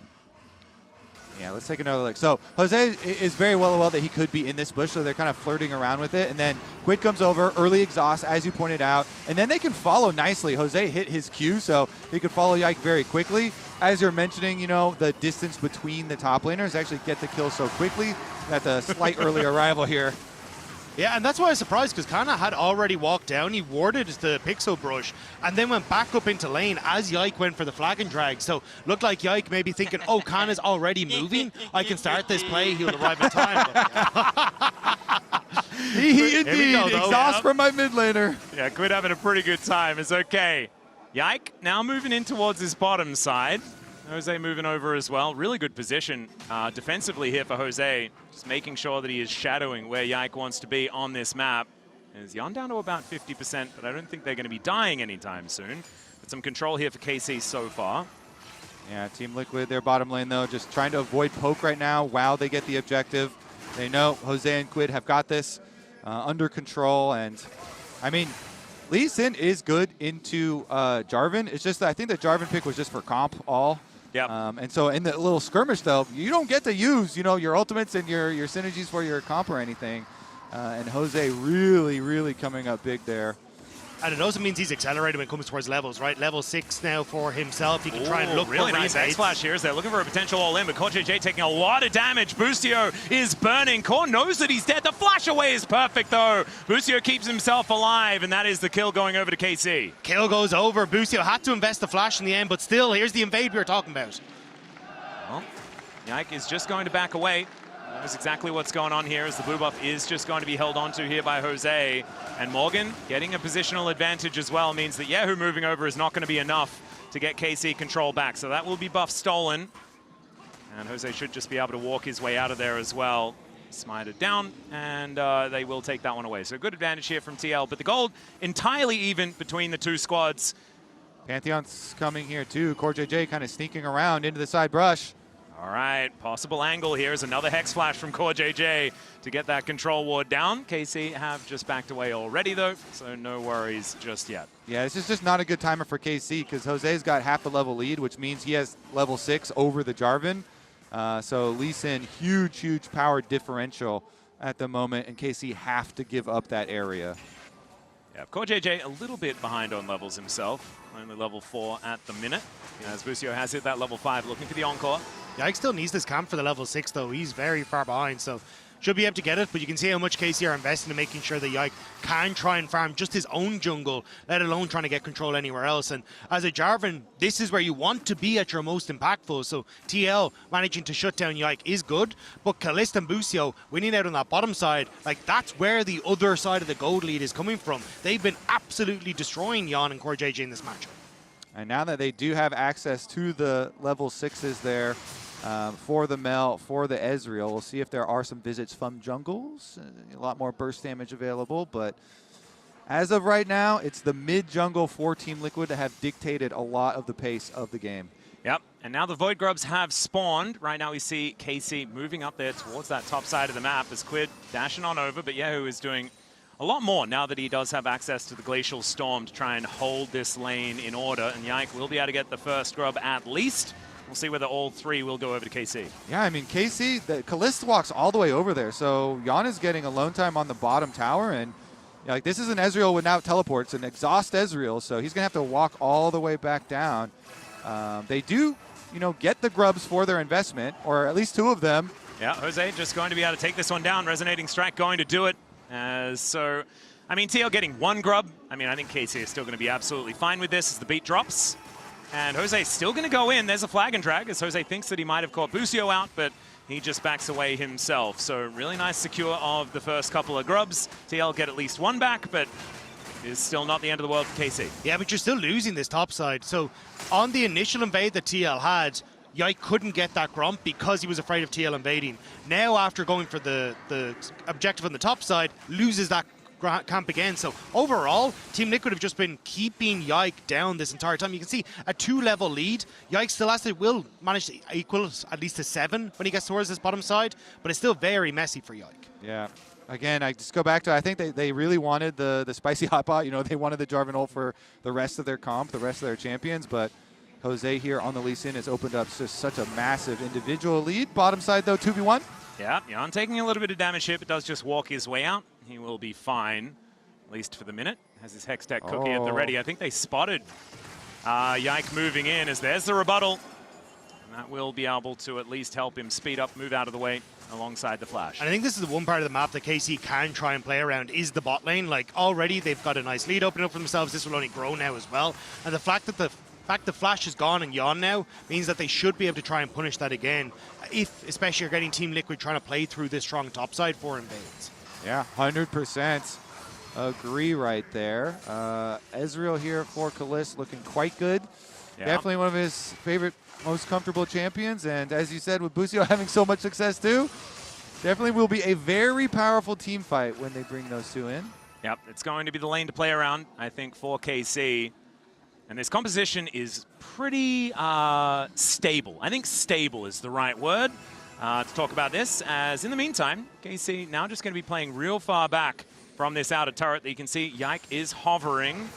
Yeah, let's take another look. So Jose is very well aware that he could be in this bush, so they're kind of flirting around with it. And then Quid comes over, early exhaust, as you pointed out. And then they can follow nicely. Jose hit his Q, so he could follow Yike very quickly. As you're mentioning, you know, the distance between the top laners actually get the kill so quickly that the slight early arrival here. Yeah, and that's why I was surprised, because Kana had already walked down. He warded the Pixel Brush and then went back up into lane as Yike went for the flag and drag. So looked like Yike maybe thinking, oh, Kana's already moving. I can start this play. He'll arrive in time. He indeed. Exhaust from my mid laner. Yeah, Quid having a pretty good time. It's okay. Yike now moving in towards his bottom side. Jose moving over as well. Really good position defensively here for Jose. Just making sure that he is shadowing where Yike wants to be on this map. Is Yon down to about 50%, but I don't think they're going to be dying anytime soon. But some control here for KC so far. Yeah, Team Liquid, their bottom lane, though, just trying to avoid poke right now while they get the objective. They know Jose and Quid have got this under control. And, I mean, Lee Sin is good into Jarvan. It's just that I think the Jarvan pick was just for comp all. Yeah. And so in the little skirmish, though, you don't get to use, you know, your ultimates and your synergies for your comp or anything. And Jose really, really coming up big there. And it also means he's accelerated when it comes towards levels, right? Level 6 now for himself. He can try and look really for nice rebates. X-Flash here as they're looking for a potential all-in, but KJ taking a lot of damage. Boostio is burning. Core knows that he's dead. The flash away is perfect, though. Boostio keeps himself alive, and that is the kill going over to KC. Kill goes over. Boostio had to invest the flash in the end, but still, here's the invade we were talking about. Well, Yike is just going to back away. Knows exactly what's going on here as the blue buff is just going to be held onto here by Jose. And Morgan getting a positional advantage as well means that Yahoo moving over is not going to be enough to get KC control back. So that will be buff stolen. And Jose should just be able to walk his way out of there as well. Smite it down, and they will take that one away. So good advantage here from TL, but the gold entirely even between the two squads. Pantheon's coming here too. CoreJJ kind of sneaking around into the side brush. All right, possible angle here is another Hex Flash from CoreJJ to get that control ward down. KC have just backed away already, though, so no worries just yet. Yeah, this is just not a good timer for KC because Jose's got half the level lead, which means he has level 6 over the Jarvan. So Lee Sin, huge power differential at the moment, and KC have to give up that area. Yeah, CoreJJ a little bit behind on levels himself. Only level 4 at the minute. As Boostio has hit that level 5, looking for the encore. Yike still needs this camp for the level 6, though. He's very far behind, so should be able to get it, but you can see how much KC are investing in making sure that Yike can try and farm just his own jungle, let alone trying to get control anywhere else. And as a Jarvan, this is where you want to be at your most impactful, so TL managing to shut down Yike is good, but Kalista and Boostio winning out on that bottom side, like that's where the other side of the gold lead is coming from. They've been absolutely destroying Yon and CoreJJ in this matchup. And now that they do have access to the level 6s there, for the Mel, for the Ezreal, we'll see if there are some visits from jungles. A lot more burst damage available, but as of right now, it's the mid jungle for Team Liquid that have dictated a lot of the pace of the game. Yep, and now the Void Grubs have spawned. Right now we see KC moving up there towards that top side of the map as Quid dashing on over, but Yahoo is doing a lot more now that he does have access to the Glacial Storm to try and hold this lane in order, and Yike will be able to get the first grub at least. We'll see whether all 3 will go over to KC. Yeah, I mean, KC, the Kalista walks all the way over there, so Yon is getting alone time on the bottom tower, and like this is an Ezreal without teleports, an exhaust Ezreal, so he's going to have to walk all the way back down. They do, you know, get the grubs for their investment, or at least 2 of them. Yeah, Jose just going to be able to take this one down. Resonating Strike going to do it. So, I mean, TL getting 1 grub. I mean, I think KC is still going to be absolutely fine with this as the beat drops. And Jose is still going to go in. There's a flag and drag as Jose thinks that he might have caught Boostio out, but he just backs away himself. So really nice secure of the first couple of grubs. TL get at least 1 back, but is still not the end of the world for KC. Yeah, but you're still losing this top side. So on the initial invade that TL had, Yike couldn't get that Grump because he was afraid of TL invading. Now after going for the objective on the top side, loses that camp again. So overall, Team Liquid have just been keeping Yike down this entire time. You can see a 2-level lead. Yike still has to will manage to equal at least to 7 when he gets towards this bottom side, but it's still very messy for Yike. Yeah. Again, I just go back to, I think they really wanted the spicy hot pot. You know, they wanted the Jarvan ult for the rest of their comp, the rest of their champions, but Jose here on the Lee Sin has opened up just such a massive individual lead. Bottom side, though, 2v1. Yeah, Jan taking a little bit of damage here, but does just walk his way out. He will be fine, at least for the minute. Has his Hex Tech cookie at the ready. I think they spotted Yike moving in as there's the rebuttal. And that will be able to at least help him speed up, move out of the way alongside the Flash. And I think this is the one part of the map that KC can try and play around is the bot lane. Like already they've got a nice lead opening up for themselves. This will only grow now as well. And the fact that the Flash is gone and Yon now means that they should be able to try and punish that again. If especially you're getting Team Liquid trying to play through this strong top side for invades. Yeah, 100% agree right there. Ezreal here for Kalist looking quite good. Yeah. Definitely one of his favorite, most comfortable champions. And as you said, with Busio having so much success too, definitely will be a very powerful team fight when they bring those two in. Yep, it's going to be the lane to play around, I think, for KC. And this composition is pretty stable. I think stable is the right word to talk about this, as in the meantime, KC now just going to be playing real far back from this outer turret that you can see. Yike is hovering,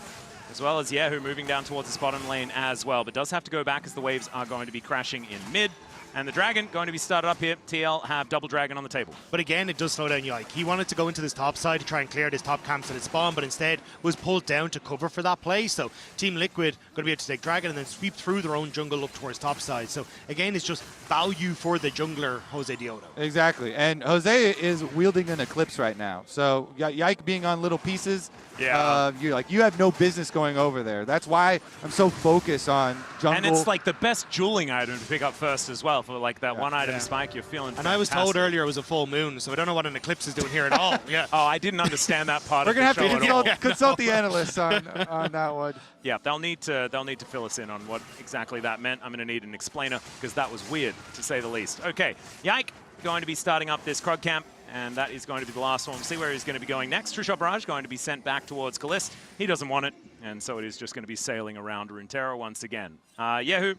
as well as Yehu moving down towards the bottom lane as well, but does have to go back as the waves are going to be crashing in mid. And the Dragon going to be started up here. TL have double Dragon on the table. But again, it does slow down Yike. He wanted to go into this top side to try and clear this top camps at its spawn, but instead was pulled down to cover for that play. So Team Liquid going to be able to take Dragon and then sweep through their own jungle up towards top side. So again, it's just value for the jungler, Jose Deodo. Exactly. And Jose is wielding an Eclipse right now. So Yike being on little pieces, you have no business going over there. That's why I'm so focused on jungle. And it's like the best dueling item to pick up first as well, for like that one item spike. You're feeling And I was told earlier it was a full moon, so I don't know what an eclipse is doing here at all. Yeah. Oh, I didn't understand that part We're of the going show to have at to all. consult the analysts on that one. Yeah, they'll need to fill us in on what exactly that meant. I'm going to need an explainer because that was weird, to say the least. Okay, Yike going to be starting up this Krug camp, and that is going to be the last one. We'll see where he's going to be going next. Trishot Barrage going to be sent back towards Kalist. He doesn't want it, and so it is just going to be sailing around Runeterra once again. Yehu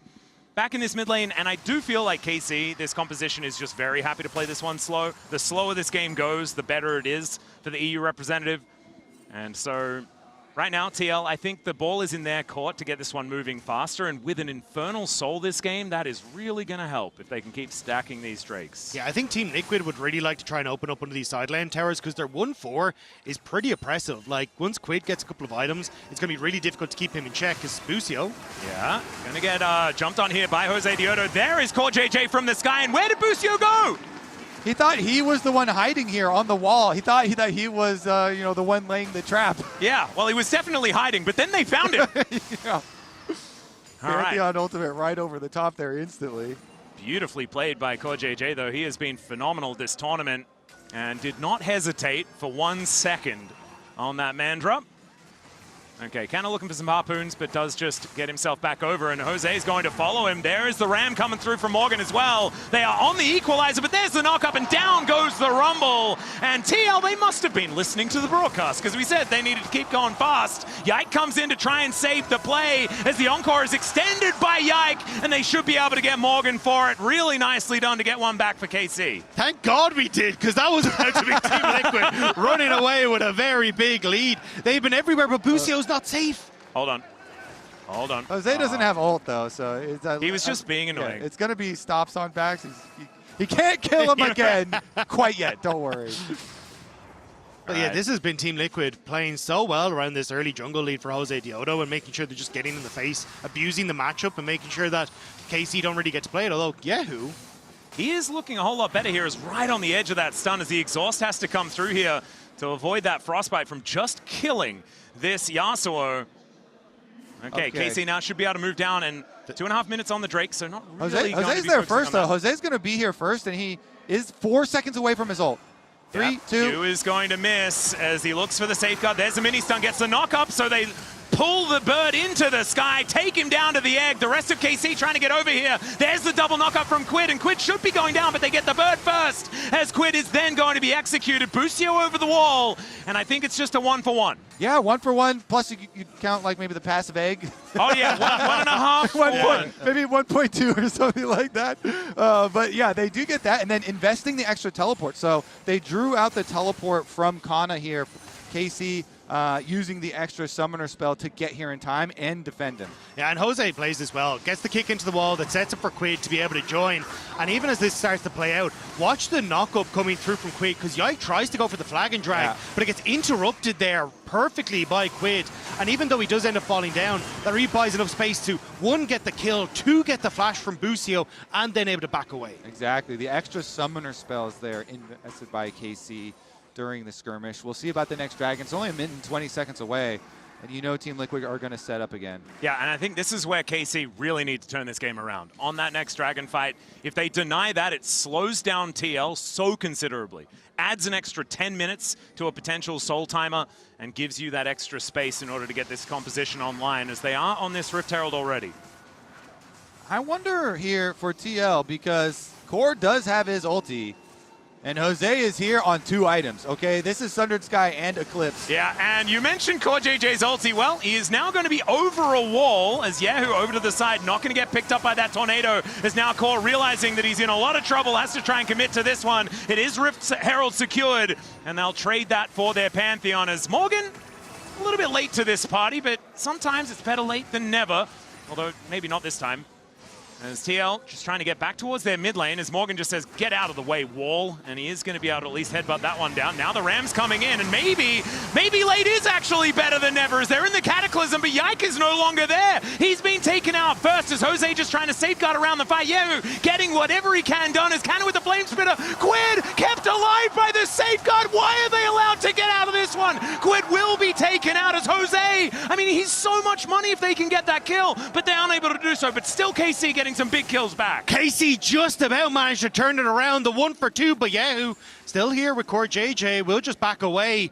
back in this mid lane, and I do feel like KC, this composition is just very happy to play this one slow. The slower this game goes, the better it is for the EU representative. And so right now, TL, I think the ball is in their court to get this one moving faster, and with an Infernal Soul this game, that is really going to help if they can keep stacking these Drakes. Yeah, I think Team Liquid would really like to try and open up one of these side lane towers because their 1-4 is pretty oppressive. Like, once Quid gets a couple of items, it's going to be really difficult to keep him in check because Busio. Yeah, going to get jumped on here by Jose Deodo. There is Core JJ from the sky, and where did Busio go? He thought he was the one hiding here on the wall. He thought he was, the one laying the trap. Yeah, well, he was definitely hiding, but then they found him. Yeah. All right. Pantheon ultimate right over the top there instantly. Beautifully played by Core JJ, though. He has been phenomenal this tournament and did not hesitate for 1 second on that man drop. Okay, kind of looking for some harpoons, but does just get himself back over, and Jose's going to follow him. There is the ram coming through from Morgan as well. They are on the equalizer, but there's the knock-up, and down goes the Rumble. And TL, they must have been listening to the broadcast, because we said they needed to keep going fast. Yike comes in to try and save the play, as the Encore is extended by Yike, and they should be able to get Morgan for it. Really nicely done to get one back for KC. Thank God we did, because that was about to be Team Liquid running away with a very big lead. They've been everywhere, but Busio's not safe. Hold on. Hold on. Jose doesn't have ult, though, so it's, he was just being annoying. Yeah, it's going to be stops on backs. He can't kill him again quite yet. Don't worry. But yeah, this has been Team Liquid playing so well around this early jungle lead for Jose Deodo and making sure they're just getting in the face, abusing the matchup, and making sure that KC don't really get to play it. Although Yehu, he is looking a whole lot better here, is right on the edge of that stun as the exhaust has to come through here to avoid that frostbite from just killing this Yasuo. Okay, KC now should be able to move down, and 2.5 minutes on the Drake, so not really Jose's there first, though. Jose's going to be here first, and he is 4 seconds away from his ult. 3, 2. Q is going to miss as he looks for the safeguard. There's the mini stun, gets the knock up, so they pull the bird into the sky, take him down to the egg. The rest of KC trying to get over here. There's the double knock up from Quid, and Quid should be going down, but they get the bird first, as Quid is then going to be executed. Busio over the wall, and I think it's just a 1-for-1. Yeah, 1-for-1, plus you count like maybe the passive egg. Oh yeah, 1.5 for 1. Maybe 1.2 or something like that. But yeah, they do get that, and then investing the extra teleport. So they drew out the teleport from Kana here. KC using the extra summoner spell to get here in time and defend him. Yeah, and Jose plays this well. Gets the kick into the wall that sets up for Quid to be able to join. And even as this starts to play out, watch the knock-up coming through from Quid, because Yike tries to go for the flag and drag, but it gets interrupted there perfectly by Quid. And even though he does end up falling down, that really buys enough space to, 1, get the kill, 2, get the flash from Busio, and then able to back away. Exactly. The extra summoner spells there invested by KC during the skirmish. We'll see about the next dragon. It's only a minute and 20 seconds away, and you know Team Liquid are going to set up again. Yeah, and I think this is where KC really need to turn this game around. On that next dragon fight, if they deny that, it slows down TL so considerably. Adds an extra 10 minutes to a potential soul timer and gives you that extra space in order to get this composition online, as they are on this Rift Herald already. I wonder here for TL, because Core does have his ulti, and Jose is here on 2 items, okay? This is Sundered Sky and Eclipse. Yeah, and you mentioned Core JJ's ulti. Well, he is now going to be over a wall as Yahoo over to the side, not going to get picked up by that tornado, as now Core realizing that he's in a lot of trouble, has to try and commit to this one. It is Rift Herald secured, and they'll trade that for their Pantheon, as Morgan, a little bit late to this party, but sometimes it's better late than never, although maybe not this time. As TL just trying to get back towards their mid lane, as Morgan just says, get out of the way, wall. And he is going to be able to at least headbutt that one down. Now the Ram's coming in, and maybe late is actually better than never, as they're in the Cataclysm, but Yike is no longer there. He's been taken out first, as Jose just trying to safeguard around the fight. Yahoo getting whatever he can done, as Cannon with the Flame Spitter. Quid kept alive by the safeguard. Why are they allowed to get out of this one? Quid will be taken out, as Jose, I mean, he's so much money if they can get that kill, but they're unable to do so. But still KC getting some big kills back. KC just about managed to turn it around, the 1 for 2, but Yahoo still here with Core JJ. Will just back away.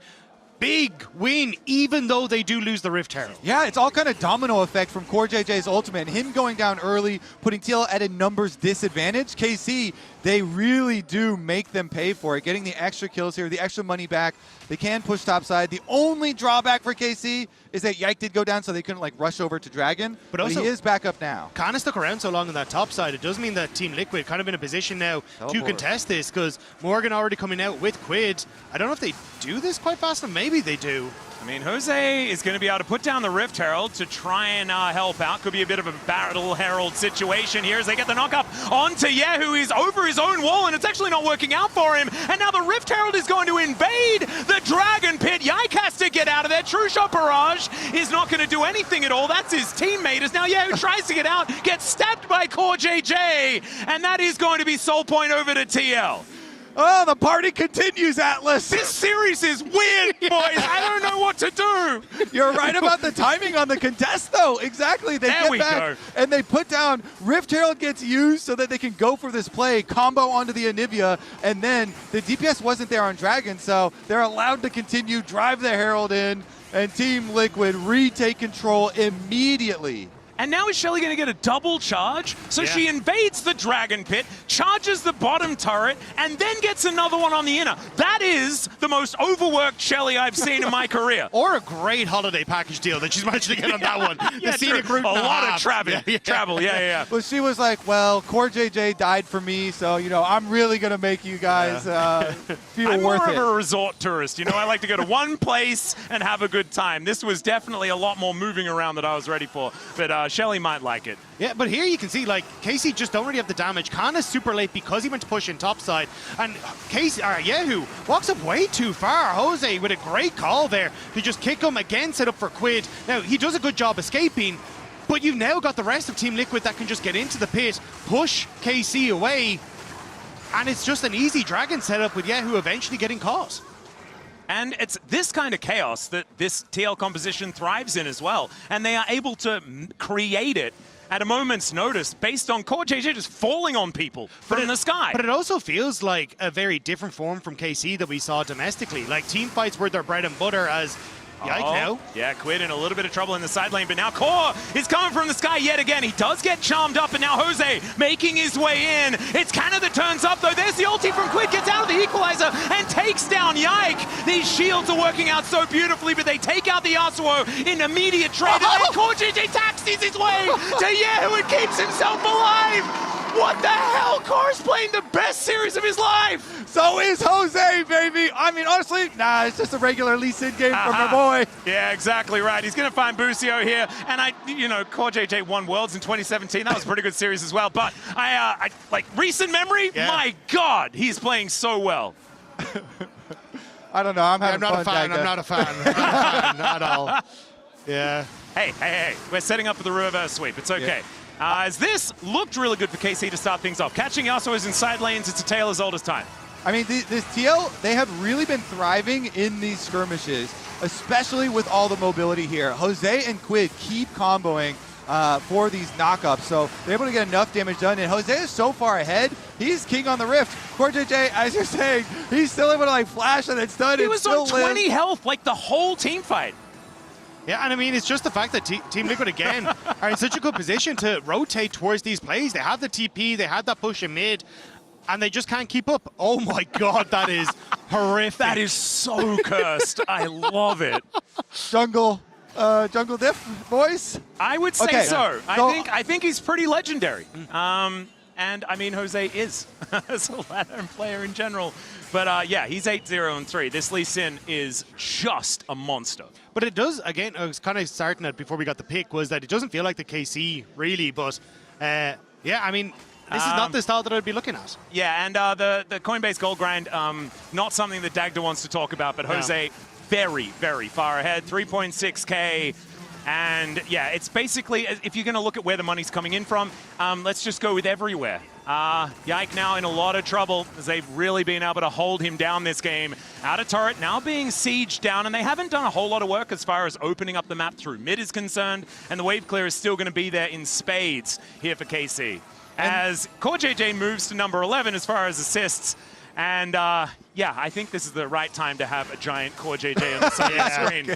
Big win, even though they do lose the Rift Herald. Yeah, it's all kind of domino effect from Core JJ's ultimate, and him going down early, putting TL at a numbers disadvantage. KC, they really do make them pay for it, getting the extra kills here, the extra money back. They can push topside. The only drawback for KC is that Yike did go down, so they couldn't like rush over to Dragon, but also, he is back up now. Kind of stuck around so long on that top side. It does mean that Team Liquid kind of in a position now to contest this, because Morgan already coming out with Quid. I don't know if they do this quite fast, and maybe they do. I mean, Jose is going to be able to put down the Rift Herald to try and help out. Could be a bit of a Battle Herald situation here as they get the knock-up onto Yahoo. He's over his own wall, and it's actually not working out for him. And now the Rift Herald is going to invade the Dragon Pit. Yike has to get out of there. True Shot Barrage is not going to do anything at all. That's his teammate, as now Yahoo tries to get out, gets stabbed by Core JJ, and that is going to be soul point over to TL. Oh, the party continues, Atlas. This series is weird, boys. I don't know what to do. You're right about the timing on the contest, though. Exactly. They get back, and they put down. Rift Herald gets used so that they can go for this play, combo onto the Anivia, and then the DPS wasn't there on Dragon, so they're allowed to continue, drive the Herald in, and Team Liquid retake control immediately. And now is Shelly going to get a double charge? So she invades the Dragon Pit, charges the bottom turret, and then gets another one on the inner. That is the most overworked Shelly I've seen in my career. Or a great holiday package deal that she's managed to get on that one. The scenic route a lot of travel. Well, she was like, well, Core JJ died for me, so, you know, I'm really going to make you guys feel I'm worth more it. of a resort tourist. You know, I like to go to one place and have a good time. This was definitely a lot more moving around that I was ready for. But Shelly might like it. Yeah, but here you can see, like, KC just don't really have the damage. Khan is super late because he went to push in topside. And Yahoo walks up way too far. Jose with a great call there to just kick him again, set up for Quid. Now, he does a good job escaping, but you've now got the rest of Team Liquid that can just get into the pit, push KC away, and it's just an easy Dragon setup with Yahoo eventually getting caught. And it's this kind of chaos that this TL composition thrives in as well. And they are able to create it at a moment's notice based on Core JJ just falling on people from the sky. But it also feels like a very different form from KC that we saw domestically. Like, team fights were their bread and butter, as Yike now. Yeah, Quid in a little bit of trouble in the side lane, but now Core is coming from the sky yet again. He does get charmed up, and now Jose making his way in. It's Canna that turns up, though. There's the ulti from Quid, gets out of the equalizer and takes down Yike. These shields are working out so beautifully, but they take out the Yasuo in immediate trade, and then Core JJ taxis his way to Yahoo and keeps himself alive. What the hell? Car's playing the best series of his life. So is Jose, baby. I mean, honestly, nah, it's just a regular Lee Sin game from my boy. Yeah, exactly right. He's going to find Busio here. And Core JJ won Worlds in 2017. That was a pretty good series as well. But I like recent memory, my God, he's playing so well. I don't know. I'm having I'm not fun. I'm not a fan. I'm not a fan at all. Yeah. Hey. We're setting up for the reverse sweep. It's okay. As this looked really good for KC to start things off. Catching Yasuo's in side lanes, it's a tale as old as time. I mean, this TL, they have really been thriving in these skirmishes, especially with all the mobility here. Jose and Quid keep comboing for these knockups, so they're able to get enough damage done. And Jose is so far ahead, he's king on the Rift. Core JJ, as you're saying, he's still able to like flash and it's done. He was on 20 health like the whole team fight. Yeah, and I mean, it's just the fact that Team Liquid, again, are in such a good position to rotate towards these plays. They have the TP, they have that push in mid, and they just can't keep up. Oh my God, that is horrific. That is so cursed. I love it. Jungle diff, boys? I would say so. I think he's pretty legendary. And I mean, Jose is as a ladder player in general. But yeah, he's 8-0-3. This Lee Sin is just a monster. But it does, again, I was kind of starting it before we got the pick, was that it doesn't feel like the KC, really. But yeah, I mean, this is not the style that I'd be looking at. Yeah, and the Coinbase gold grind, not something that Dagda wants to talk about, but Jose very, very far ahead, 3.6K. And yeah, it's basically, if you're going to look at where the money's coming in from, let's just go with everywhere. Yike now in a lot of trouble as they've really been able to hold him down this game. Out of turret, now being sieged down, and they haven't done a whole lot of work as far as opening up the map through mid is concerned, and the wave clear is still going to be there in spades here for KC. As Core JJ moves to number 11 as far as assists, and yeah, I think this is the right time to have a giant Core JJ on the side of the screen.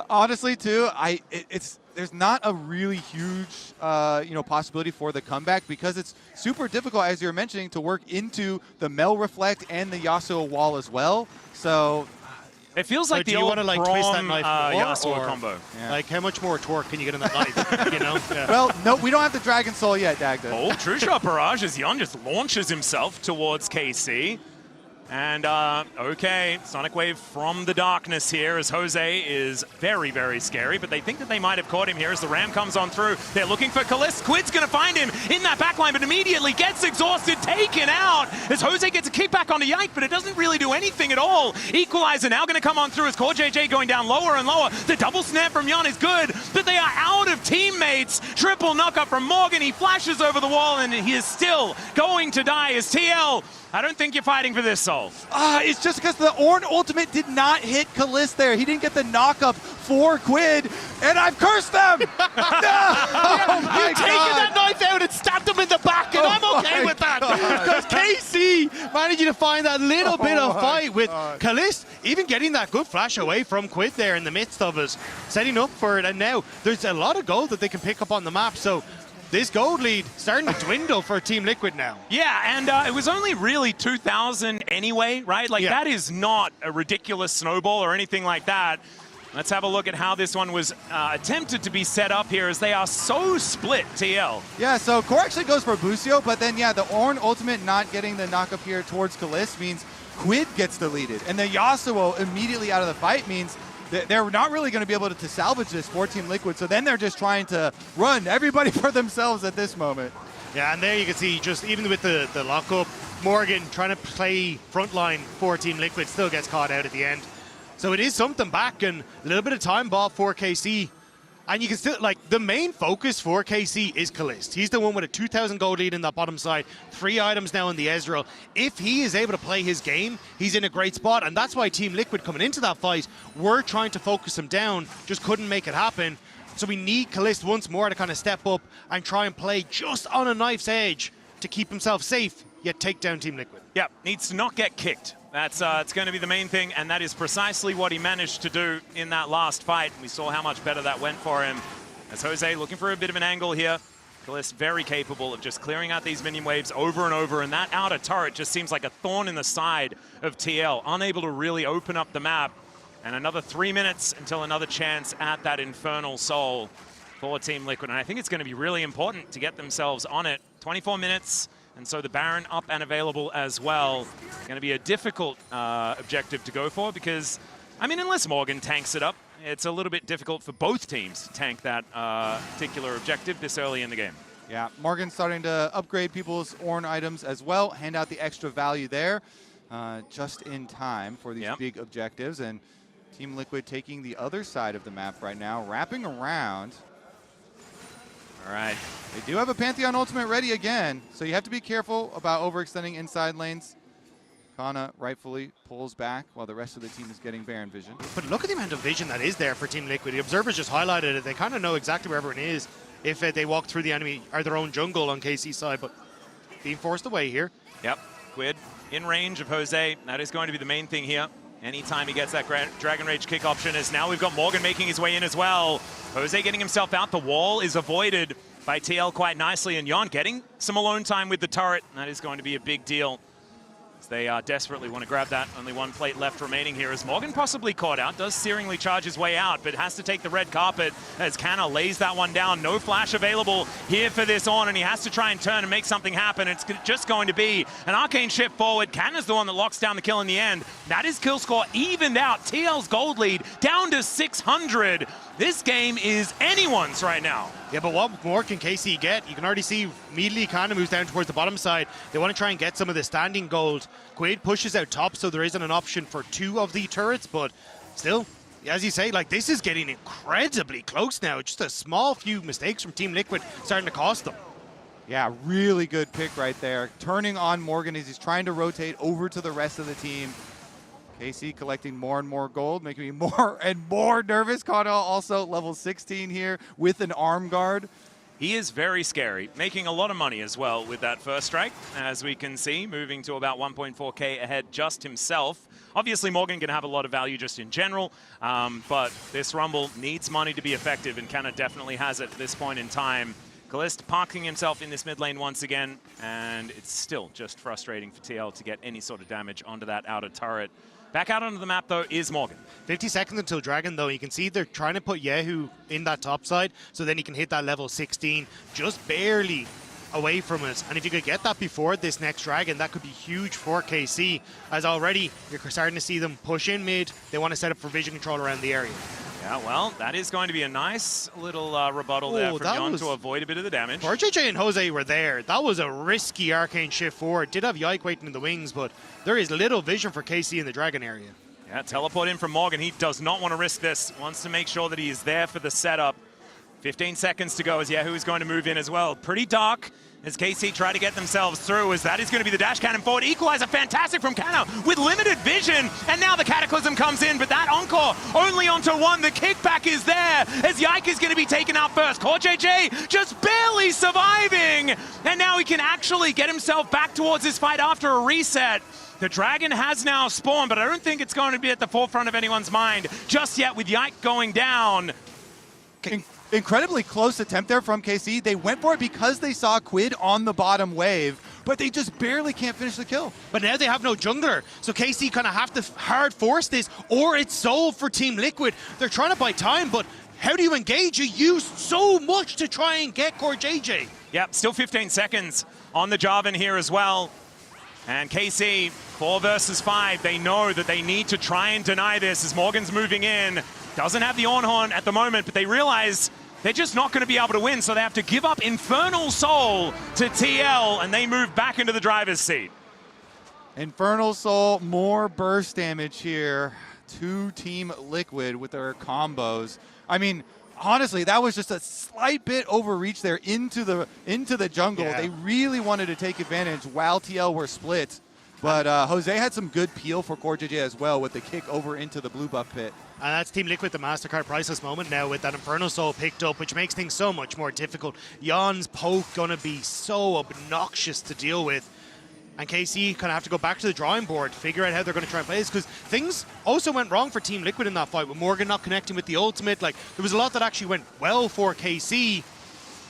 Honestly, too, there's not a really huge possibility for the comeback because it's super difficult, as you're mentioning, to work into the Mel Reflect and the Yasuo wall as well. So it feels like the old twist that knife Yasuo combo. Yeah. Like, how much more torque can you get in that knife? You know? Yeah. Well, no, we don't have the Dragon Soul yet, Dagda. Oh, True Shot Barrage as Yon just launches himself towards KC. And, okay, Sonic Wave from the darkness here as Jose is very, very scary, but they think that they might have caught him here as the Ram comes on through. They're looking for Kalist. Quid's going to find him in that backline, but immediately gets exhausted, taken out as Jose gets a kickback onto Yike, but it doesn't really do anything at all. Equalizer now going to come on through as Core JJ going down lower and lower. The double snap from Yon is good, but they are out of teammates. Triple knockup from Morgan. He flashes over the wall, and he is still going to die as TL. I don't think you're fighting for this, Soul. It's just because the Ornn ultimate did not hit Kalist there. He didn't get the knockup for Quid, and I've cursed them! No! You've taken that knife out and stabbed him in the back, and I'm okay with that. Because KC managing to find that little bit of fight with Kalist, even getting that good flash away from Quid there in the midst of us, setting up for it, and now there's a lot of gold that they can pick up on the map, so this gold lead starting to dwindle for Team Liquid now. Yeah, and it was only really 2,000 anyway, right? Like, that is not a ridiculous snowball or anything like that. Let's have a look at how this one was attempted to be set up here as they are so split, TL. Yeah, so Core actually goes for Busio, but then, yeah, the Ornn ultimate not getting the knockup here towards Kalist means Quid gets deleted. And the Yasuo immediately out of the fight means they're not really going to be able to salvage this for Team Liquid, so then they're just trying to run everybody for themselves at this moment. Yeah, and there you can see, just even with the lockup, Morgan trying to play frontline for Team Liquid still gets caught out at the end. So it is something back, and a little bit of time ball for KC. And you can still, like, the main focus for KC is Kalist. He's the one with a 2,000 gold lead in that bottom side, 3 items now in the Ezreal. If he is able to play his game, he's in a great spot, and that's why Team Liquid coming into that fight were trying to focus him down, just couldn't make it happen. So we need Kalist once more to kind of step up and try and play just on a knife's edge to keep himself safe, yet take down Team Liquid. Yeah, needs to not get kicked. That's it's going to be the main thing, and that is precisely what he managed to do in that last fight. We saw how much better that went for him. As Jose looking for a bit of an angle here. Kalist very capable of just clearing out these minion waves over and over, and that outer turret just seems like a thorn in the side of TL, unable to really open up the map. And another 3 minutes until another chance at that Infernal Soul for Team Liquid. And I think it's going to be really important to get themselves on it 24 minutes, and so the Baron up and available as well. Going to be a difficult objective to go for because, I mean, unless Morgan tanks it up, it's a little bit difficult for both teams to tank that particular objective this early in the game. Yeah, Morgan's starting to upgrade people's Ornn items as well, hand out the extra value there just in time for these big objectives. And Team Liquid taking the other side of the map right now, wrapping around. All right. They do have a Pantheon ultimate ready again, so you have to be careful about overextending inside lanes. Kana rightfully pulls back while the rest of the team is getting Baron vision. But look at the amount of vision that is there for Team Liquid. The observers just highlighted it. They kind of know exactly where everyone is if they walk through the enemy or their own jungle on KC's side, but being forced away here. Yep, Quid in range of Jose. That is going to be the main thing here. Anytime he gets that Dragon Rage kick option, as now we've got Morgan making his way in as well. Jose getting himself out. The wall is avoided by TL quite nicely, and Jan getting some alone time with the turret. That is going to be a big deal. They desperately want to grab that. Only one plate left remaining here as Morgan possibly caught out. Does searingly charge his way out, but has to take the red carpet as Canna lays that one down. No flash available here for this on, and he has to try and turn and make something happen. It's just going to be an arcane shift forward. Canna's the one that locks down the kill in the end. That is kill score evened out. TL's gold lead down to 600. This game is anyone's right now. Yeah, but what more can KC get? You can already see immediately Kana moves down towards the bottom side. They want to try and get some of the standing gold. Quaid pushes out top, so there isn't an option for 2 of the turrets, but still, as you say, like, this is getting incredibly close now. Just a small few mistakes from Team Liquid starting to cost them. Yeah, really good pick right there. Turning on Morgan as he's trying to rotate over to the rest of the team. KC collecting more and more gold, making me more and more nervous. Kana also level 16 here with an arm guard. He is very scary, making a lot of money as well with that first strike, as we can see, moving to about 1.4k ahead just himself. Obviously, Morgan can have a lot of value just in general, but this Rumble needs money to be effective, and Kana definitely has it at this point in time. Kalist parking himself in this mid lane once again, and it's still just frustrating for TL to get any sort of damage onto that outer turret. Back out onto the map, though, is Morgan. 50 seconds until Dragon, though. You can see they're trying to put Yehu in that top side, so then he can hit that level 16, just barely away from us. And if you could get that before this next Dragon, that could be huge for KC, as already you're starting to see them push in mid. They want to set up for vision control around the area. Yeah, well, that is going to be a nice little rebuttal there for Jan to avoid a bit of the damage. RJJ and Jose were there. That was a risky arcane shift forward. Did have Yike waiting in the wings, but there is little vision for KC in the Dragon area. Yeah, teleport in from Morgan. He does not want to risk this. Wants to make sure that he is there for the setup. 15 seconds to go as Yahoo is going to move in as well. Pretty dark as KC try to get themselves through, as that is going to be the dash cannon forward. Equalizer, fantastic from Canna with limited vision, and now the Cataclysm comes in, but that Encore only onto one. The kickback is there as Yike is going to be taken out first. Core JJ just barely surviving, and now he can actually get himself back towards his fight after a reset. The Dragon has now spawned, but I don't think it's going to be at the forefront of anyone's mind just yet with Yike going down. Incredibly close attempt there from KC. They went for it because they saw Quid on the bottom wave, but they just barely can't finish the kill. But now they have no jungler, so KC kind of have to hard force this, or it's sold for Team Liquid. They're trying to buy time, but how do you engage? You use so much to try and get Core JJ. Yep, still 15 seconds on the Jarvan here as well. And KC, 4 versus 5, they know that they need to try and deny this as Morgan's moving in. Doesn't have the Ornn at the moment, but they realize they're just not going to be able to win, so they have to give up Infernal Soul to TL, and they move back into the driver's seat. Infernal Soul, more burst damage here to Team Liquid with their combos. I mean, honestly, that was just a slight bit overreach there into the jungle. Yeah. They really wanted to take advantage while TL were split. But Jose had some good peel for Core JJ as well with the kick over into the blue buff pit. And that's Team Liquid, the MasterCard priceless moment now with that Infernal Soul picked up, which makes things so much more difficult. Jan's poke gonna be so obnoxious to deal with. And KC kind of have to go back to the drawing board, figure out how they're going to try and play this, because things also went wrong for Team Liquid in that fight, with Morgan not connecting with the ultimate. Like, there was a lot that actually went well for KC,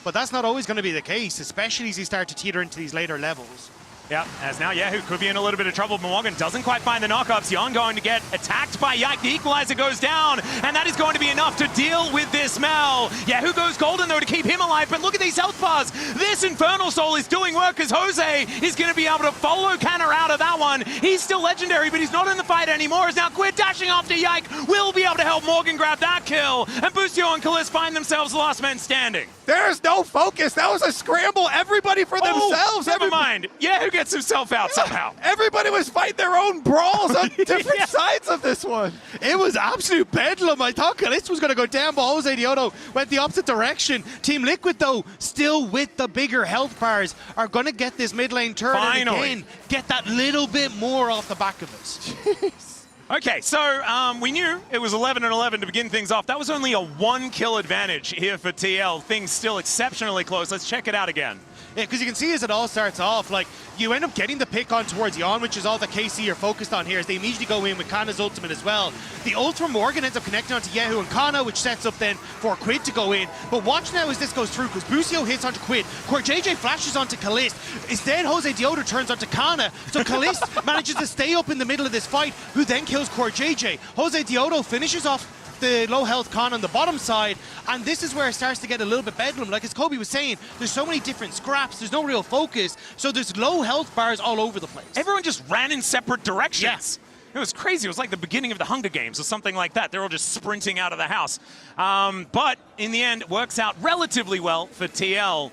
but that's not always going to be the case, especially as you start to teeter into these later levels. Yep, as now Yahoo could be in a little bit of trouble. Morgan doesn't quite find the knockups. Yon going to get attacked by Yike. The equalizer goes down, and that is going to be enough to deal with this Mel. Yahoo goes golden, though, to keep him alive, but look at these health bars. This Infernal Soul is doing work, as Jose is going to be able to follow Canna out of that one. He's still legendary, but he's not in the fight anymore, as now Quid dashing after Yike will be able to help Morgan grab that kill, and Busio and Kalis find themselves the last men standing. There's no focus. That was a scramble. Everybody for themselves. Never mind. Yahoo gets himself out somehow. Everybody was fighting their own brawls on different sides of this one. It was absolute bedlam. I thought Calist was going to go down, but Jose Diodo went the opposite direction. Team Liquid, though, still with the bigger health bars, are going to get this mid lane turn and again get that little bit more off the back of it. Jeez. Okay, so we knew it was 11-11 to begin things off. That was only a 1-kill advantage here for TL. Things still exceptionally close. Let's check it out again. Yeah, because you can see as it all starts off, like, you end up getting the pick on towards Yon, which is all that KC are focused on here, as they immediately go in with Kana's ultimate as well. The ult from Morgan ends up connecting onto Yahoo and Kana, which sets up then for Quid to go in. But watch now as this goes through, because Busio hits onto Quid. JJ flashes onto Kalist. Instead, Jose Diodo turns onto Kana, so Kalist manages to stay up in the middle of this fight, who then kills JJ. Jose Diodo finishes off the low health Con on the bottom side, and this is where it starts to get a little bit bedlam. Like as Kobe was saying, there's so many different scraps, there's no real focus, so there's low health bars all over the place. Everyone just ran in separate directions. Yeah. It was crazy. It was like the beginning of the Hunger Games or something like that. They're all just sprinting out of the house. But in the end, it works out relatively well for TL.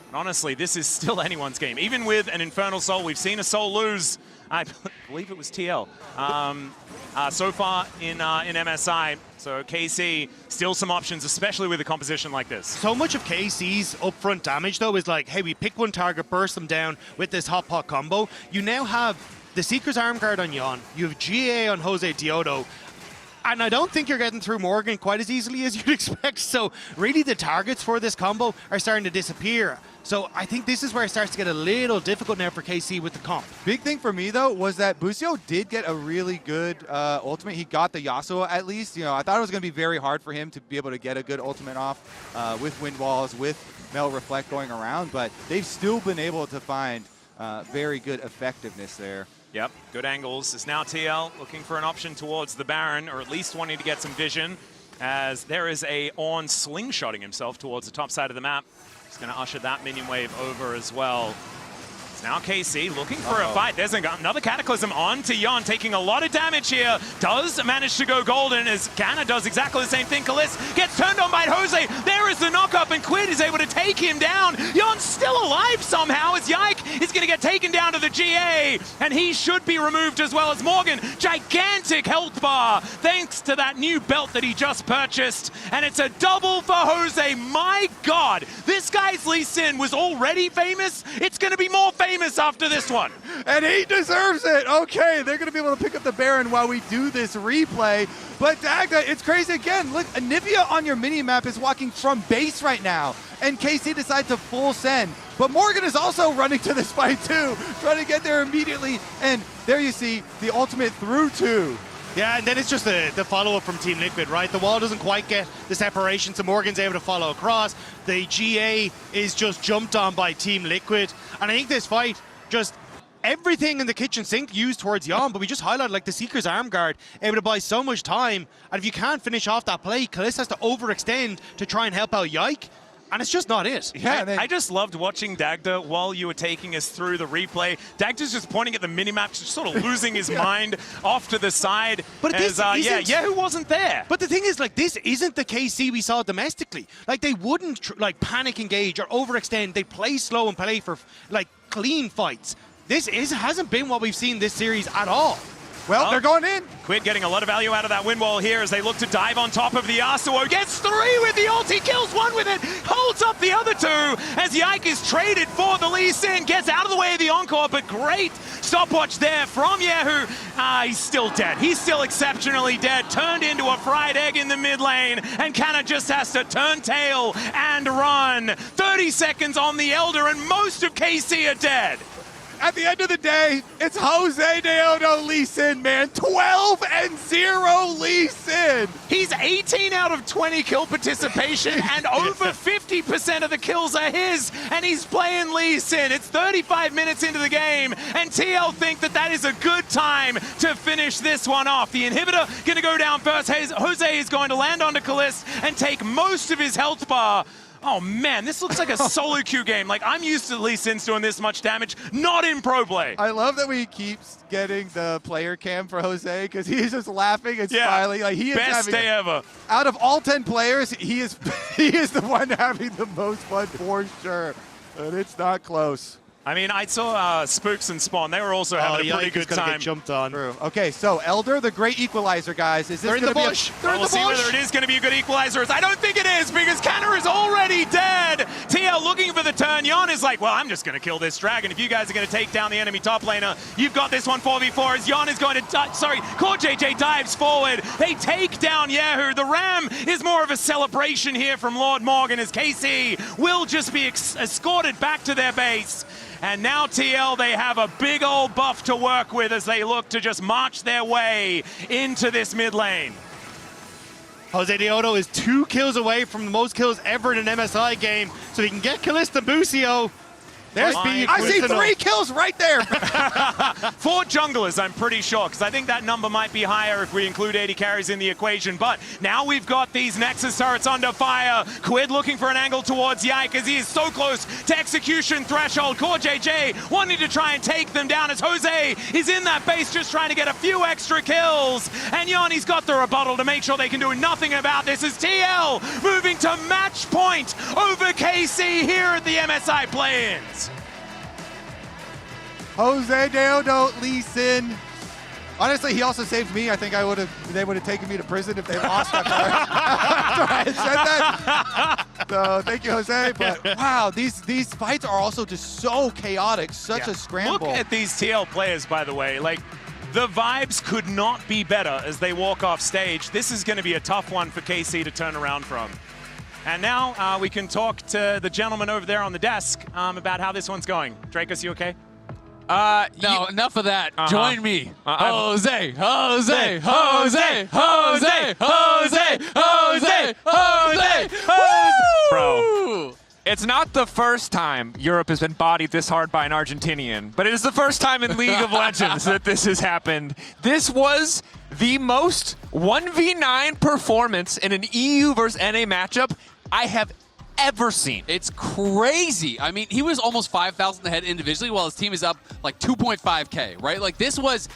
And honestly, this is still anyone's game. Even with an Infernal Soul, we've seen a Soul lose. I believe it was TL. So far in MSI. So KC, still some options, especially with a composition like this. So much of KC's upfront damage, though, is like, hey, we pick one target, burst them down with this hot pot combo. You now have the Seeker's Arm Guard on Yon. You have GA on Jose Diodo. And I don't think you're getting through Morgan quite as easily as you'd expect. So really the targets for this combo are starting to disappear. So I think this is where it starts to get a little difficult now for KC with the comp. Big thing for me, though, was that Busio did get a really good ultimate. He got the Yasuo at least. You know, I thought it was going to be very hard for him to be able to get a good ultimate off with Wind Walls, with Mel Reflect going around. But they've still been able to find very good effectiveness there. Yep, good angles. It's now TL looking for an option towards the Baron, or at least wanting to get some vision, as there is a Ornn slingshotting himself towards the top side of the map. He's going to usher that minion wave over as well. It's now KC looking for a fight. There's another Cataclysm on to Yon, taking a lot of damage here. Does manage to go golden, as Canna does exactly the same thing. Kalis gets turned on by Jose. There is the knock-up, and Quid is able to take him down. Yon's still alive somehow, as Yike is going to get taken down to the GA, and he should be removed as well as Morgan. Gigantic health bar, thanks to that new belt that he just purchased, and it's a double for Jose. My God, this guy's Lee Sin was already famous. It's going to be more famous after this one. And he deserves it. Okay, they're going to be able to pick up the Baron while we do this replay. But Dagda, it's crazy again. Look, Anivia on your mini-map is walking from base right now. And KC decides to full send. But Morgan is also running to this fight too, trying to get there immediately. And there you see the ultimate through two. Yeah, and then it's just the follow-up from Team Liquid, right? The wall doesn't quite get the separation, so Morgan's able to follow across. The GA is just jumped on by Team Liquid. And I think this fight, just everything in the kitchen sink used towards Yon, but we just highlighted like the Seeker's Arm Guard, able to buy so much time. And if you can't finish off that play, Kalis has to overextend to try and help out Yike. And it's just not it. Yeah, I just loved watching Dagda while you were taking us through the replay. Dagda's just pointing at the minimap, just sort of losing his mind off to the side. But this who wasn't there? But the thing is, like, this isn't the KC we saw domestically. Like, they wouldn't like panic engage or overextend. They play slow and play for like clean fights. This hasn't been what we've seen this series at all. Well, they're going in. Quid getting a lot of value out of that wind wall here as they look to dive on top of the Yasuo. Gets 3 with the ult. He kills 1 with it. Holds up the other 2 as Yike is traded for the Lee Sin. Gets out of the way of the Encore, but great stopwatch there from Yahoo. He's still dead. He's still exceptionally dead. Turned into a fried egg in the mid lane. And Canna just has to turn tail and run. 30 seconds on the Elder, and most of KC are dead. at the end of the day, it's Jose Daejeon Lee Sin, man. 12-0 Lee Sin. He's 18 out of 20 kill participation, and over 50% of the kills are his, and he's playing Lee Sin. It's 35 minutes into the game, and TL think that that is a good time to finish this one off. The inhibitor going to go down first. Jose is going to land onto Kalist and take most of his health bar. Oh man, this looks like a solo queue game. Like, I'm used to Lee Sin's doing this much damage, not in pro play. I love that we keep getting the player cam for Jose because he's just laughing and smiling. Like, he is best day ever. Out of all 10 players, he is the one having the most fun for sure. And it's not close. I mean, I saw Spooks and Spawn. They were also having a pretty good time. Get jumped on. True. Okay, so Elder, the great equalizer, guys. Is this They're in the bush. We'll see whether it is going to be a good equalizer. I don't think it is because Canna is already dead. TL looking for the turn. Yon is like, well, I'm just going to kill this dragon. If you guys are going to take down the enemy top laner, you've got this one 4v4 as Yon is going to, Core JJ dives forward. They take down Yahoo. The Ram is more of a celebration here from Lord Morgan as KC will just be escorted back to their base. And now TL, they have a big old buff to work with as they look to just march their way into this mid lane. Jose Daejeon is 2 kills away from the most kills ever in an MSI game, so he can get Kalista Busio. There's speed. I see 3 kills right there. 4 junglers, I'm pretty sure, because I think that number might be higher if we include 80 carries in the equation. But now we've got these Nexus turrets under fire. Quid looking for an angle towards Yike as he is so close to execution threshold. Core JJ wanting to try and take them down as Jose is in that base just trying to get a few extra kills. And Yanni's got the rebuttal to make sure they can do nothing about this as TL moving to match point over KC here at the MSI play-ins. Jose Daejeon Lee Sin. Honestly, he also saved me. I think they would have taken me to prison if they lost after I had said that. So thank you, Jose. But wow, these fights are also just so chaotic, such a scramble. Look at these TL players, by the way. Like, the vibes could not be better as they walk off stage. This is going to be a tough one for KC to turn around from. And now we can talk to the gentleman over there on the desk about how this one's going. Dracos, you okay? No, enough of that. Join me. Jose. Bro, it's not the first time Europe has been bodied this hard by an Argentinian, but it is the first time in League of Legends that this has happened. This was the most 1v9 performance in an EU versus NA matchup I have ever seen. It's crazy. I mean, he was almost 5,000 ahead individually while his team is up like 2.5K, right? Like, this was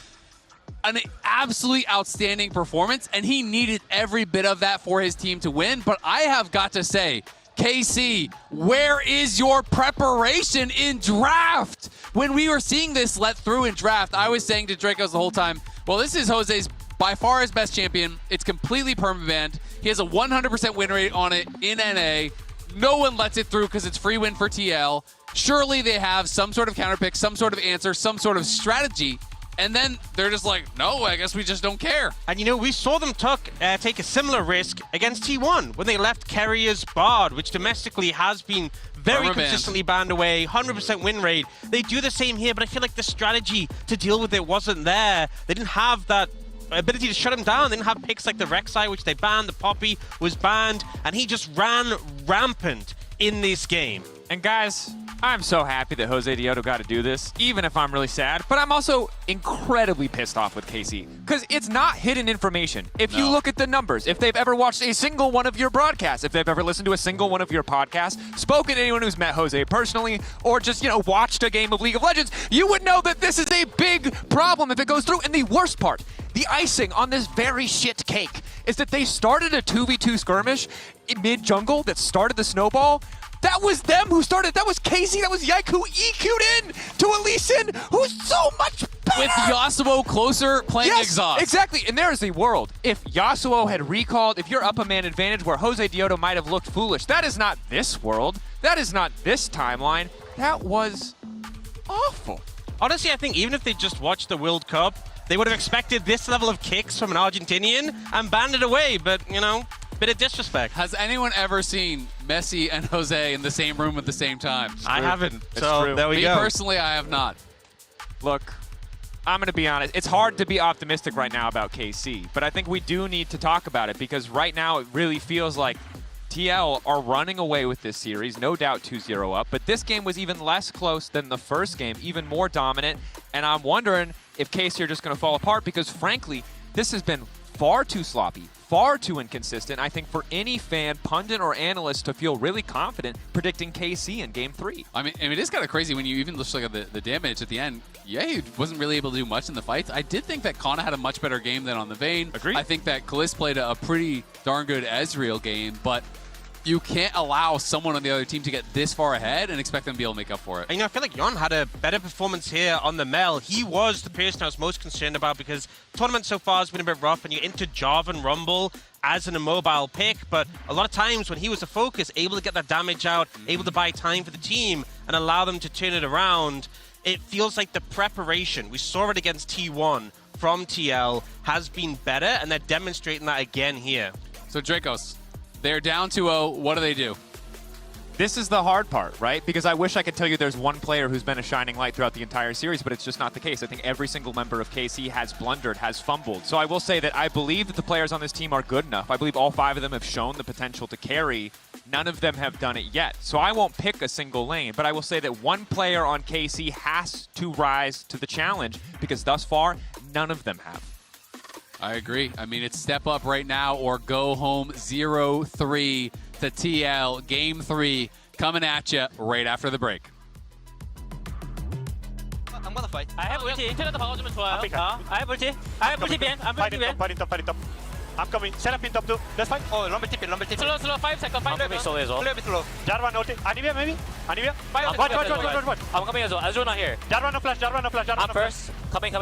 an absolutely outstanding performance, and he needed every bit of that for his team to win. But I have got to say, KC, where is your preparation in draft? When we were seeing this let through in draft, I was saying to Dracos the whole time, well, this is Jose's by far his best champion. It's completely permabanned. He has a 100% win rate on it in NA. No one lets it through because it's free win for TL. Surely they have some sort of counterpick, some sort of answer, some sort of strategy. And then they're just like, no, I guess we just don't care. And you know, we saw them take a similar risk against T1 when they left Carrier's Bard, which domestically has been very consistently banned away, 100% win rate. They do the same here, but I feel like the strategy to deal with it wasn't there. They didn't have that ability to shut him down. They didn't have picks like the Rek'Sai, which they banned. The Poppy was banned, and he just ran rampant in this game. And guys, I'm so happy that Jose Daejeon got to do this, even if I'm really sad. But I'm also incredibly pissed off with KC, because it's not hidden information. If you look at the numbers, if they've ever watched a single one of your broadcasts, if they've ever listened to a single one of your podcasts, spoken to anyone who's met Jose personally, or just, watched a game of League of Legends, you would know that this is a big problem if it goes through. And the worst part, the icing on this very shit cake, is that they started a 2v2 skirmish in mid-jungle that started the snowball. That was them who started. That was KC. That was Yike who EQ'd in to Elysian, who's so much better. With Yasuo closer playing Exhaust. Exactly. And there is the world. If Yasuo had recalled, if you're up a man advantage where Jose Daejeon might have looked foolish, that is not this world. That is not this timeline. That was awful. Honestly, I think even if they just watched the World Cup, they would have expected this level of kicks from an Argentinian and banned it away. But, bit of disrespect. Has anyone ever seen Messi and Jose in the same room at the same time? I haven't. So there we go. Me personally, I have not. Look, I'm going to be honest. It's hard to be optimistic right now about KC, but I think we do need to talk about it because right now it really feels like TL are running away with this series, no doubt 2-0 up, but this game was even less close than the first game, even more dominant, and I'm wondering if KC are just going to fall apart because, frankly, this has been far too sloppy, far too inconsistent, I think, for any fan, pundit, or analyst to feel really confident predicting KC in Game 3. I mean, it is kind of crazy when you even look at the damage at the end. Yeah, he wasn't really able to do much in the fights. I did think that Kana had a much better game than on the Vayne. Agreed. I think that Kalisz played a pretty darn good Ezreal game, but you can't allow someone on the other team to get this far ahead and expect them to be able to make up for it. And, I feel like Yon had a better performance here on the Mel. He was the person I was most concerned about because the tournament so far has been a bit rough and you're into Jarvan Rumble as an immobile pick, but a lot of times when he was the focus, able to get that damage out, able to buy time for the team and allow them to turn it around, it feels like the preparation, we saw it against T1 from TL, has been better, and they're demonstrating that again here. So Dracos, they're down 2-0. What do they do? This is the hard part, right? Because I wish I could tell you there's one player who's been a shining light throughout the entire series, but it's just not the case. I think every single member of KC has blundered, has fumbled. So I will say that I believe that the players on this team are good enough. I believe all 5 of them have shown the potential to carry. None of them have done it yet. So I won't pick a single lane, but I will say that one player on KC has to rise to the challenge because thus far, none of them have. I agree. I mean, it's step up right now or go home 0-3 to TL. Game 3 coming at you right after the break. I'm gonna fight. I have ulti. 인터넷도 박아주면 좋아요. I have ulti. I have ulti Ben. I'm ulti Ben. Fight in top. I'm coming. Set up in top 2. Let's fight. Oh, rumble tip. Slow. 5 seconds. 5 seconds. Slow as well. Play a bit slow. Jarvan ulti. Anivia maybe? Anivia? Watch. I'm coming as well. Azure not here. Jarvan no flash. I'm first. Coming.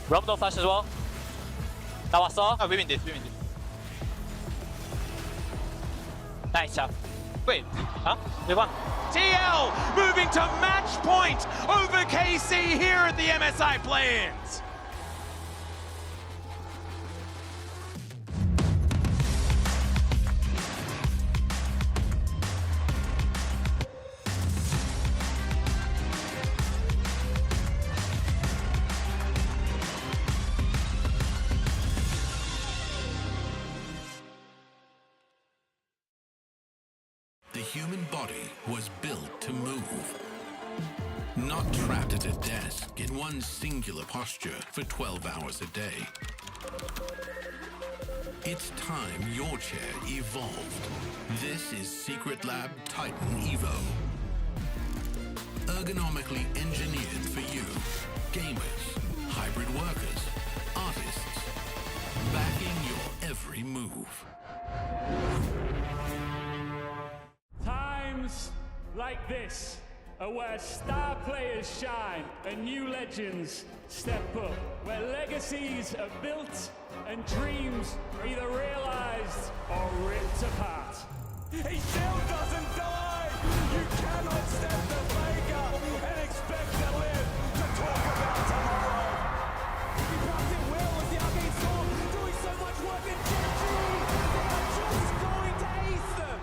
Rumble no flash as well. 나 왔어. We win this. Nice job. Wait. Huh? We won. TL moving to match point over KC here at the MSI play-ins. The human body was built to move. Not trapped at a desk in one singular posture for 12 hours a day. It's time your chair evolved. This is Secret Lab Titan Evo. Ergonomically engineered for you, gamers, hybrid workers, artists, backing your every move. Times like this are where star players shine and new legends step up, where legacies are built and dreams are either realized or ripped apart. He still doesn't die! You cannot step the Vega and expect to live to talk about tomorrow! He drops it well with the Arcane Storm, doing so much work in Gen.G! They are just going to ace them!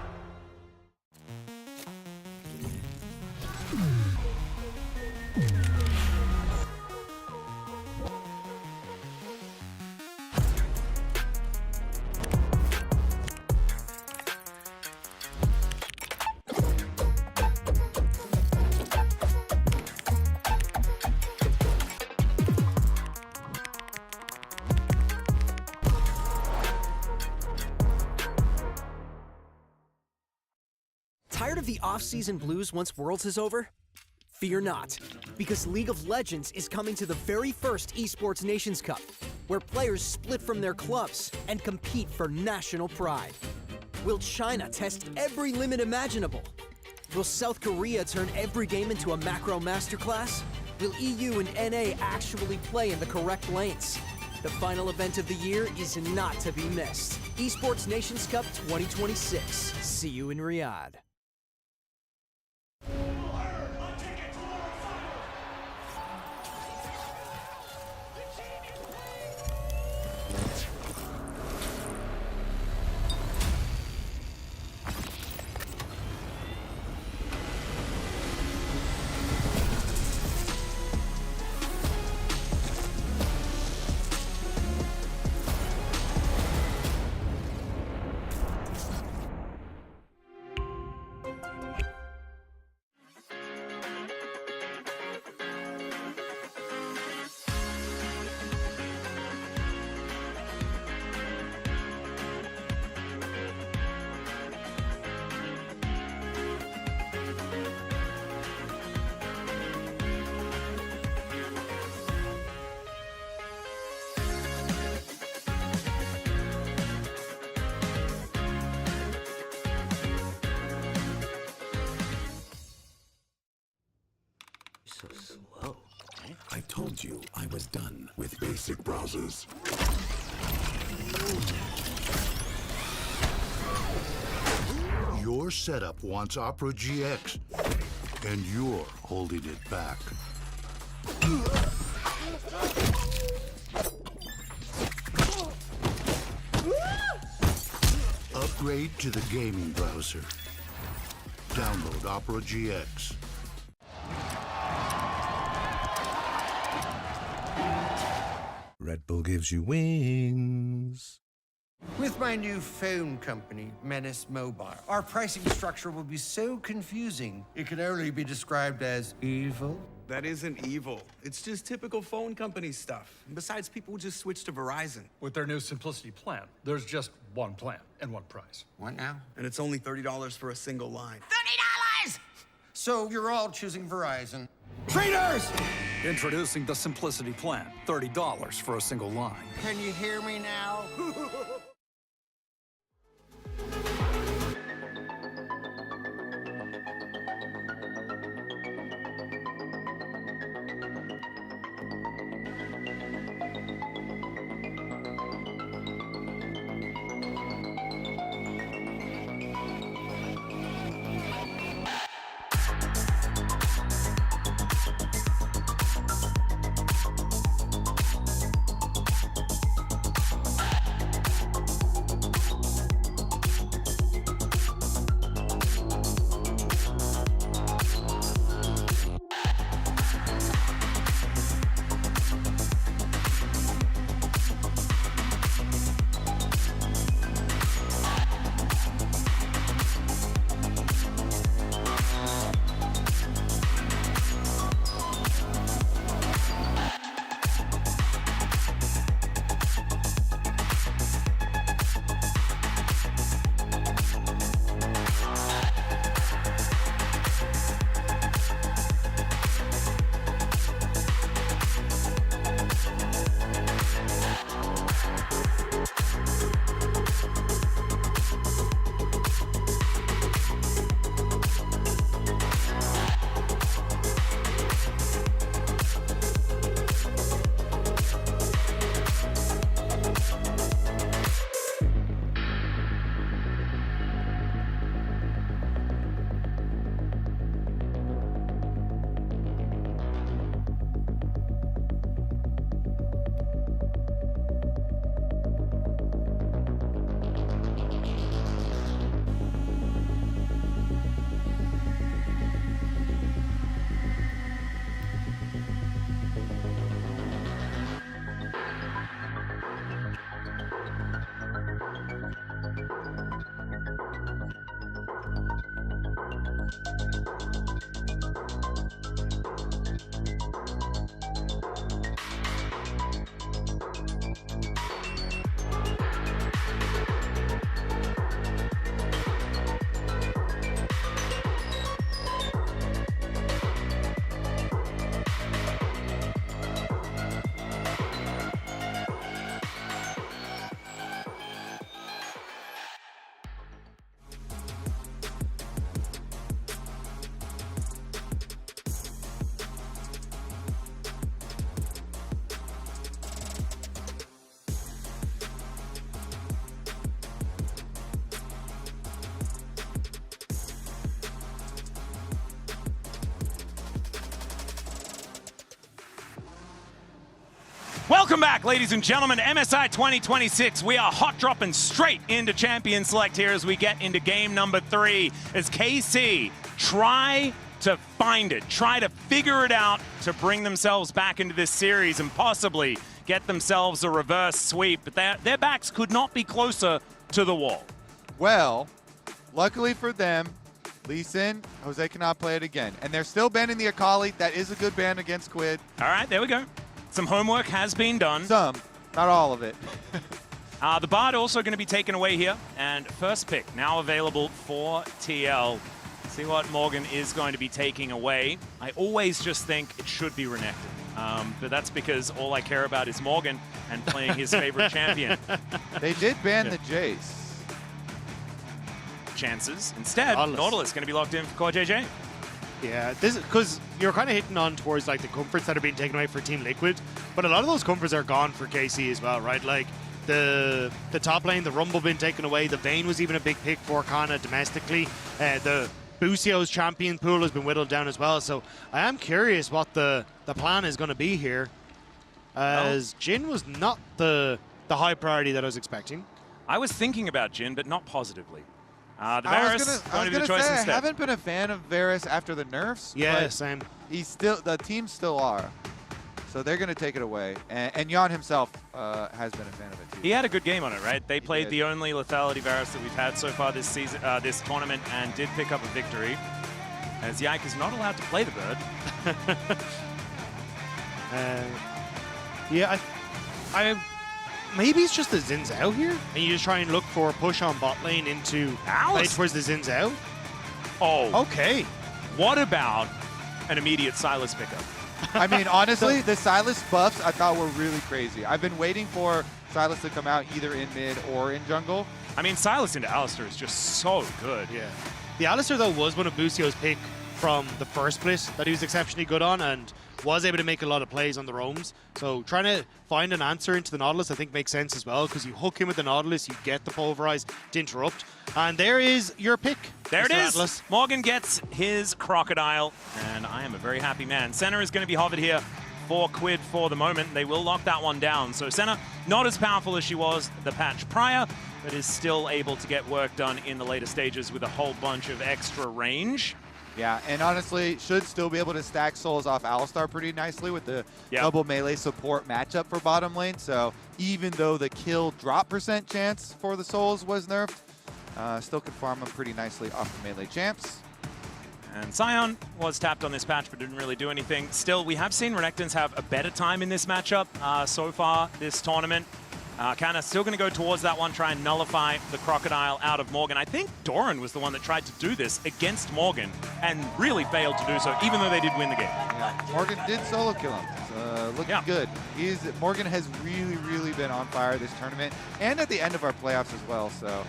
Tired of the off-season blues once Worlds is over? Fear not, because League of Legends is coming to the very first Esports Nations Cup, where players split from their clubs and compete for national pride. Will China test every limit imaginable? Will South Korea turn every game into a macro masterclass? Will EU and NA actually play in the correct lanes? The final event of the year is not to be missed. Esports Nations Cup 2026. See you in Riyadh. told you I was done with basic browsers. Your setup wants Opera GX, and you're holding it back. Upgrade to the gaming browser. Download Opera GX. Red Bull gives you wings. With my new phone company, Menace Mobile, our pricing structure will be so confusing, it can only be described as evil. That isn't evil. It's just typical phone company stuff. And besides, people just switch to Verizon. With their new Simplicity plan, there's just one plan and one price. What now? And it's only $30 for a single line. $30! So you're all choosing Verizon. Traitors! Introducing the Simplicity plan, $30 for a single line. Can you hear me now? Welcome back, ladies and gentlemen, to MSI 2026. We are hot dropping straight into Champion Select here as we get into game number 3, as KC try to find it, try to figure it out to bring themselves back into this series and possibly get themselves a reverse sweep, but their backs could not be closer to the wall. Well, luckily for them, Lee Sin, Jose cannot play it again. And they're still banning the Akali. That is a good ban against Quid. All right, there we go. Some homework has been done. Some, not all of it. The Bard also going to be taken away here. And first pick now available for TL. See what Morgan is going to be taking away. I always just think it should be Renekton. But that's because all I care about is Morgan and playing his favorite champion. They did ban the Jace. Chances. Instead, Nautilus going to be locked in for Core JJ. Yeah, this is because you're kind of hitting on towards like the comforts that are being taken away for Team Liquid, but a lot of those comforts are gone for KC as well, right? Like the top lane, the Rumble being taken away, the Vayne was even a big pick for Kana domestically. The Busio's champion pool has been whittled down as well, so I am curious what the plan is going to be here, as Jhin was not the high priority that I was expecting. I was thinking about Jhin, but not positively. The I was Varus gonna going to be the choice say, instead. I haven't been a fan of Varus after the nerfs. Yeah, but same. The team still are. So they're going to take it away. And Jan himself has been a fan of it too. He had a good game on it, right? They played the only lethality Varus that we've had so far this season, this tournament, and did pick up a victory. As Yike is not allowed to play the bird. Yeah, I maybe it's just the Xin Zhao here, and you just try and look for a push on bot lane into play towards the Xin Zhao. Oh, okay. What about an immediate Sylas pickup? I mean, honestly, the Sylas buffs I thought were really crazy. I've been waiting for Sylas to come out either in mid or in jungle. I mean, Sylas into Alistar is just so good. Yeah. The Alistar, though, was one of Busio's pick from the first split that he was exceptionally good on and was able to make a lot of plays on the roams. So trying to find an answer into the Nautilus, I think, makes sense as well, because you hook him with the Nautilus, you get the Pulverize to interrupt. And there is your pick. There it Mr. is. Atlas. Morgan gets his Crocodile, and I am a very happy man. Senna is going to be hovered here for Quid for the moment. They will lock that one down. So Senna, not as powerful as she was the patch prior, but is still able to get work done in the later stages with a whole bunch of extra range. Yeah, and honestly, should still be able to stack souls off Alistar pretty nicely with the double melee support matchup for bottom lane. So even though the kill drop percent chance for the souls was nerfed, still could farm them pretty nicely off the melee champs. And Sion was tapped on this patch, but didn't really do anything. Still, we have seen Renekton's have a better time in this matchup so far this tournament. Kana still going to go towards that one, try and nullify the Crocodile out of Morgan. I think Doran was the one that tried to do this against Morgan and really failed to do so, even though they did win the game. Yeah, Morgan did solo kill him. Looking good. Morgan has really, really been on fire this tournament and at the end of our playoffs as well. So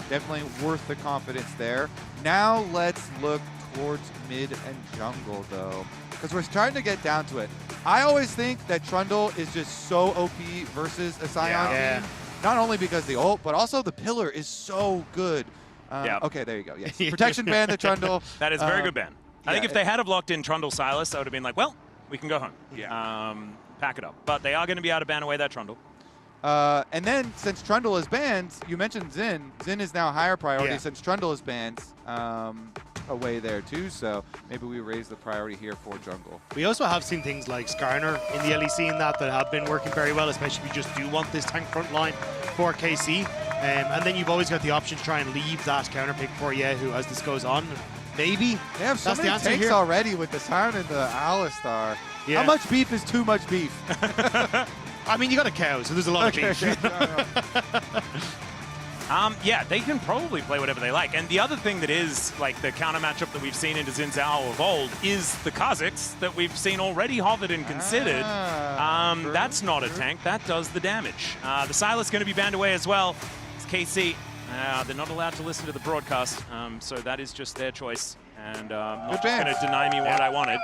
definitely worth the confidence there. Now let's look towards mid and jungle, though, because we're starting to get down to it. I always think that Trundle is just so OP versus a Sion team, not only because the ult, but also the pillar is so good. Okay, there you go. Yes, protection ban the Trundle. That is a very good ban. I think if they had have locked in Trundle Sylas, I would have been like, well, we can go home. Pack it up. But they are going to be able to ban away that Trundle. And then, since Trundle is banned, you mentioned Xin. Xin is now higher priority since Trundle is banned away there too, so maybe we raise the priority here for jungle. We also have seen things like Skarner in the LEC and that have been working very well, especially if you just do want this tank front line for KC. And then you've always got the option to try and leave that counter pick for Yehu as this goes on. Maybe they have so many tanks already with the Siren and the Alistar. Yeah. How much beef is too much beef? I mean, you got a cow, so there's a lot of beef. Yeah, they can probably play whatever they like. And the other thing that is like the counter matchup that we've seen into Xin Zhao of old is the Kazakhs that we've seen already hovered and considered. That's not a tank. That does the damage. The Sylas going to be banned away as well. It's KC. They're not allowed to listen to the broadcast, so that is just their choice. And not going to deny me what I wanted.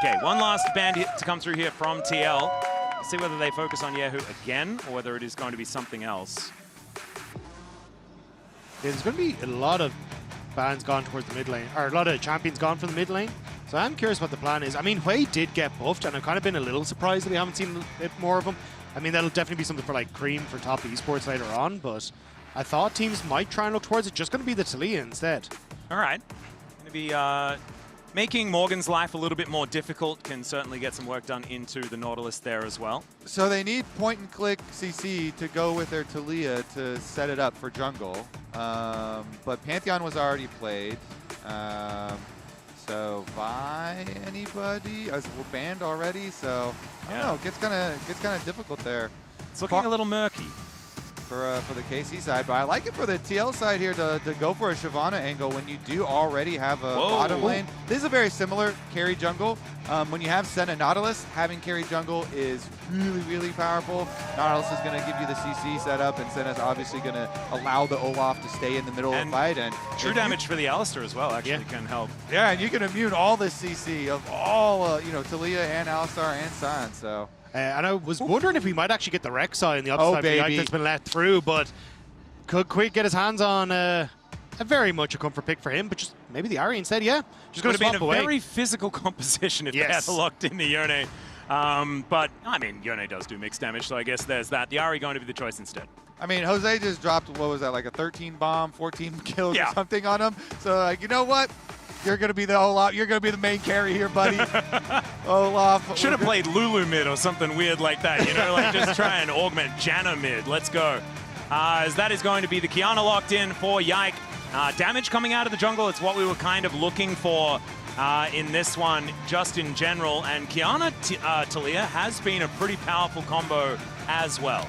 Okay, one last ban hit to come through here from TL. Let's see whether they focus on Yehu again or whether it is going to be something else. Yeah, there's going to be a lot of bans gone towards the mid lane, or a lot of champions gone from the mid lane. So I'm curious what the plan is. I mean, Hui did get buffed, and I've kind of been a little surprised that we haven't seen a bit more of him. I mean, that'll definitely be something for like Cream for top esports later on, but I thought teams might try and look towards it. Just going to be the Talia instead. All right. Going to be making Morgan's life a little bit more difficult. Can certainly get some work done into the Nautilus there as well. So they need point and click CC to go with their Talia to set it up for jungle. But Pantheon was already played. So Vi, anybody? We're banned already, so I don't know. Gets kind of difficult there. It's looking a little murky. for the KC side, but I like it for the TL side here to go for a Shyvana angle when you do already have a bottom lane. This is a very similar carry jungle. When you have Senna Nautilus, having carry jungle is really, really powerful. Nautilus is going to give you the CC setup, and Senna's obviously going to allow the Olaf to stay in the middle of the fight. And true damage for the Alistar as well actually can help. Yeah, and you can immune all the CC of all, you know, Talia and Alistar and San, so. And I was wondering if we might actually get the Rek'Sai on the upside of the Ike that's been let through, but could Quig get his hands on a very much a comfort pick for him, but just maybe the Ahri instead, just going to swap away. A very physical composition if they had locked in the Yone. But, I mean, Yone does do mixed damage, so I guess there's that. The Ahri going to be the choice instead. I mean, Jose just dropped, what was that, like a 13 bomb, 14 kills or something on him. So, like, you know what? You're going to be the Olaf. You're going to be the main carry here, buddy. Olaf. Should have played Lulu mid or something weird like that, you know, like just try and augment Janna mid. Let's go. As that is going to be the Kiana locked in for Yike. Damage coming out of the jungle, it's what we were kind of looking for in this one, just in general. And Kiana Talia has been a pretty powerful combo as well.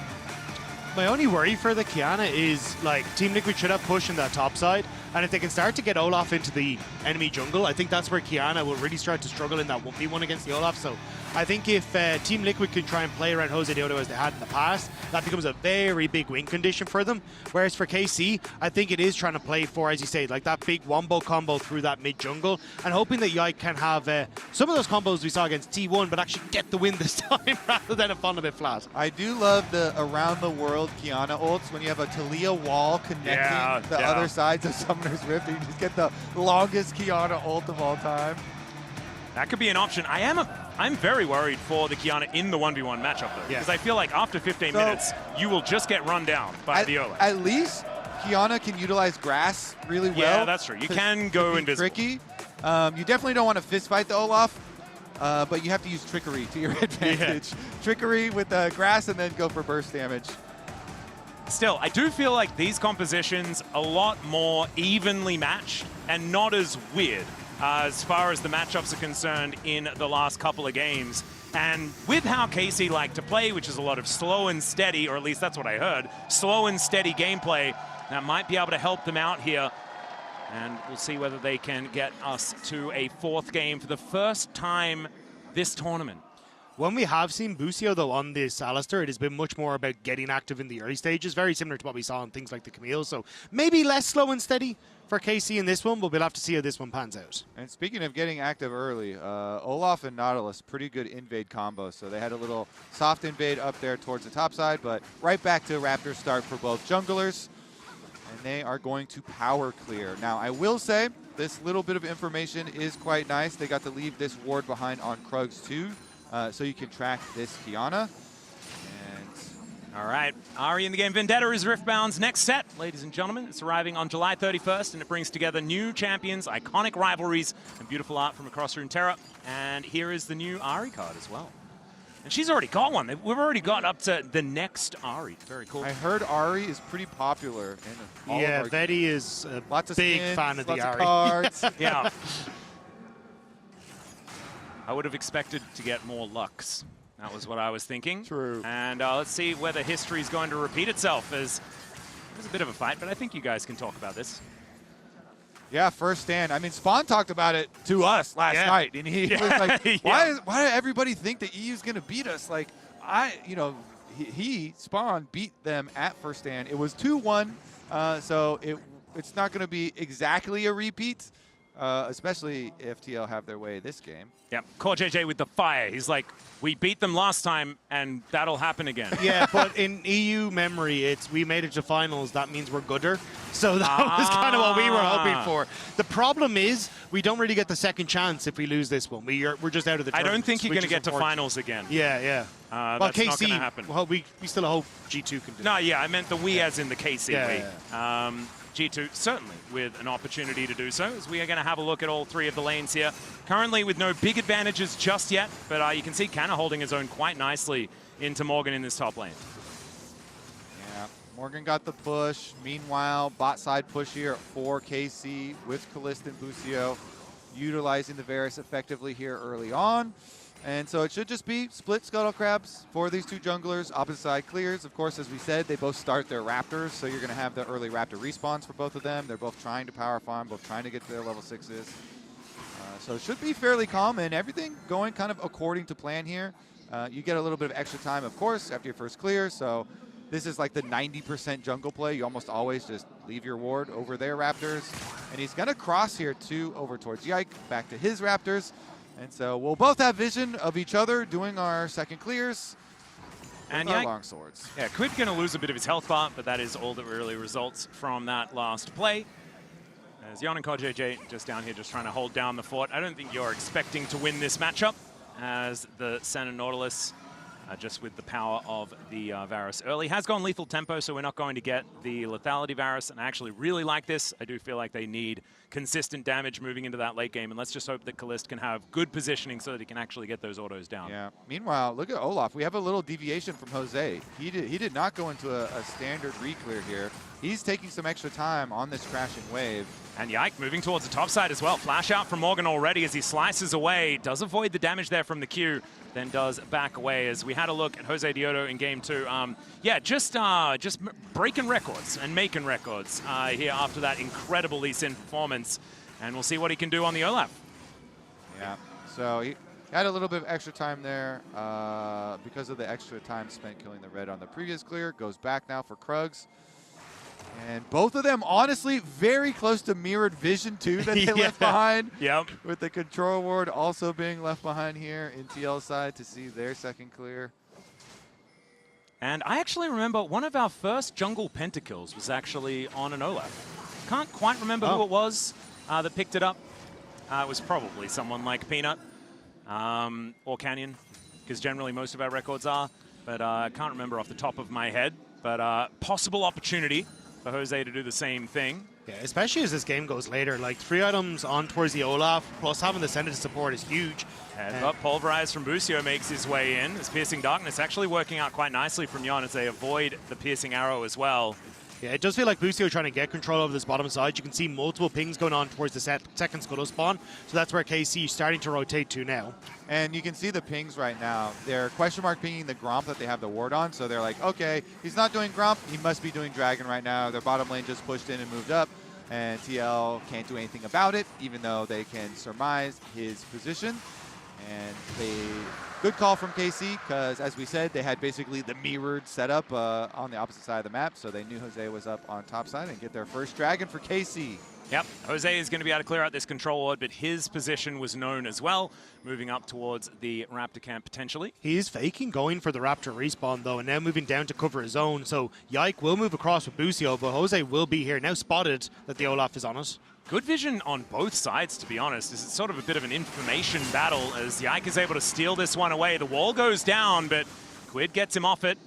My only worry for the Kiana is, like, Team Liquid should have push in that top side, and if they can start to get Olaf into the enemy jungle, I think that's where Kiana will really start to struggle in that 1v1 against the Olaf. So I think if Team Liquid can try and play around Jose Deodo as they had in the past, that becomes a very big win condition for them. Whereas for KC, I think it is trying to play for, as you say, like that big wombo combo through that mid jungle, and hoping that Yike can have some of those combos we saw against T1, but actually get the win this time rather than have fallen a bit flat. I do love the around the world Kiana ults when you have a Talia wall connecting the other sides of Summoner's Rift, and you just get the longest Kiana ult of all time. That could be an option. I'm very worried for the Kiana in the 1v1 matchup though, because I feel like after 15 minutes, you will just get run down by the Olaf. At least Kiana can utilize grass really well. Yeah, that's true. You can go invisible. Tricky. You definitely don't want to fist fight the Olaf, but you have to use trickery to your advantage. Trickery with grass and then go for burst damage. Still, I do feel like these compositions a lot more evenly matched and not as weird as far as the matchups are concerned in the last couple of games. And with how KC like to play, which is a lot of slow and steady, or at least that's what I heard, slow and steady gameplay, that might be able to help them out here. And we'll see whether they can get us to a fourth game for the first time this tournament. When we have seen Busio, though, on this Alistar, it has been much more about getting active in the early stages, very similar to what we saw on things like the Camille. So maybe less slow and steady for KC in this one, but we'll have to see how this one pans out. And speaking of getting active early, Olaf and Nautilus, pretty good invade combo. So they had a little soft invade up there towards the top side, but right back to Raptor start for both junglers. And they are going to power clear. Now, I will say, this little bit of information is quite nice. They got to leave this ward behind on Krugs too. So you can track this Kiana. All right, Ahri in the game. Vendetta is Riftbound's next set, ladies and gentlemen. It's arriving on July 31st, and it brings together new champions, iconic rivalries, and beautiful art from across Runeterra. And here is the new Ahri card as well. And she's already got one. We've already got up to the next Ahri. Very cool. I heard Ahri is pretty popular. Yeah, Betty is a lots of big skins, fan of the lots Ahri. of cards. Yeah. I would have expected to get more Lux. That was what I was thinking. True. And let's see whether history is going to repeat itself, as it was a bit of a fight, but I think you guys can talk about this. Yeah, first stand. I mean, Spawn talked about it to us last night, and he was like, why did everybody think the EU's going to beat us? Like, Spawn beat them at first stand. It was 2-1, so it's not going to be exactly a repeat, especially if TL have their way this game. Yeah, Core JJ with the fire. He's like, we beat them last time, and that'll happen again. Yeah, but in EU memory, we made it to finals. That means we're gooder. So that was kind of what we were hoping for. The problem is we don't really get the second chance if we lose this one. We're just out of the tournament. I don't think you're going to get to finals again. Yeah. Well, that's KC, not going to happen. Well, we still hope G2 can do it. No, yeah, I meant the we as in the KC Yeah. G2 certainly with an opportunity to do so, as we are going to have a look at all three of the lanes here. Currently with no big advantages just yet, but you can see Canna holding his own quite nicely into Morgan in this top lane. Yeah, Morgan got the push. Meanwhile, bot side push here for KC with Kalista and Busio, utilizing the Varus effectively here early on. And so it should just be split Scuttle Crabs for these two junglers. Opposite side clears. Of course, as we said, they both start their Raptors, so you're going to have the early Raptor respawns for both of them. They're both trying to power farm, both trying to get to their level 6s. So it should be fairly calm, and everything going kind of according to plan here. You get a little bit of extra time, of course, after your first clear, so this is like the 90% jungle play. You almost always just leave your ward over their Raptors. And he's going to cross here, too, over towards Yike, back to his Raptors. And so we'll both have vision of each other doing our second clears and our Yike, long swords. Yeah, Quid going to lose a bit of his health bar, but that is all that really results from that last play. As Jan and KJJ just down here just trying to hold down the fort. I don't think you're expecting to win this matchup as the Senna Nautilus, just with the power of the Varus early, has gone lethal tempo, so we're not going to get the lethality Varus, and I actually really like this. I do feel like they need consistent damage moving into that late game, and let's just hope that Kalist can have good positioning so that he can actually get those autos down. Yeah. Meanwhile, look at Olaf. We have a little deviation from Jose. He did not go into a standard re-clear here. He's taking some extra time on this crashing wave. And Yike moving towards the top side as well. Flash out from Morgan already as he slices away. Does avoid the damage there from the Q, then does back away as we had a look at Jose Diodo in game 2. Yeah, just breaking records and making records here after that incredible Lee Sin performance. And we'll see what he can do on the Olaf. Yeah, so he had a little bit of extra time there because of the extra time spent killing the red on the previous clear. Goes back now for Krugs. And both of them, honestly, very close to mirrored vision, too, that they left behind. Yep. With the control ward also being left behind here in TL side to see their second clear. And I actually remember one of our first jungle pentakills was actually on an Olaf. Can't quite remember who it was that picked it up. It was probably someone like Peanut or Canyon, because generally most of our records are. But I can't remember off the top of my head. But possible opportunity for Jose to do the same thing. Yeah, especially as this game goes later. Like 3 items on towards the Olaf, plus having the Senate support is huge. But Pulverize from Busio makes his way in. As Piercing Darkness actually working out quite nicely from Jan as they avoid the Piercing Arrow as well. Yeah, it does feel like Busio trying to get control over this bottom side. You can see multiple pings going on towards the second Scuttle spawn. So that's where KC is starting to rotate to now. And you can see the pings right now. They're question mark pinging the Gromp that they have the ward on. So they're like, okay, he's not doing Gromp. He must be doing Dragon right now. Their bottom lane just pushed in and moved up. And TL can't do anything about it, even though they can surmise his position. And good call from KC, because as we said, they had basically the mirrored setup on the opposite side of the map, so they knew Jose was up on top side and get their first dragon for KC. Yep, Jose is going to be able to clear out this control ward, but his position was known as well, moving up towards the Raptor camp potentially. He is faking going for the Raptor respawn though, and now moving down to cover his own. So Yike will move across with Busio, but Jose will be here, now spotted that the Olaf is on it. Good vision on both sides, to be honest. This is sort of a bit of an information battle as Yike is able to steal this one away. The wall goes down, but Quid gets him off it.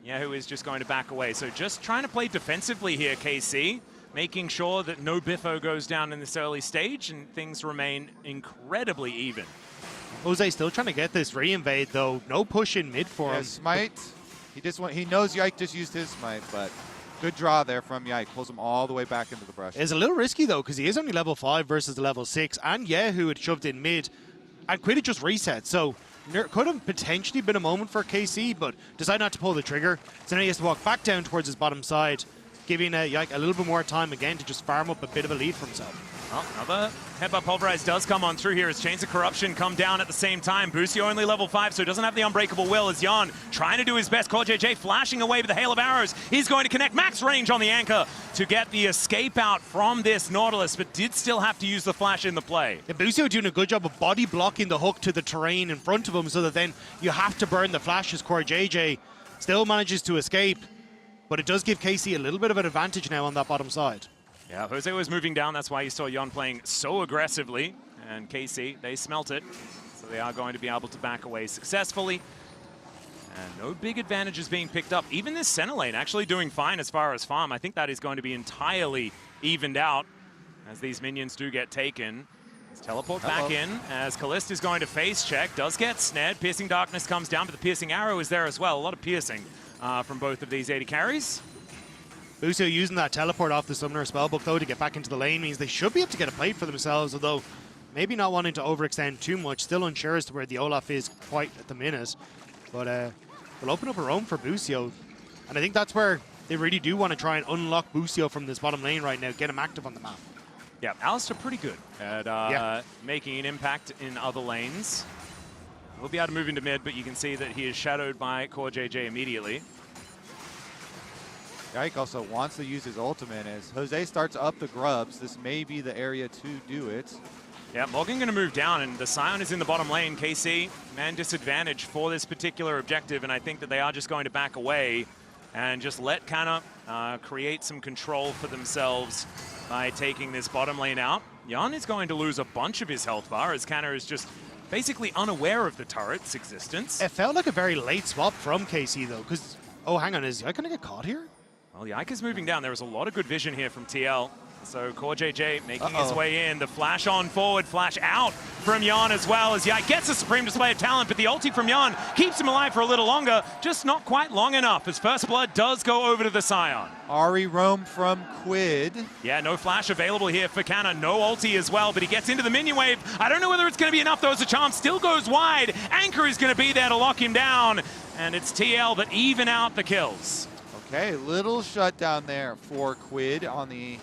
Yahoo is just going to back away. So just trying to play defensively here, KC, making sure that no Biffo goes down in this early stage and things remain incredibly even. Jose still trying to get this re-invade, though. No push in mid for him. Smite. He knows Yike just used his smite, but good draw there from Yike. Pulls him all the way back into the brush. It's a little risky, though, because he is only level 5 versus the level 6, and Yahoo had shoved in mid, and Quid had just reset, so could have potentially been a moment for KC, but decided not to pull the trigger. So now he has to walk back down towards his bottom side, giving Yike a little bit more time again to just farm up a bit of a lead for himself. Well, another headbutt Pulverize does come on through here as Chains of Corruption come down at the same time. Busio only level 5, so he doesn't have the Unbreakable Will as Jan trying to do his best. KJJ flashing away with the hail of arrows. He's going to connect max range on the anchor to get the escape out from this Nautilus, but did still have to use the flash in the play. Yeah, Busio doing a good job of body blocking the hook to the terrain in front of him so that then you have to burn the flash as KJJ still manages to escape. But it does give KC a little bit of an advantage now on that bottom side. Yeah, Jose was moving down. That's why you saw Jan playing so aggressively. And KC, they smelt it. So they are going to be able to back away successfully. And no big advantages being picked up. Even this center lane actually doing fine as far as farm. I think that is going to be entirely evened out as these minions do get taken. Let's teleport back in as Kalist is going to face check. Does get snared. Piercing Darkness comes down, but the Piercing Arrow is there as well. A lot of piercing from both of these AD carries. Busio using that teleport off the Summoner Spellbook, though, to get back into the lane means they should be able to get a plate for themselves, although maybe not wanting to overextend too much. Still unsure as to where the Olaf is quite at the minute. But we'll open up a roam for Busio. And I think that's where they really do want to try and unlock Busio from this bottom lane right now, get him active on the map. Yeah, Alistair pretty good at making an impact in other lanes. He'll be able to move into mid, but you can see that he is shadowed by Core JJ immediately. Yike also wants to use his ultimate. As Jose starts up the grubs, this may be the area to do it. Yeah, Morgan going to move down, and the Scion is in the bottom lane. KC, man disadvantage for this particular objective, and I think that they are just going to back away and just let Kana create some control for themselves by taking this bottom lane out. Jan is going to lose a bunch of his health bar as Kana is just basically unaware of the turret's existence. It felt like a very late swap from KC, though, because, oh, hang on, is Yike going to get caught here? Well, Yike is moving down. There was a lot of good vision here from TL. So Core JJ making his way in. The flash on forward, flash out from Jan as well as Yike gets a supreme display of talent, but the ulti from Jan keeps him alive for a little longer, just not quite long enough as First Blood does go over to the Scion. Ari roam from Quid. Yeah, no flash available here for Kana, no ulti as well, but he gets into the minion wave. I don't know whether it's going to be enough though as the charm still goes wide. Anchor is going to be there to lock him down, and it's TL that even out the kills. Okay, little shutdown there for Quid on the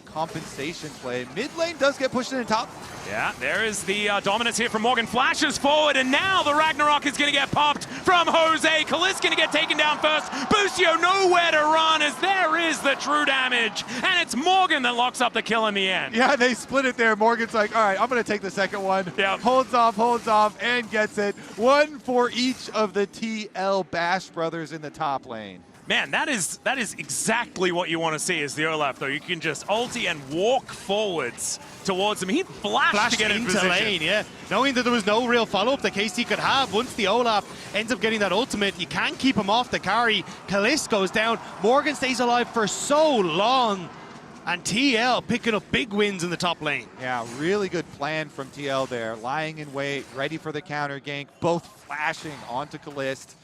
compensation play. Mid lane does get pushed in the top. Yeah, there is the dominance here from Morgan. Flashes forward, and now the Ragnarok is going to get popped from Jose. Kalist going to get taken down first. Busio nowhere to run as there is the true damage. And it's Morgan that locks up the kill in the end. Yeah, they split it there. Morgan's like, all right, I'm going to take the second one. Yep. Holds off, and gets it. One for each of the TL Bash brothers in the top lane. Man, that is exactly what you want to see as the Olaf, though. You can just ulti and walk forwards towards him. He flashed to get in into position. lane, yeah. Knowing that there was no real follow-up that KC could have. Once the Olaf ends up getting that ultimate, you can't keep him off the carry. Kalist goes down. Morgan stays alive for so long. And TL picking up big wins in the top lane. Yeah, really good plan from TL there. Lying in wait, ready for the counter gank, both flashing onto Kalist.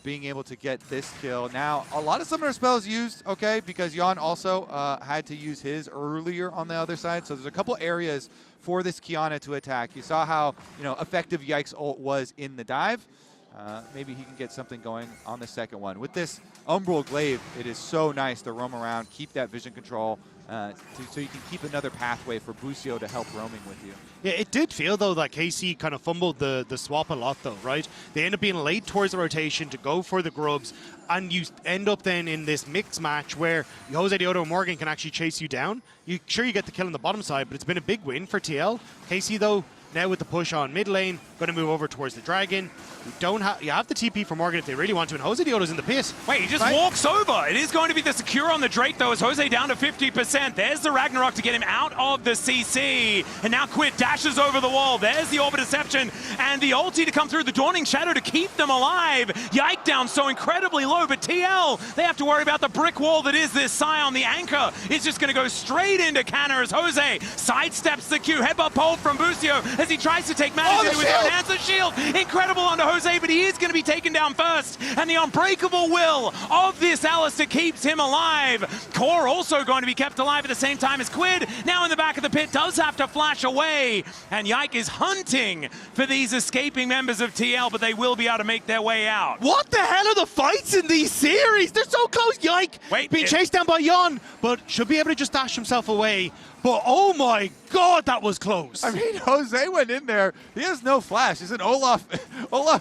Being able to get this kill. Now, a lot of summoner spells used, okay, because Jan also had to use his earlier on the other side. So there's a couple areas for this Kiana to attack. You saw how, effective Yike's ult was in the dive. Maybe he can get something going on the second one. With this Umbral Glaive, it is so nice to roam around, keep that vision control, so you can keep another pathway for Busio to help roaming with you. Yeah, it did feel, though, that KC kind of fumbled the swap a lot, though, right? They end up being late towards the rotation to go for the grubs, and you end up then in this mix match where Jose Deodo and Morgan can actually chase you down. You get the kill on the bottom side, but it's been a big win for TL. KC, though, now with the push on mid lane, going to move over towards the Dragon. You have the TP for Morgan if they really want to, and Jose Deodo's in the pit. Wait, he just walks over. It is going to be the secure on the Drake, though, as Jose down to 50%. There's the Ragnarok to get him out of the CC. And now Quid dashes over the wall. There's the Orb of Deception and the ulti to come through, the Dawning Shadow to keep them alive. Yike down so incredibly low, but TL, they have to worry about the brick wall that is this Scion. The anchor is just going to go straight into Kana as Jose sidesteps the Q. Headbutt pole from Busio as he tries to take matters into his own hands. The shield, incredible onto Jose, but he is going to be taken down first. And the unbreakable will of this Alistair keeps him alive. Core also going to be kept alive at the same time as Quid, now in the back of the pit, does have to flash away. And Yike is hunting for these escaping members of TL, but they will be able to make their way out. What the hell are the fights in these series? They're so close. Yike being chased down by Jon, but should be able to just dash himself away. But oh my God, that was close. I mean, Jose went in there. He has no flash. He's an Olaf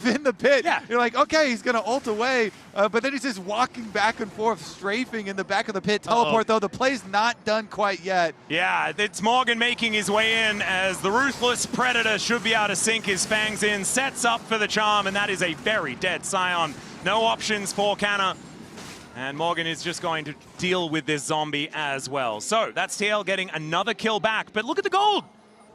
in the pit. Yeah. You're like, okay, he's going to ult away. But then he's just walking back and forth, strafing in the back of the pit. Teleport, though. The play's not done quite yet. Yeah, it's Morgan making his way in as the Ruthless Predator should be able to sink his fangs in. Sets up for the charm, and that is a very dead Scion. No options for Kana. And Morgan is just going to deal with this zombie as well. So that's TL getting another kill back. But look at the gold.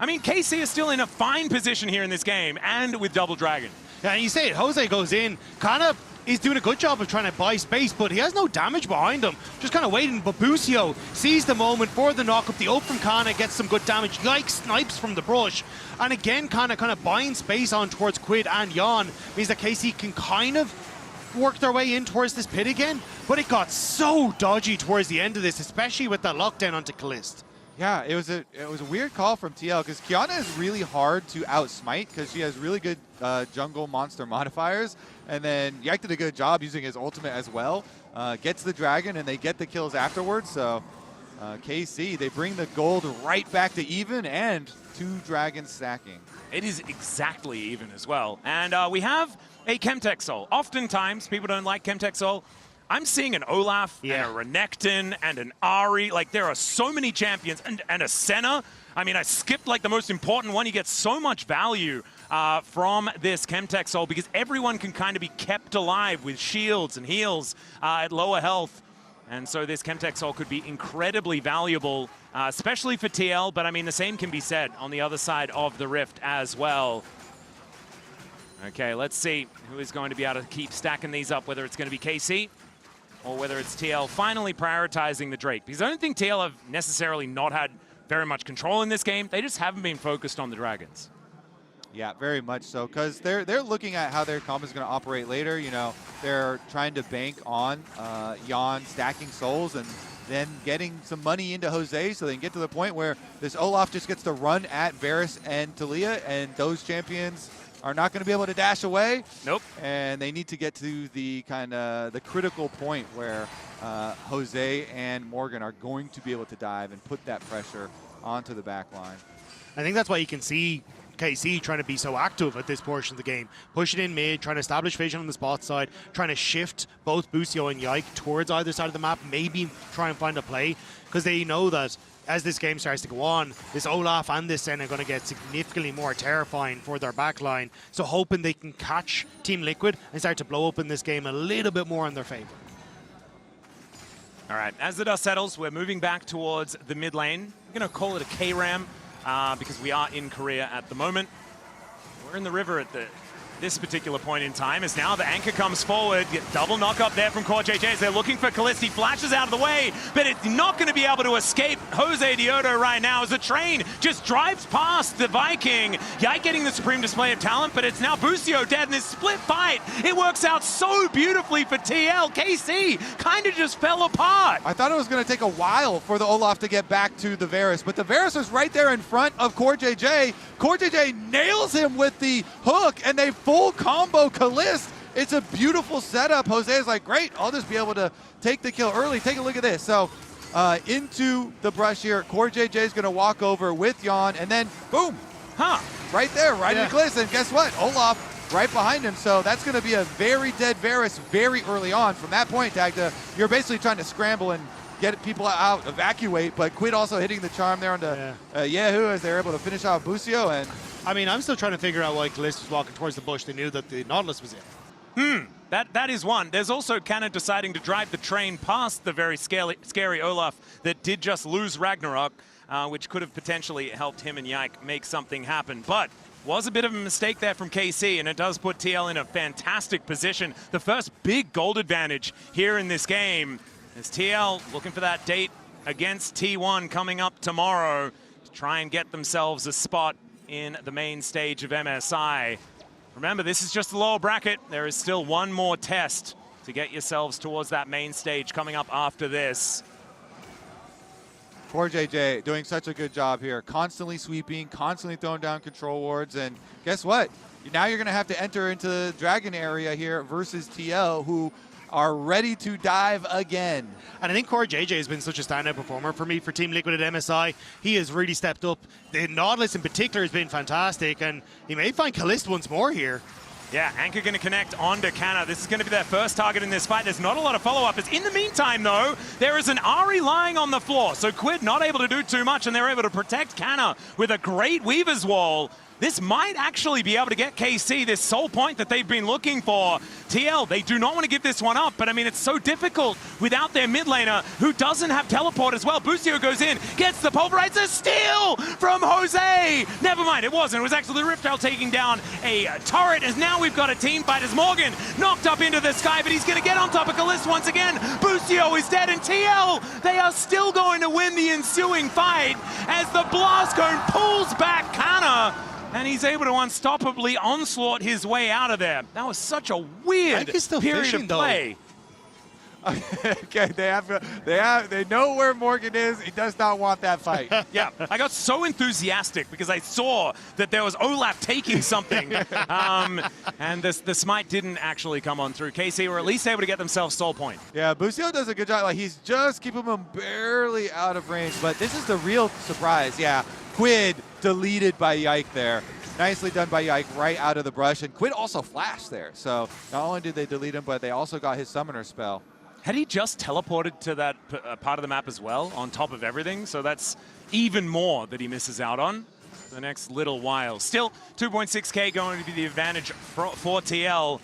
I mean, KC is still in a fine position here in this game and with Double Dragon. Yeah, and you say it, Jose goes in, kind of is doing a good job of trying to buy space, but he has no damage behind him. Just kind of waiting, but Busio sees the moment for the knock-up. The ult from Kana gets some good damage. Yike snipes from the brush. And again, kind of buying space on towards Quid and Jan means that KC can kind of work their way in towards this pit again, but it got so dodgy towards the end of this, especially with that lockdown onto Kalist. Yeah, it was a weird call from TL because Qiyana is really hard to outsmite because she has really good jungle monster modifiers, and then Yike did a good job using his ultimate as well. Gets the dragon and they get the kills afterwards. So KC, they bring the gold right back to even and 2 dragons stacking. It is exactly even as well. And we have a Chemtech Soul. Oftentimes, people don't like Chemtech Soul. I'm seeing an Olaf and a Renekton and an Ahri. Like, there are so many champions. And a Senna. I mean, I skipped, like, the most important one. You get so much value from this Chemtech Soul because everyone can kind of be kept alive with shields and heals at lower health. And so this Chemtech Soul could be incredibly valuable, especially for TL. But, I mean, the same can be said on the other side of the Rift as well. Okay, let's see who is going to be able to keep stacking these up, whether it's going to be KC or whether it's TL finally prioritizing the Drake. Because I don't think TL have necessarily not had very much control in this game. They just haven't been focused on the dragons. Yeah, very much so, because they're looking at how their comp is going to operate later. You know, they're trying to bank on Yon stacking souls and then getting some money into Jose so they can get to the point where this Olaf just gets to run at Varus and Talia, and those champions are not going to be able to dash away. Nope. And they need to get to the kind of the critical point where Jose and Morgan are going to be able to dive and put that pressure onto the back line. I think that's why you can see KC trying to be so active at this portion of the game. Pushing in mid, trying to establish vision on the spot side, trying to shift both Busio and Yike towards either side of the map, maybe try and find a play, because they know that as this game starts to go on, this Olaf and this Sen are going to get significantly more terrifying for their backline. So hoping they can catch Team Liquid and start to blow up in this game a little bit more in their favor. All right, as the dust settles, we're moving back towards the mid lane. We're going to call it a K-Ram because we are in Korea at the moment. We're in the river at this particular point in time, as now the anchor comes forward. Get double knock up there from Core JJs. They're looking for Callisti, flashes out of the way, but it's not going to be able to escape Jose Diodo right now as the train just drives past the Viking. Yike getting the supreme display of talent, but it's now Busio dead in this split fight. It works out so beautifully for TL. KC kind of just fell apart. I thought it was going to take a while for the Olaf to get back to the Varus, but the Varus is right there in front of Core JJ. Core JJ nails him with the hook, and they full combo Calist. It's a beautiful setup. Jose is like, great, I'll just be able to take the kill early. Take a look at this. So into the brush here, Core JJ is going to walk over with Yon, and then boom, right there, right in the Calist. And guess what? Olaf right behind him. So that's going to be a very dead Varus very early on. From that point, Tagda, you're basically trying to scramble and get people out, evacuate, but Quid also hitting the charm there onto Yahoo as they're able to finish out Busio. And I mean, I'm still trying to figure out why Calist was walking towards the bush. They knew that the Nautilus was in. That is one. There's also Cannon deciding to drive the train past the very scary Olaf that did just lose Ragnarok, which could have potentially helped him and Yike make something happen. But was a bit of a mistake there from KC, and it does put TL in a fantastic position. The first big gold advantage here in this game is TL looking for that date against T1 coming up tomorrow to try and get themselves a spot in the main stage of MSI. Remember, this is just the lower bracket. There is still one more test to get yourselves towards that main stage coming up after this. Core JJ doing such a good job here, constantly sweeping, constantly throwing down control wards, and guess what? Now you're going to have to enter into the Dragon area here versus TL, who are ready to dive again. And I think Core JJ has been such a standout performer for me for Team Liquid at MSI. He has really stepped up. The Nautilus in particular has been fantastic, and he may find Calist once more here. Yeah, Anchor going to connect onto Canna. This is going to be their first target in this fight. There's not a lot of follow-uppers. In the meantime, though, there is an Ahri lying on the floor, so Quid not able to do too much, and they're able to protect Canna with a great Weaver's Wall. This might actually be able to get KC this soul point that they've been looking for. TL, they do not want to give this one up, but I mean, it's so difficult without their mid laner, who doesn't have teleport as well. Busio goes in, gets the pulverizer, steal from Jose. Never mind, it wasn't. It was actually Riftail taking down a turret, as now we've got a team fight as Morgan knocked up into the sky, but he's going to get on top of Calist once again. Busio is dead, and TL, they are still going to win the ensuing fight as the blast cone pulls back Canna. And he's able to unstoppably onslaught his way out of there. That was such a weird period of play. Okay, they know where Morgan is. He does not want that fight. Yeah, I got so enthusiastic because I saw that there was Olaf taking something, and the smite didn't actually come on through. KC were at least able to get themselves soul point. Yeah, Busio does a good job. Like, he's just keeping him barely out of range, but this is the real surprise. Yeah, Quid deleted by Yike there. Nicely done by Yike right out of the brush, and Quid also flashed there. So not only did they delete him, but they also got his summoner spell. Had he just teleported to that part of the map as well, on top of everything? So that's even more that he misses out on the next little while. Still, 2.6K going to be the advantage for TL,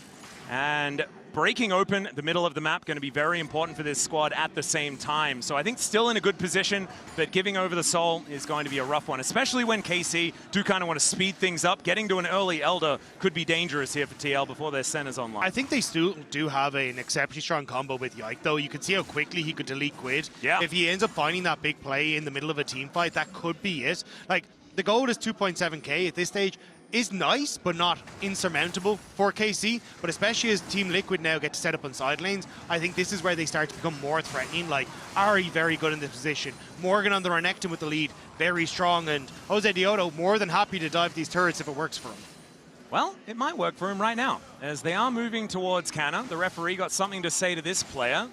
and breaking open the middle of the map going to be very important for this squad at the same time. So I think still in a good position, but giving over the soul is going to be a rough one, especially when KC do kind of want to speed things up. Getting to an early Elder could be dangerous here for TL before their center's online. I think they still do have an exceptionally strong combo with Yike, though. You can see how quickly he could delete Quid. Yeah. If he ends up finding that big play in the middle of a team fight, that could be it. Like, the goal is 2.7K at this stage. Is nice, but not insurmountable for KC. But especially as Team Liquid now get to set up on side lanes, I think this is where they start to become more threatening. Like, Ari very good in this position. Morgan on the Renekton with the lead, very strong. And Jose Diodo more than happy to dive these turrets if it works for him. Well, it might work for him right now, as they are moving towards Canna. The referee got something to say to this player.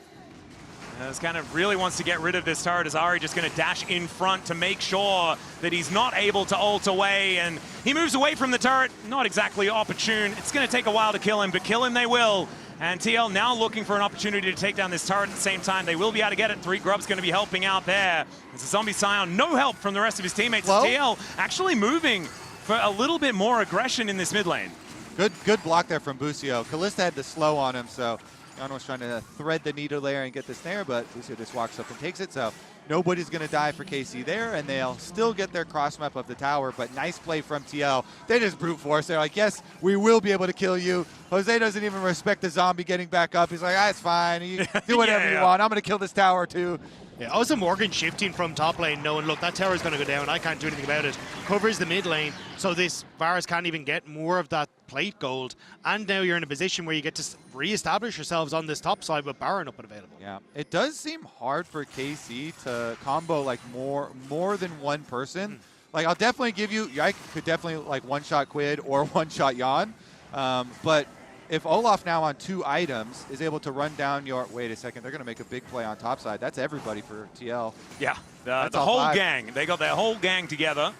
As kind of really wants to get rid of this turret, as Ari just going to dash in front to make sure that he's not able to ult away, and he moves away from the turret. Not exactly opportune. It's going to take a while to kill him, but kill him they will. And TL now looking for an opportunity to take down this turret at the same time. They will be able to get it. 3 Grub's going to be helping out there. It's a Zombie Scion, no help from the rest of his teammates. TL actually moving for a little bit more aggression in this mid lane. Good block there from Busio. Kalista had the slow on him, so Jan was trying to thread the needle there and get the snare, but Busio just walks up and takes it, so nobody's going to die for KC there, and they'll still get their cross map of the tower, but nice play from TL. They just brute force. They're like, yes, we will be able to kill you. Jose doesn't even respect the zombie getting back up. He's like, it's fine. You do whatever you want. I'm going to kill this tower too. Yeah, also Morgan shifting from top lane, knowing, look, that tower's going to go down. I can't do anything about it. Covers the mid lane, so this Varus can't even get more of that plate gold. And now you're in a position where you get to re-establish yourselves on this top side with Baron up and available. Yeah, it does seem hard for KC to combo like more than one person. Like, I'll definitely give you, Yike could definitely like one-shot Quid or one-shot Jan, but if Olaf now on 2 items is able to run down your... Wait a second, they're going to make a big play on top side. That's everybody for TL. Yeah, the whole gang. They got their whole gang together.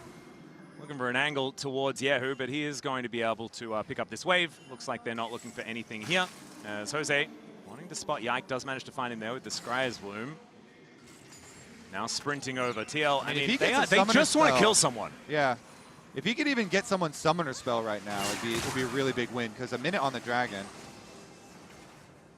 Looking for an angle towards Yehu, but he is going to be able to pick up this wave. Looks like they're not looking for anything here. As Jose wanting to spot Yike, does manage to find him there with the Scryer's Bloom. Now sprinting over. TL, I mean, they just want to kill someone. Yeah. If he could even get someone's summoner spell right now, it'd be a really big win, because a minute on the dragon.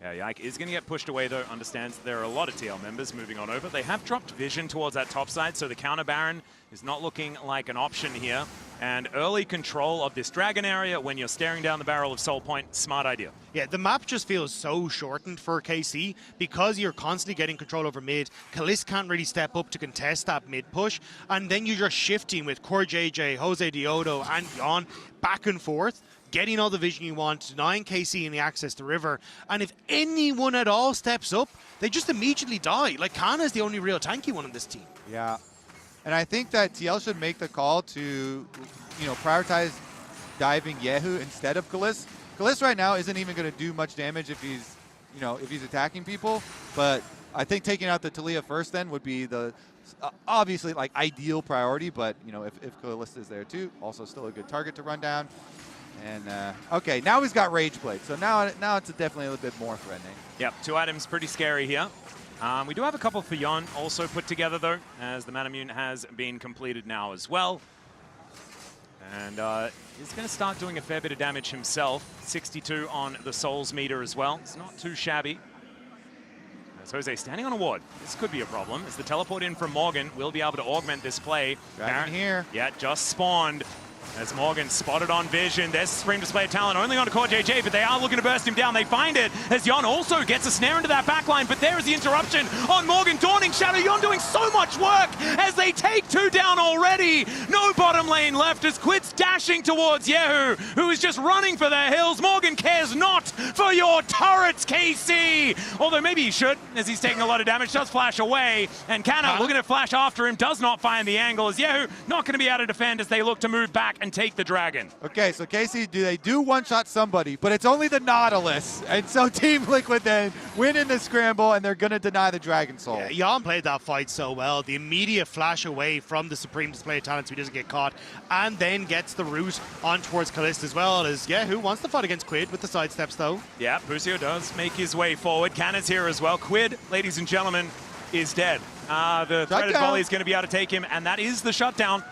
Yeah, Yike is going to get pushed away, though. Understands there are a lot of TL members moving on over. They have dropped vision towards that top side, so the counter Baron is not looking like an option here. And early control of this dragon area when you're staring down the barrel of Soul Point, smart idea. Yeah, the map just feels so shortened for KC because you're constantly getting control over mid. Kalist can't really step up to contest that mid push, and then you're just shifting with Core JJ, Jose Diodo, and Jan back and forth, getting all the vision you want, denying KC any access to River. And if anyone at all steps up, they just immediately die. Like, Kana is the only real tanky one in this team. Yeah. And I think that TL should make the call to, prioritize diving Yehu instead of Kalist. Kalist right now isn't even going to do much damage if he's, if he's attacking people. But I think taking out the TLAW first then would be the obviously like ideal priority. But if Kalist is there too, also still a good target to run down. And okay, now he's got Rage Blade, so now it's definitely a little bit more threatening. Yep, 2 items pretty scary here. We do have a couple for Yon also put together, though, as the Manamune has been completed now as well. And he's going to start doing a fair bit of damage himself. 62 on the Souls meter as well. It's not too shabby. As Jose standing on a ward. This could be a problem, as the teleport in from Morgan will be able to augment this play. Dragon here. Yeah, just spawned. As Morgan spotted on Vision. There's Supreme Display of Talent only on to Core JJ, but they are looking to burst him down. They find it as Yon also gets a snare into that backline, but there is the interruption on Morgan. Dawning Shadow. Yon doing so much work as they take 2 down already. No bottom lane left as Quid's dashing towards Yehu, who is just running for their hills. Morgan cares not for your turrets, KC. Although maybe he should, as he's taking a lot of damage. Does flash away, and Canna looking to flash after him. Does not find the angle as Yehu not going to be able to defend as they look to move back and take the dragon. Okay, so KC, they do one-shot somebody, but it's only the Nautilus. And so Team Liquid then win in the scramble, and they're going to deny the Dragon Soul. Yeah, Jan played that fight so well. The immediate flash away from the Supreme Display of Talent so he doesn't get caught, and then gets the route on towards Kalista as well. As, yeah, who wants to fight against Quid with the sidesteps, though? Yeah, Busio does make his way forward. Canna's here as well. Quid, ladies and gentlemen, is dead. The threaded volley is going to be able to take him, and that is the shutdown.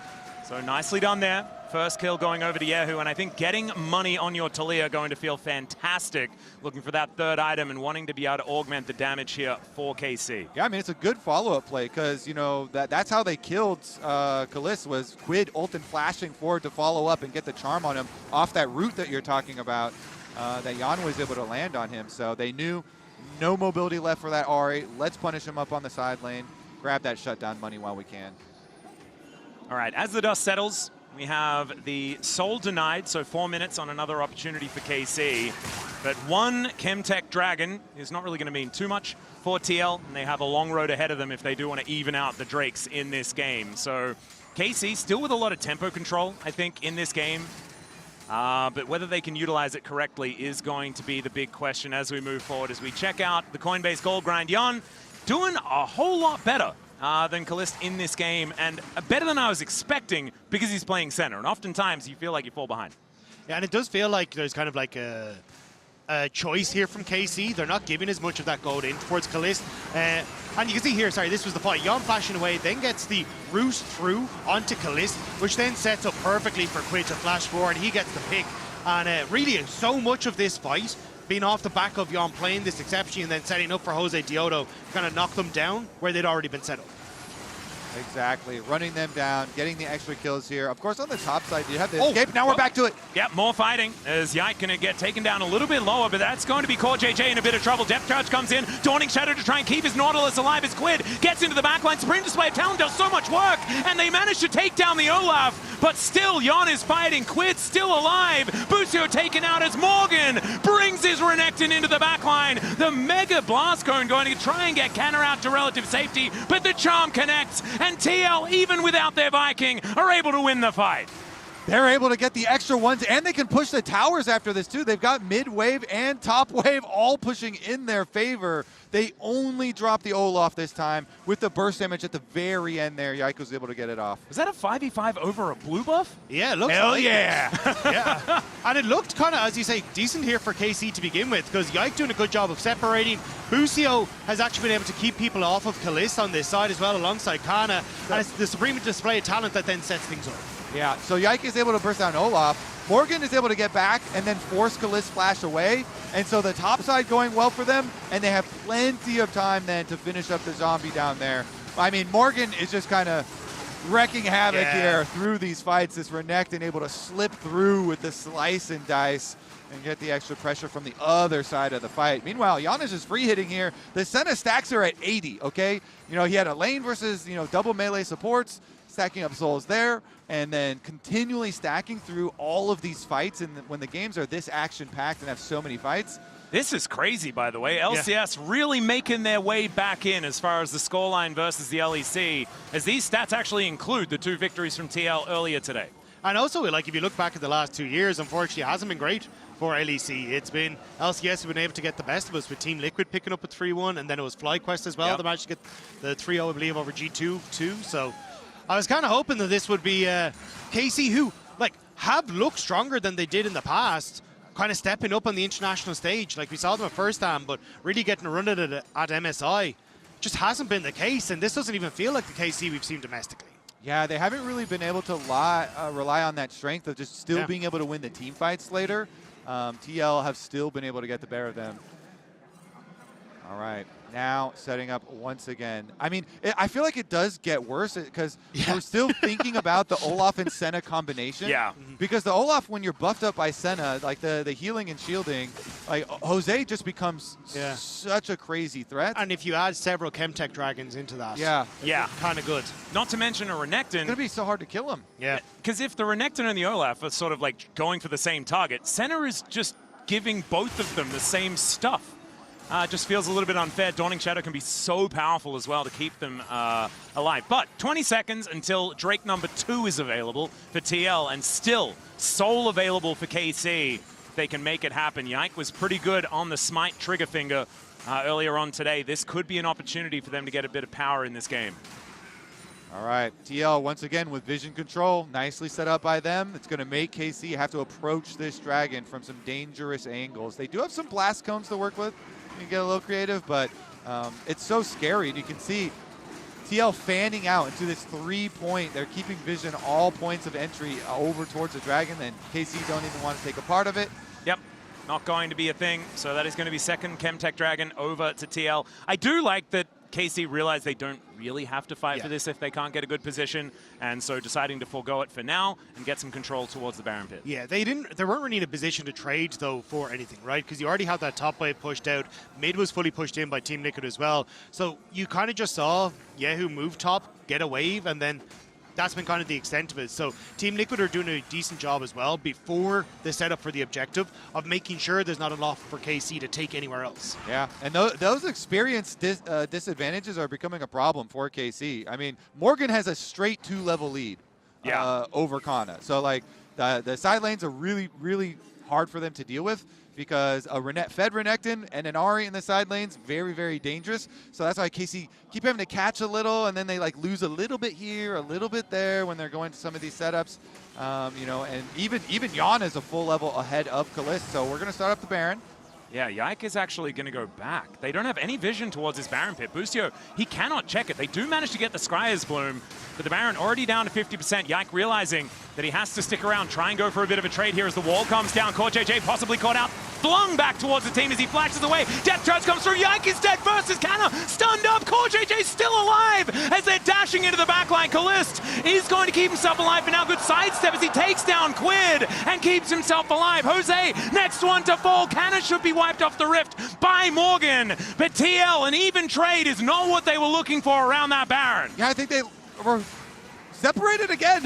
So nicely done there. First kill going over to Yehu, and I think getting money on your Talia going to feel fantastic. Looking for that 3rd item and wanting to be able to augment the damage here for KC. Yeah, I mean, it's a good follow-up play because, you know, that's how they killed Kalista, was Quid ult and flashing forward to follow up and get the charm on him off that route that you're talking about that Jan was able to land on him. So they knew no mobility left for that Ahri. Let's punish him up on the side lane. Grab that shutdown money while we can. All right, as the dust settles, we have the soul denied, so 4 minutes on another opportunity for KC. But one Chemtech Dragon is not really going to mean too much for TL, and they have a long road ahead of them if they do want to even out the Drakes in this game. So KC still with a lot of tempo control, I think, in this game. But whether they can utilize it correctly is going to be the big question as we move forward. As we check out the Coinbase Gold Grind, Jan doing a whole lot better than Kalista in this game, and better than I was expecting because he's playing center. And oftentimes you feel like you fall behind. Yeah, and it does feel like there's kind of like a choice here from KC. They're not giving as much of that gold in towards Kalista. And you can see here, sorry, this was the fight. Jan flashing away, then gets the route through onto Kalista, which then sets up perfectly for Quid to flash forward. He gets the pick. And really, so much of this fight being off the back of Jan playing this exception and then setting up for Jose Diodo to kind of knock them down where they'd already been set up. Exactly, running them down, getting the extra kills here. Of course, on the top side, you have the escape. Now we're back to it. Yep, more fighting as Yike going to get taken down a little bit lower, but that's going to be Core JJ in a bit of trouble. Depth Charge comes in, Dawning Shadow to try and keep his Nautilus alive as Quid gets into the backline. Supreme Display of Talent does so much work, and they manage to take down the Olaf, but still, Jan is fighting. Quid still alive. Busio taken out as Morgan brings his Renekton into the backline. The Mega Blast Cone going to try and get Canna out to relative safety, but the charm connects, and TL, even without their Viking, are able to win the fight. They're able to get the extra ones, and they can push the towers after this too. They've got mid wave and top wave all pushing in their favor. They only drop the Olaf this time with the burst damage at the very end there. Yike was able to get it off. Was that a 5v5 over a blue buff? Yeah, it looks Hell like yeah. Yeah. And it looked kind of, as you say, decent here for KC to begin with, because Yike doing a good job of separating. Busio has actually been able to keep people off of Kalista on this side as well, alongside Canna. And it's the Supreme Display of Talent that then sets things up. Yeah, so Yike is able to burst down Olaf. Morgan is able to get back and then force Kalista flash away. And so the top side going well for them, and they have plenty of time then to finish up the zombie down there. I mean, Morgan is just kind of wrecking havoc here through these fights. This Renekton able to slip through with the slice and dice and get the extra pressure from the other side of the fight. Meanwhile, Giannis is free hitting here. The Senna stacks are at 80, okay? You know, he had a lane versus, double melee supports, stacking up souls there, and then continually stacking through all of these fights. And when the games are this action-packed and have so many fights, this is crazy, by the way. LCS really making their way back in as far as the scoreline versus the LEC, as these stats actually include the 2 victories from TL earlier today. And also, like, if you look back at the last 2 years, unfortunately, it hasn't been great for LEC. It's been LCS who've been able to get the best of us, with Team Liquid picking up a 3-1, and then it was FlyQuest as well. They managed to get the 3-0, I believe, over G2 too. So I was kind of hoping that this would be KC, who, like, have looked stronger than they did in the past, kind of stepping up on the international stage. Like, we saw them at First Ham, but really getting a run at it at MSI just hasn't been the case, and this doesn't even feel like the KC we've seen domestically. Yeah, they haven't really been able to rely on that strength of just still being able to win the team fights later. TL have still been able to get the better of them. All right. now setting up once again. I mean, I feel like it does get worse because we're still thinking about the Olaf and Senna combination. Yeah. Because the Olaf, when you're buffed up by Senna, like the healing and shielding, like Jose just becomes such a crazy threat. And if you add several Chemtech Dragons into that, kind of good. Not to mention a Renekton. It's going to be so hard to kill him. Yeah. Because if the Renekton and the Olaf are sort of like going for the same target, Senna is just giving both of them the same stuff. Just feels a little bit unfair. Dawning Shadow can be so powerful as well to keep them alive. But 20 seconds until Drake number 2 is available for TL, and still Soul available for KC. They can make it happen. Yike was pretty good on the Smite trigger finger earlier on today. This could be an opportunity for them to get a bit of power in this game. All right, TL once again with vision control, nicely set up by them. It's going to make KC have to approach this dragon from some dangerous angles. They do have some blast cones to work with. You can get a little creative, but it's so scary. And you can see TL fanning out into this 3-point. They're keeping vision all points of entry over towards the dragon, and KC don't even want to take a part of it. Yep, not going to be a thing. So that is going to be second Chemtech Dragon over to TL. I do like that KC realized they don't really have to fight for this if they can't get a good position, and so deciding to forego it for now and get some control towards the Baron Pit. Yeah, they weren't really in a position to trade though for anything, right? Because you already had that top wave pushed out. Mid was fully pushed in by Team Liquid as well. So you kind of just saw Yehu move top, get a wave, and then that's been kind of the extent of it. So Team Liquid are doing a decent job as well before the setup for the objective of making sure there's not enough for KC to take anywhere else. Yeah, and those experience disadvantages are becoming a problem for KC. I mean, Morgan has a straight 2-level lead over Kana. So like the side lanes are really, really hard for them to deal with, because a fed Renekton and an Ahri in the side lanes, very, very dangerous. So that's why KC keep having to catch a little, and then they like lose a little bit here, a little bit there when they're going to some of these setups. You know, and even Jan is a full level ahead of Kalist. So we're going to start up the Baron. Yeah, Yike is actually going to go back. They don't have any vision towards this Baron Pit. Boostio, he cannot check it. They do manage to get the Scryer's Bloom, but the Baron already down to 50%. Yike realizing that he has to stick around, try and go for a bit of a trade here as the wall comes down. CoreJJ possibly caught out, flung back towards the team as he flashes away. Death Charge comes through. Yike is dead versus Canna. Stunned up. CoreJJ still alive as they're dashing into the backline. Kalist is going to keep himself alive, but now good sidestep as he takes down Quid and keeps himself alive. Jose, next one to fall. Canna should be wiped off the rift by Morgan, but TL, an even trade is not what they were looking for around that Baron. Yeah, I think they were separated again.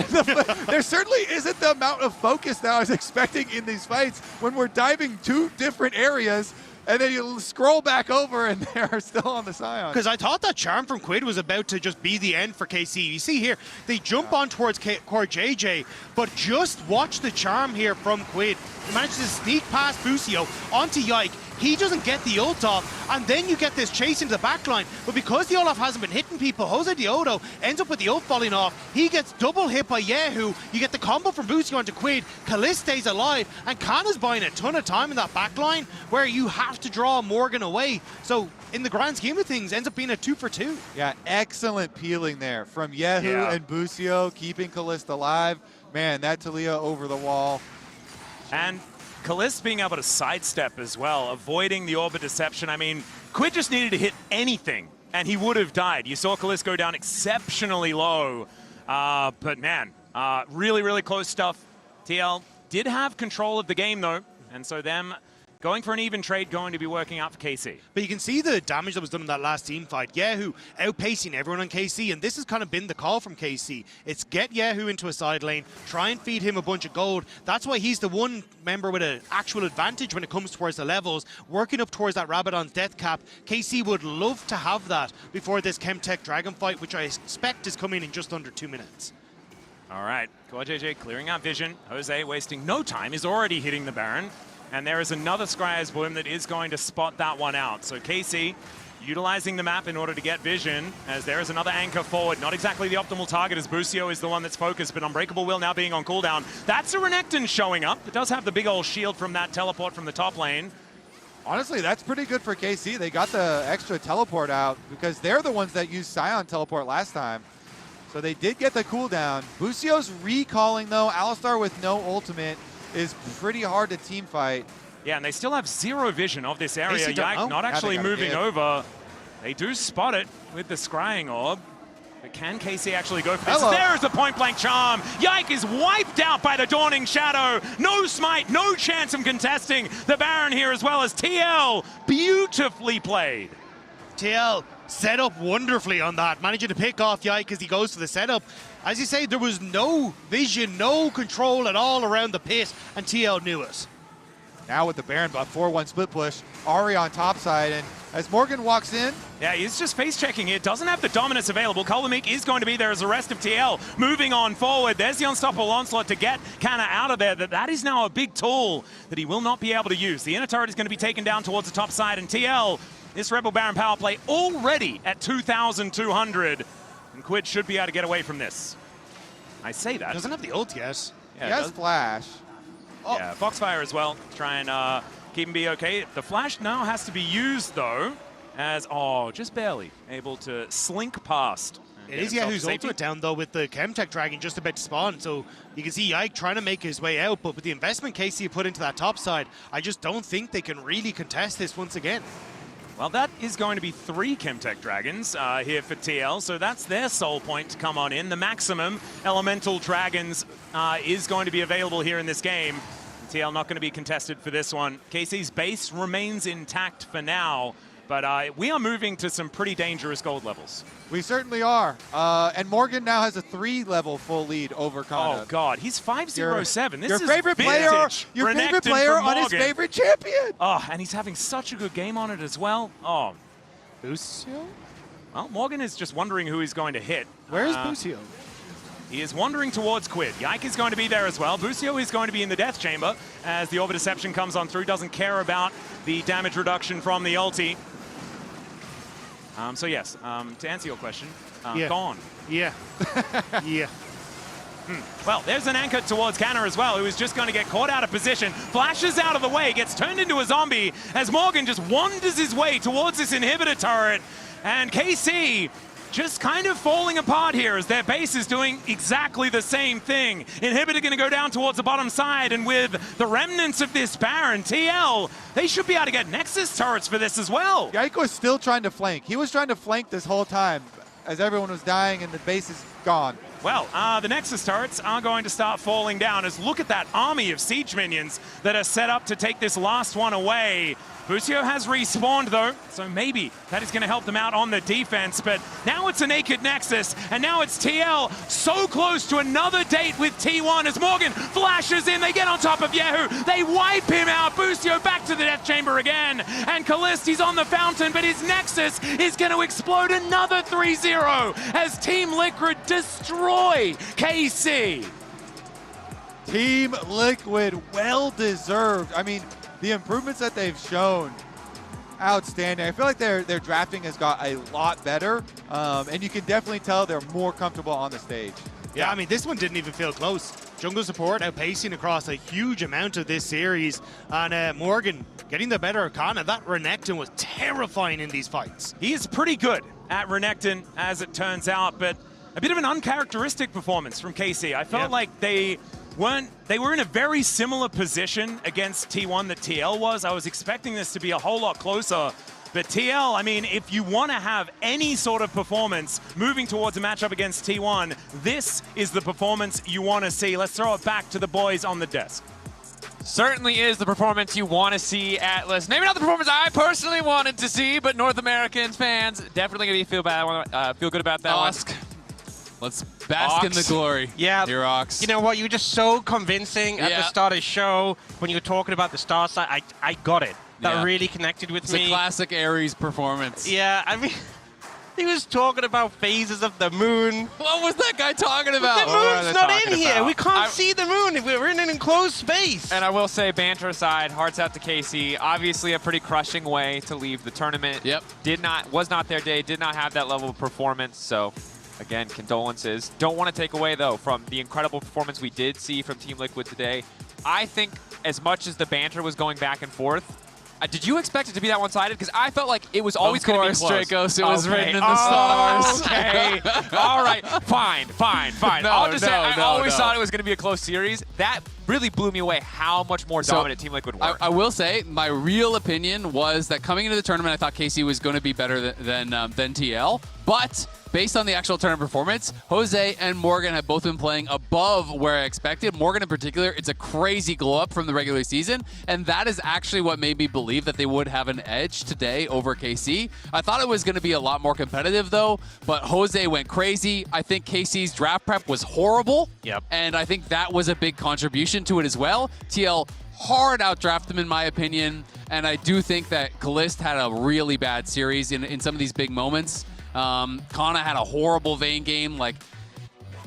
There certainly isn't the amount of focus that I was expecting in these fights when we're diving 2 different areas, and then you scroll back over and they're still on the Scion. Because I thought that charm from Quid was about to just be the end for KC. You see here, they jump on towards CoreJJ, but just watch the charm here from Quid. He manages to sneak past Busio onto Yike. He doesn't get the ult off, and then you get this chase into the backline. But because the Olaf hasn't been hitting people, Jose Diodo ends up with the ult falling off. He gets double hit by Yehu. You get the combo from Busio onto Quid. Kalist stays alive, and Kana's buying a ton of time in that backline where you have to draw Morgan away. So in the grand scheme of things, ends up being a 2 for 2. Yeah, excellent peeling there from Yehu and Busio, keeping Kalist alive. Man, that Talia over the wall. And Kalist being able to sidestep as well, avoiding the Orb of Deception. I mean, Quid just needed to hit anything, and he would have died. You saw Kalist go down exceptionally low. But man, really, really close stuff. TL did have control of the game, though, and so them going for an even trade going to be working out for KC. But you can see the damage that was done in that last team fight. Yehu outpacing everyone on KC, and this has kind of been the call from KC. It's get Yehu into a side lane, try and feed him a bunch of gold. That's why he's the one member with an actual advantage when it comes towards the levels, working up towards that Rabadon's death cap. KC would love to have that before this Chemtech Dragon fight, which I expect is coming in just under 2 minutes. All right, CoreJJ clearing out vision. Jose wasting no time, is already hitting the Baron. And there is another Scryer's Bloom that is going to spot that one out. So KC utilizing the map in order to get vision, as there is another anchor forward. Not exactly the optimal target, as Busio is the one that's focused, but Unbreakable Will now being on cooldown. That's a Renekton showing up. It does have the big old shield from that teleport from the top lane. Honestly, that's pretty good for KC. They got the extra teleport out because they're the ones that used Scion teleport last time. So they did get the cooldown. Busio's recalling, though. Alistar with no ultimate is pretty hard to team fight. Yeah, and they still have 0 vision of this area. AC Yike not actually moving over. They do spot it with the scrying orb. But can KC actually go for this? Hello. There is the point-blank charm. Yike is wiped out by the Dawning Shadow. No smite, no chance of contesting the Baron here, as well as TL. Beautifully played. TL set up wonderfully on that, managing to pick off Yike as he goes for the setup. As you say, there was no vision, no control at all around the pit, and TL knew it. Now with the Baron buff, 4-1 split push, Ari on top side, and as Morgan walks in. Yeah, he's just face-checking here. Doesn't have the dominance available. Kolomik is going to be there as the rest of TL. Moving on forward. There's the unstoppable onslaught to get Kana out of there. That is now a big tool that he will not be able to use. The inner turret is going to be taken down towards the top side, and TL, this Rebel Baron power play already at 2,200. And Quid should be able to get away from this. I say that. Doesn't have the ult yet. Yeah, he has flash. Oh. Yeah, Foxfire as well. Try and keep him be okay. The flash now has to be used, though, as, just barely able to slink past. It is Yahoo's ultimate down, though, with the Chemtech Dragon just about to spawn. So you can see Yike trying to make his way out, but with the investment KC put into that top side, I just don't think they can really contest this once again. Well, that is going to be 3 Chemtech Dragons here for TL, so that's their soul point to come on in. The maximum Elemental Dragons is going to be available here in this game. TL not going to be contested for this one. KC's base remains intact for now, but we are moving to some pretty dangerous gold levels. We certainly are. And Morgan now has a 3-level full lead over Kana. Oh, God. He's 507. This your is favorite player, your Renekton favorite player from on his Morgan. favorite champion. Oh, and he's having such a good game on it as well. Oh. Busio? Well, Morgan is just wondering who he's going to hit. Where is Busio? He is wandering towards Quid. Yike is going to be there as well. Busio is going to be in the Death Chamber as the Orb Deception comes on through. Doesn't care about the damage reduction from the ulti. So yes, to answer your question, gone. Yeah. Yeah. Well, there's an anchor towards Kana as well, who is just going to get caught out of position, flashes out of the way, gets turned into a zombie as Morgan just wanders his way towards this inhibitor turret. And KC just kind of falling apart here as their base is doing exactly the same thing. Inhibitor going to go down towards the bottom side, and with the remnants of this Baron, TL, they should be able to get Nexus turrets for this as well. Yike was still trying to flank. He was trying to flank this whole time as everyone was dying and the base is gone. Well, the Nexus turrets are going to start falling down as look at that army of siege minions that are set up to take this last one away. Busio has respawned, though, so maybe that is going to help them out on the defense. But now it's a naked Nexus, and now it's TL so close to another date with T1 as Morgan flashes in. They get on top of Yahoo. They wipe him out. Busio back to the Death Chamber again. And Callisti's on the fountain, but his Nexus is going to explode another 3-0 as Team Liquid destroy KC. Team Liquid, well deserved. I mean, the improvements that they've shown, outstanding. I feel like their drafting has got a lot better, and you can definitely tell they're more comfortable on the stage. Yeah, I mean, this one didn't even feel close. Jungle support outpacing across a huge amount of this series, and Morgan getting the better of Kana. That Renekton was terrifying in these fights. He is pretty good at Renekton, as it turns out, but a bit of an uncharacteristic performance from KC. I felt like they were in a very similar position against T1 that TL was. I was expecting this to be a whole lot closer. But TL, I mean, if you want to have any sort of performance moving towards a matchup against T1, this is the performance you want to see. Let's throw it back to the boys on the desk. Certainly is the performance you want to see, Atlas. Maybe not the performance I personally wanted to see, but North American fans definitely going to feel good about that one. Let's bask in the glory. Yeah. Here, Ox. You know what? You were just so convincing at the start of the show when you were talking about the star side. I got it. That really connected with me. It's a classic Ares performance. Yeah, I mean, he was talking about phases of the moon. What was that guy talking about? The moon's not in here. We can't see the moon. We're in an enclosed space. And I will say, banter aside, hearts out to KC. Obviously a pretty crushing way to leave the tournament. Yep. Was not their day, did not have that level of performance, so again, condolences. Don't want to take away, though, from the incredible performance we did see from Team Liquid today. I think as much as the banter was going back and forth, Did you expect it to be that one-sided? Because I felt like it was always going to be close. Dracos, it was written in the stars. Okay. All right. Fine. No, I'll just say I always no. thought it was going to be a close series. That really blew me away how much more dominant Team Liquid were. I will say, my real opinion was that coming into the tournament, I thought KC was going to be better than TL. But based on the actual tournament performance, Jose and Morgan have both been playing above where I expected. Morgan in particular, it's a crazy glow up from the regular season, and that is actually what made me believe that they would have an edge today over KC. I thought it was going to be a lot more competitive though, but Jose went crazy. I think KC's draft prep was horrible, and I think that was a big contribution to it as well. TL hard outdraft them in my opinion, and I do think that Kalist had a really bad series in some of these big moments. Kana had a horrible Vayne game. Like,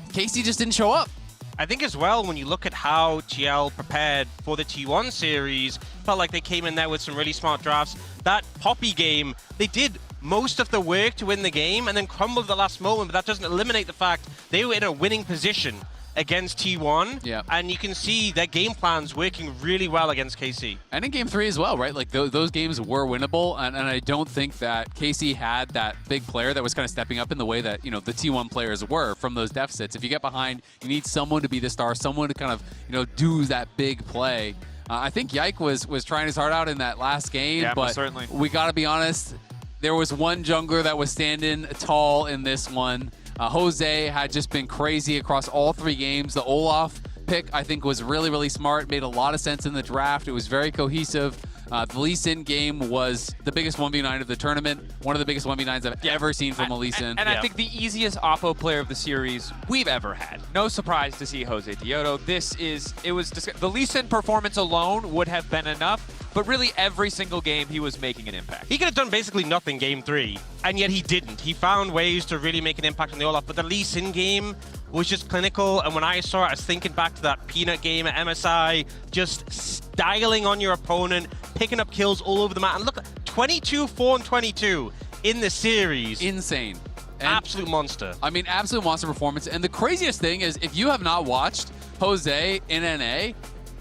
KC just didn't show up. I think as well, when you look at how TL prepared for the T1 series, felt like they came in there with some really smart drafts. That Poppy game, they did most of the work to win the game and then crumbled at the last moment, but that doesn't eliminate the fact they were in a winning position against T1, and you can see their game plans working really well against KC. And in Game 3 as well, right? Like, those games were winnable, and I don't think that KC had that big player that was kind of stepping up in the way that, you know, the T1 players were from those deficits. If you get behind, you need someone to be the star, someone to kind of, you know, do that big play. I think Yike was trying his heart out in that last game, but certainly. We got to be honest, there was one jungler that was standing tall in this one. Jose had just been crazy across all 3 games. The Olaf pick, I think, was really, really smart. Made a lot of sense in the draft. It was very cohesive. The Lee Sin game was the biggest 1v9 of the tournament. One of the biggest 1v9s I've ever seen from a Lee Sin. And I think the easiest Oppo player of the series we've ever had. No surprise to see Jose Deodo. The Lee Sin performance alone would have been enough, but really every single game he was making an impact. He could have done basically nothing Game 3, and yet he didn't. He found ways to really make an impact on the Olaf, but the Lee Sin game was just clinical, and when I saw it, I was thinking back to that Peanut game at MSI, just styling on your opponent, picking up kills all over the map, and look, 22, 4, and 22 in the series. Insane. And, absolute monster. I mean, absolute monster performance, and the craziest thing is, if you have not watched Jose in NA,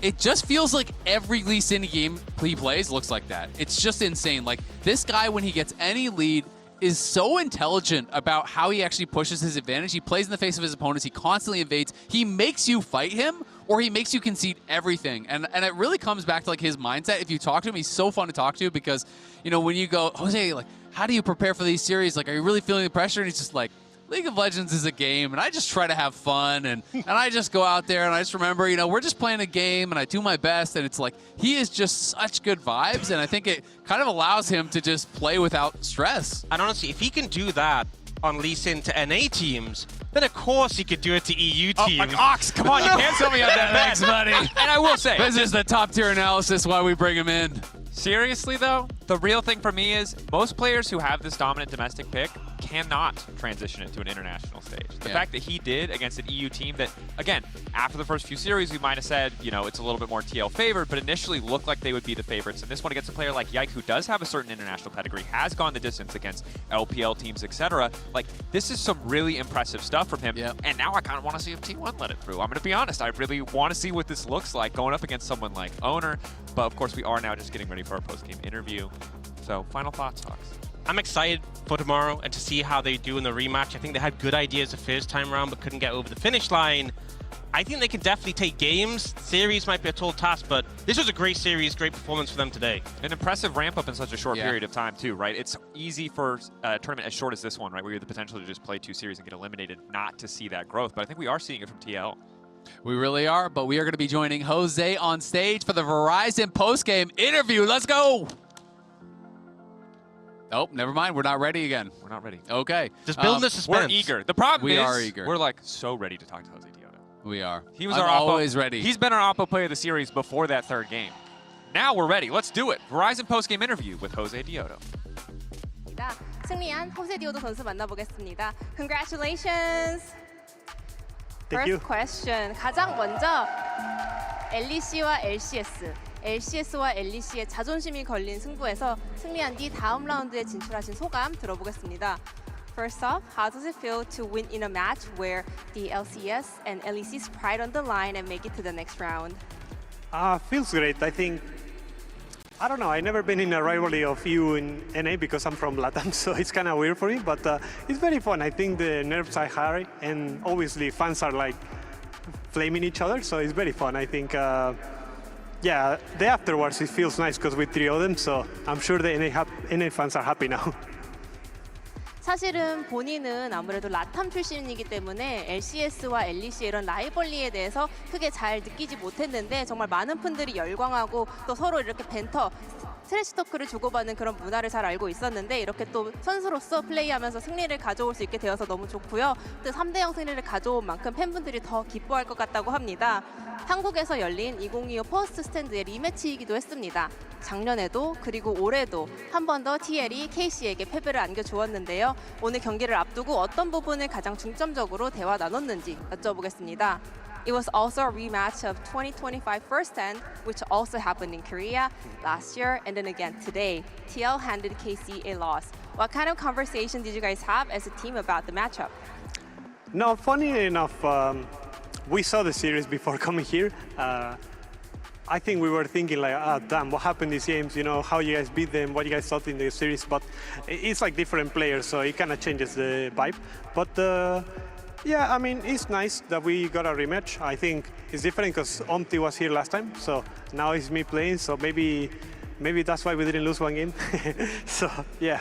it just feels like every Lee Sin game he plays looks like that. It's just insane. Like, this guy, when he gets any lead, is so intelligent about how he actually pushes his advantage. He plays in the face of his opponents. He constantly invades. He makes you fight him, or he makes you concede everything. And it really comes back to, like, his mindset. If you talk to him, he's so fun to talk to because, you know, when you go, Jose, like, how do you prepare for these series? Like, are you really feeling the pressure? And he's just like, League of Legends is a game, and I just try to have fun, and I just go out there, and I just remember, you know, we're just playing a game, and I do my best, and it's like, he is just such good vibes, and I think it kind of allows him to just play without stress. And honestly, if he can do that on Lee Sin to NA teams, then of course he could do it to EU teams. Like Ox, come on, you can't tell me on that. Thanks, buddy. And I will say, this is the top-tier analysis why we bring him in. Seriously, though, the real thing for me is most players who have this dominant domestic pick cannot transition it to an international stage. The fact that he did against an EU team that, again, after the first few series, we might have said, you know, it's a little bit more TL favored, but initially looked like they would be the favorites. And this one against a player like Yike, who does have a certain international pedigree, has gone the distance against LPL teams, etc. Like, this is some really impressive stuff from him. And now I kind of want to see if T1 let it through. I'm going to be honest. I really want to see what this looks like going up against someone like Owner. But, of course, we are now just getting ready for our post-game interview. So, final thoughts, Hawks? I'm excited for tomorrow and to see how they do in the rematch. I think they had good ideas the first time around but couldn't get over the finish line. I think they can definitely take games. Series might be a tall task, but this was a great series, great performance for them today. An impressive ramp up in such a short period of time too, right? It's easy for a tournament as short as this one, right, where you have the potential to just play 2 series and get eliminated, not to see that growth. But I think we are seeing it from TL. We really are, but we are going to be joining Jose on stage for the Verizon post-game interview. Let's go! Oh, never mind. We're not ready again. We're not ready. Okay. Just building the suspense. We're eager. The problem is, we are eager. We're like so ready to talk to Jose Deodo. We are. He was I'm our always ready. He's been our Oppo player of the series before that 3rd game. Now we're ready. Let's do it. Verizon post-game interview with Jose Deodo. 승리한 호세 디오도 선수 만나보겠습니다. Congratulations. Thank you. First question. 가장 먼저 LEC와 LCS와 LEC의 자존심이 걸린 승부에서 승리한 뒤 다음 라운드에 진출하신 소감 들어보겠습니다. First off, how does it feel to win in a match where the LCS and LEC's pride on the line and make it to the next round? Feels great. I think I don't know. I've never been in a rivalry of EU in NA because I'm from Latam, so it's kind of weird for me. But it's very fun. I think the nerves are high, and obviously fans are like flaming each other, so it's very fun. I think, yeah, the afterwards it feels nice because we three of them. So I'm sure the NA fans are happy now. 사실은 본인은 아무래도 라탐 출신이기 때문에 LCS와 LEC의 이런 라이벌리에 대해서 크게 잘 느끼지 못했는데 정말 많은 분들이 열광하고 또 서로 이렇게 벤터, 트래시 토크를 주고받는 그런 문화를 잘 알고 있었는데 이렇게 또 선수로서 플레이하면서 승리를 가져올 수 있게 되어서 너무 좋고요. 또 3대0 승리를 가져온 만큼 팬분들이 더 기뻐할 것 같다고 합니다. 한국에서 열린 2025 퍼스트 스탠드의 리매치이기도 했습니다. 작년에도 그리고 올해도 한 번 더 TL이 KC에게 패배를 안겨주었는데요. 오늘 경기를 앞두고 어떤 부분을 가장 중점적으로 대화 나눴는지 여쭤보겠습니다. It was also a rematch of 2025 First Stand, which also happened in Korea last year and then again today. TL handed KC a loss. What kind of conversation did you guys have as a team about the matchup? No, funny enough, we saw the series before coming here. I think we were thinking like, damn, what happened these games? You know, how you guys beat them, what you guys thought in the series. But it's like different players, so it kind of changes the vibe. But yeah, I mean, it's nice that we got a rematch. I think it's different because Omti was here last time, so now it's me playing. So maybe that's why we didn't lose one game. So yeah.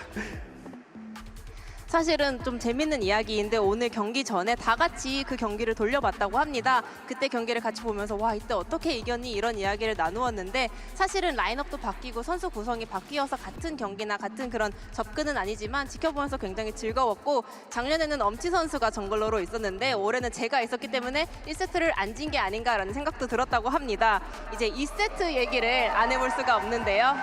사실은 좀 재밌는 이야기인데 오늘 경기 전에 다 같이 그 경기를 돌려봤다고 합니다. 그때 경기를 같이 보면서 와 이때 어떻게 이겼니 이런 이야기를 나누었는데 사실은 라인업도 바뀌고 선수 구성이 바뀌어서 같은 경기나 같은 그런 접근은 아니지만 지켜보면서 굉장히 즐거웠고 작년에는 엄치 선수가 정글러로 있었는데 올해는 제가 있었기 때문에 1세트를 안 진 게 아닌가라는 생각도 들었다고 합니다. 이제 2세트 얘기를 안 해볼 수가 없는데요.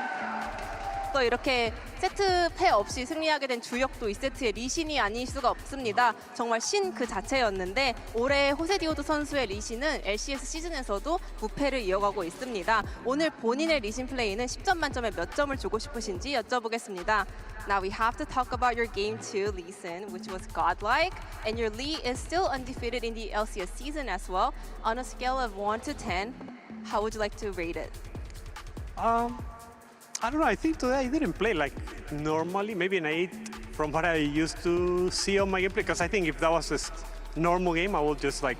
또 이렇게 세트 패 없이 승리하게 된 주역도 2세트의 리신이 아닐 수가 없습니다. 정말 신 그 자체였는데 올해 호세디오드 선수의 리신은 LCS 시즌에서도 무패를 이어가고 있습니다. 오늘 본인의 리신 플레이는 10점 만점에 몇 점을 주고 싶으신지 여쭤보겠습니다. Now we have to talk about your game 2 Lee Sin, which was godlike, and your Lee is still undefeated in the LCS season as well. On a scale of 1 to 10, how would you like to rate it? I don't know, I think today I didn't play like normally, maybe an 8 from what I used to see on my gameplay, because I think if that was a normal game, I would just like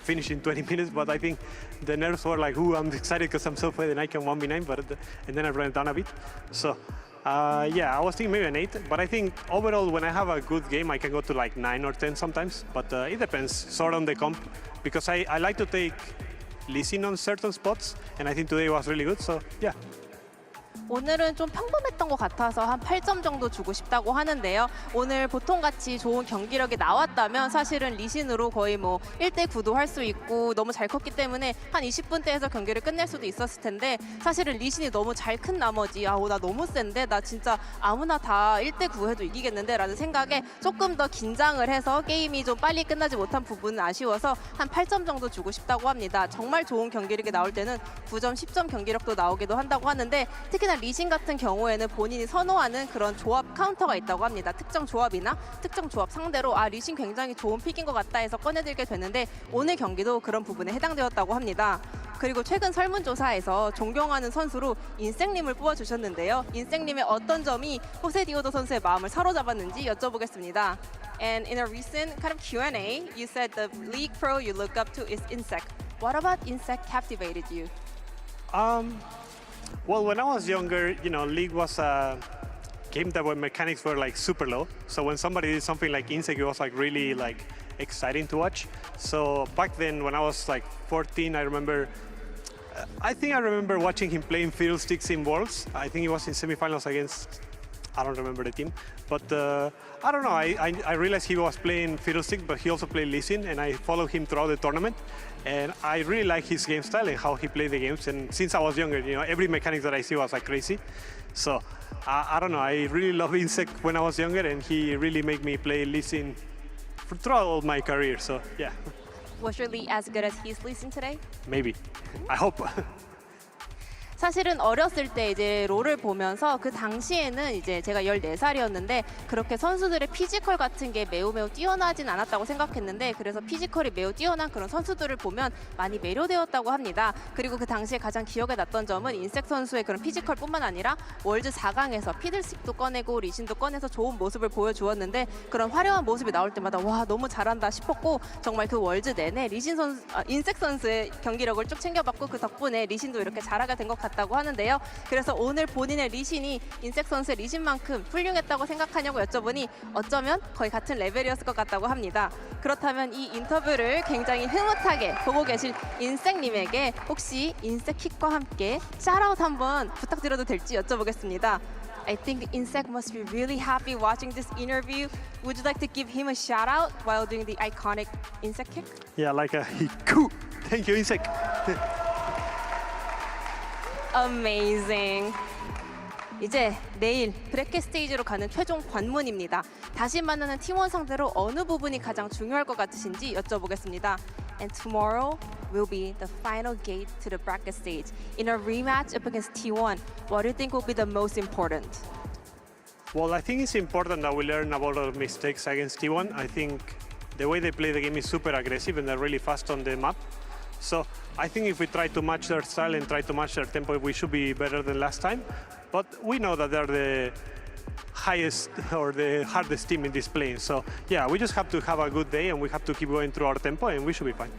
finish in 20 minutes, but I think the nerves were like, ooh, I'm excited because I'm so fast and I can 1v9, and then I ran it down a bit. So yeah, I was thinking maybe an 8, but I think overall when I have a good game, I can go to like 9 or 10 sometimes, but it depends sort on the comp, because I like to take Lee Sin on certain spots, and I think today was really good, so yeah. 오늘은 좀 평범했던 것 같아서 한 8점 정도 주고 싶다고 하는데요. 오늘 보통같이 좋은 경기력이 나왔다면 사실은 리신으로 거의 뭐 1대9도 할 수 있고 너무 잘 컸기 때문에 한 20분대에서 경기를 끝낼 수도 있었을 텐데 사실은 리신이 너무 잘 큰 나머지 나 너무 센데 나 진짜 아무나 다 1대9 해도 이기겠는데 라는 생각에 조금 더 긴장을 해서 게임이 좀 빨리 끝나지 못한 부분은 아쉬워서 한 8점 정도 주고 싶다고 합니다. 정말 좋은 경기력이 나올 때는 9점, 10점 경기력도 나오기도 한다고 하는데 특히나 리신 같은 경우에는 본인이 선호하는 그런 조합 카운터가 있다고 합니다. 특정 조합이나 특정 조합 상대로 리신 굉장히 좋은 픽인 것 같다 해서 꺼내들게 됐는데 오늘 경기도 그런 부분에 해당되었다고 합니다. 그리고 최근 설문조사에서 존경하는 선수로 인생님을 뽑아주셨는데요. 인생님의 어떤 점이 호세디오도 선수의 마음을 사로잡았는지 여쭤보겠습니다. And in a recent kind of Q&A, you said the league pro you look up to is Insect. What about Insect captivated you? Well, when I was younger, you know, League was a game that where mechanics were like super low. So when somebody did something like Insect, it was like really like exciting to watch. So back then, when I was like 14, I remember watching him playing fiddlesticks in Worlds. I think he was in semifinals against, I don't remember the team. But I don't know, I realized he was playing fiddlesticks, but he also played Lee Sin, and I followed him throughout the tournament. And I really like his game style and how he played the games. And since I was younger, you know, every mechanic that I see was like crazy. So I don't know, I really love Insect when I was younger, and he really made me play Lee Sin throughout my career. So yeah. Was your Lee as good as his Lee Sin today? Maybe. I hope. 사실은 어렸을 때 이제 롤을 보면서 그 당시에는 이제 제가 14살이었는데 그렇게 선수들의 피지컬 같은 게 매우 뛰어나진 않았다고 생각했는데 그래서 피지컬이 매우 뛰어난 그런 선수들을 보면 많이 매료되었다고 합니다. 그리고 그 당시에 가장 기억에 났던 점은 인색 선수의 그런 피지컬뿐만 아니라 월드 4강에서 피들스틱도 꺼내고 리신도 꺼내서 좋은 모습을 보여주었는데 그런 화려한 모습이 나올 때마다 와 너무 잘한다 싶었고 정말 그 월드 내내 인색 선수의 경기력을 쭉 챙겨봤고 그 덕분에 리신도 이렇게 잘하게 된 것 같다고 하는데요. 그래서 오늘 본인의 리신이 인색 선수의 리신만큼 훌륭했다고 생각하냐고 여쭤보니 어쩌면 거의 같은 레벨이었을 것 같다고 합니다. 그렇다면 이 인터뷰를 굉장히 흐뭇하게 보고 계실 인색님에게 혹시 인색 킥과 함께 샤라웃 한번 부탁드려도 될지 여쭤보겠습니다. I think Insect must be really happy watching this interview. Would you like to give him a shout out while doing the iconic Insect kick? Yeah, like a hiku. Thank you, Insect. Amazing. 이제 내일 브래켓 스테이지로 가는 최종 관문입니다. 다시 만나는 T1 상대로 어느 부분이 가장 중요할 것 같으신지 여쭤보겠습니다. And tomorrow will be the final gate to the bracket stage. In a rematch up against T1, what do you think will be the most important? Well, I think it's important that we learn about our mistakes against T1. I think the way they play the game is super aggressive and they're really fast on the map. So I think if we try to match their style and try to match their tempo, we should be better than last time. But we know that they're the highest or the hardest team in this plane. So yeah, we just have to have a good day and we have to keep going through our tempo and we should be fine.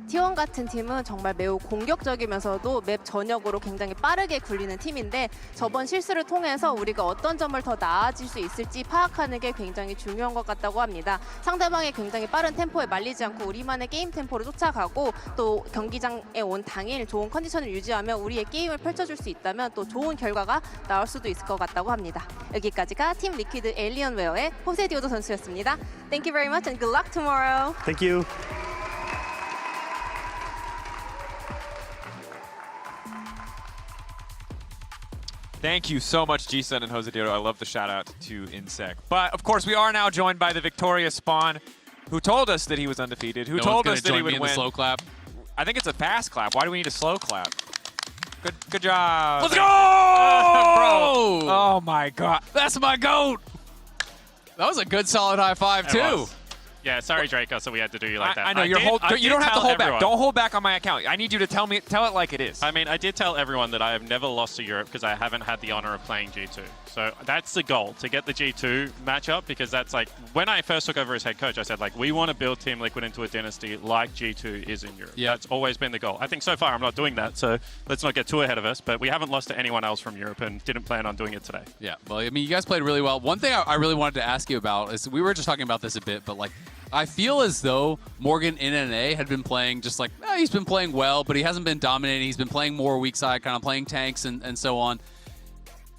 T1 같은 팀은 정말 매우 공격적이면서도 맵 전역으로 굉장히 빠르게 굴리는 팀인데 저번 실수를 통해서 우리가 어떤 점을 더 나아질 수 있을지 파악하는 게 굉장히 중요한 것 같다고 합니다. 상대방의 굉장히 빠른 템포에 말리지 않고 우리만의 게임 템포를 쫓아가고 또 경기장에 온 당일 좋은 컨디션을 유지하며 우리의 게임을 펼쳐줄 수 있다면 또 좋은 결과가 나올 수도 있을 것 같다고 합니다. 여기까지가 팀 리퀴드 에일리언웨어의 호세 디오도 선수였습니다. Thank you very much and good luck tomorrow. Thank you. Thank you so much, G-Sun and Jose Diego. I love the shout out to Insect. But of course, we are now joined by the victorious Spawn, who told us that he was undefeated, who told us that he would win. Slow clap. I think it's a fast clap. Why do we need a slow clap? Good job. Let's go! Bro. Oh my God. That's my GOAT. That was a good solid high five too. Yeah, sorry, Draco, so we had to do you like that. I know, you don't have to hold back. Don't hold back on my account. I need you to tell it like it is. I mean, I did tell everyone that I have never lost to Europe because I haven't had the honor of playing G2. So that's the goal, to get the G2 matchup, because that's like, when I first took over as head coach, I said, like, we want to build Team Liquid into a dynasty like G2 is in Europe. Yeah. That's always been the goal. I think so far I'm not doing that, so let's not get too ahead of us, but we haven't lost to anyone else from Europe and didn't plan on doing it today. Yeah, well, I mean, you guys played really well. One thing I really wanted to ask you about is, we were just talking about this a bit, but like, I feel as though Morgan in NA had been playing just like, he's been playing well, but he hasn't been dominating. He's been playing more weak side, kind of playing tanks and so on.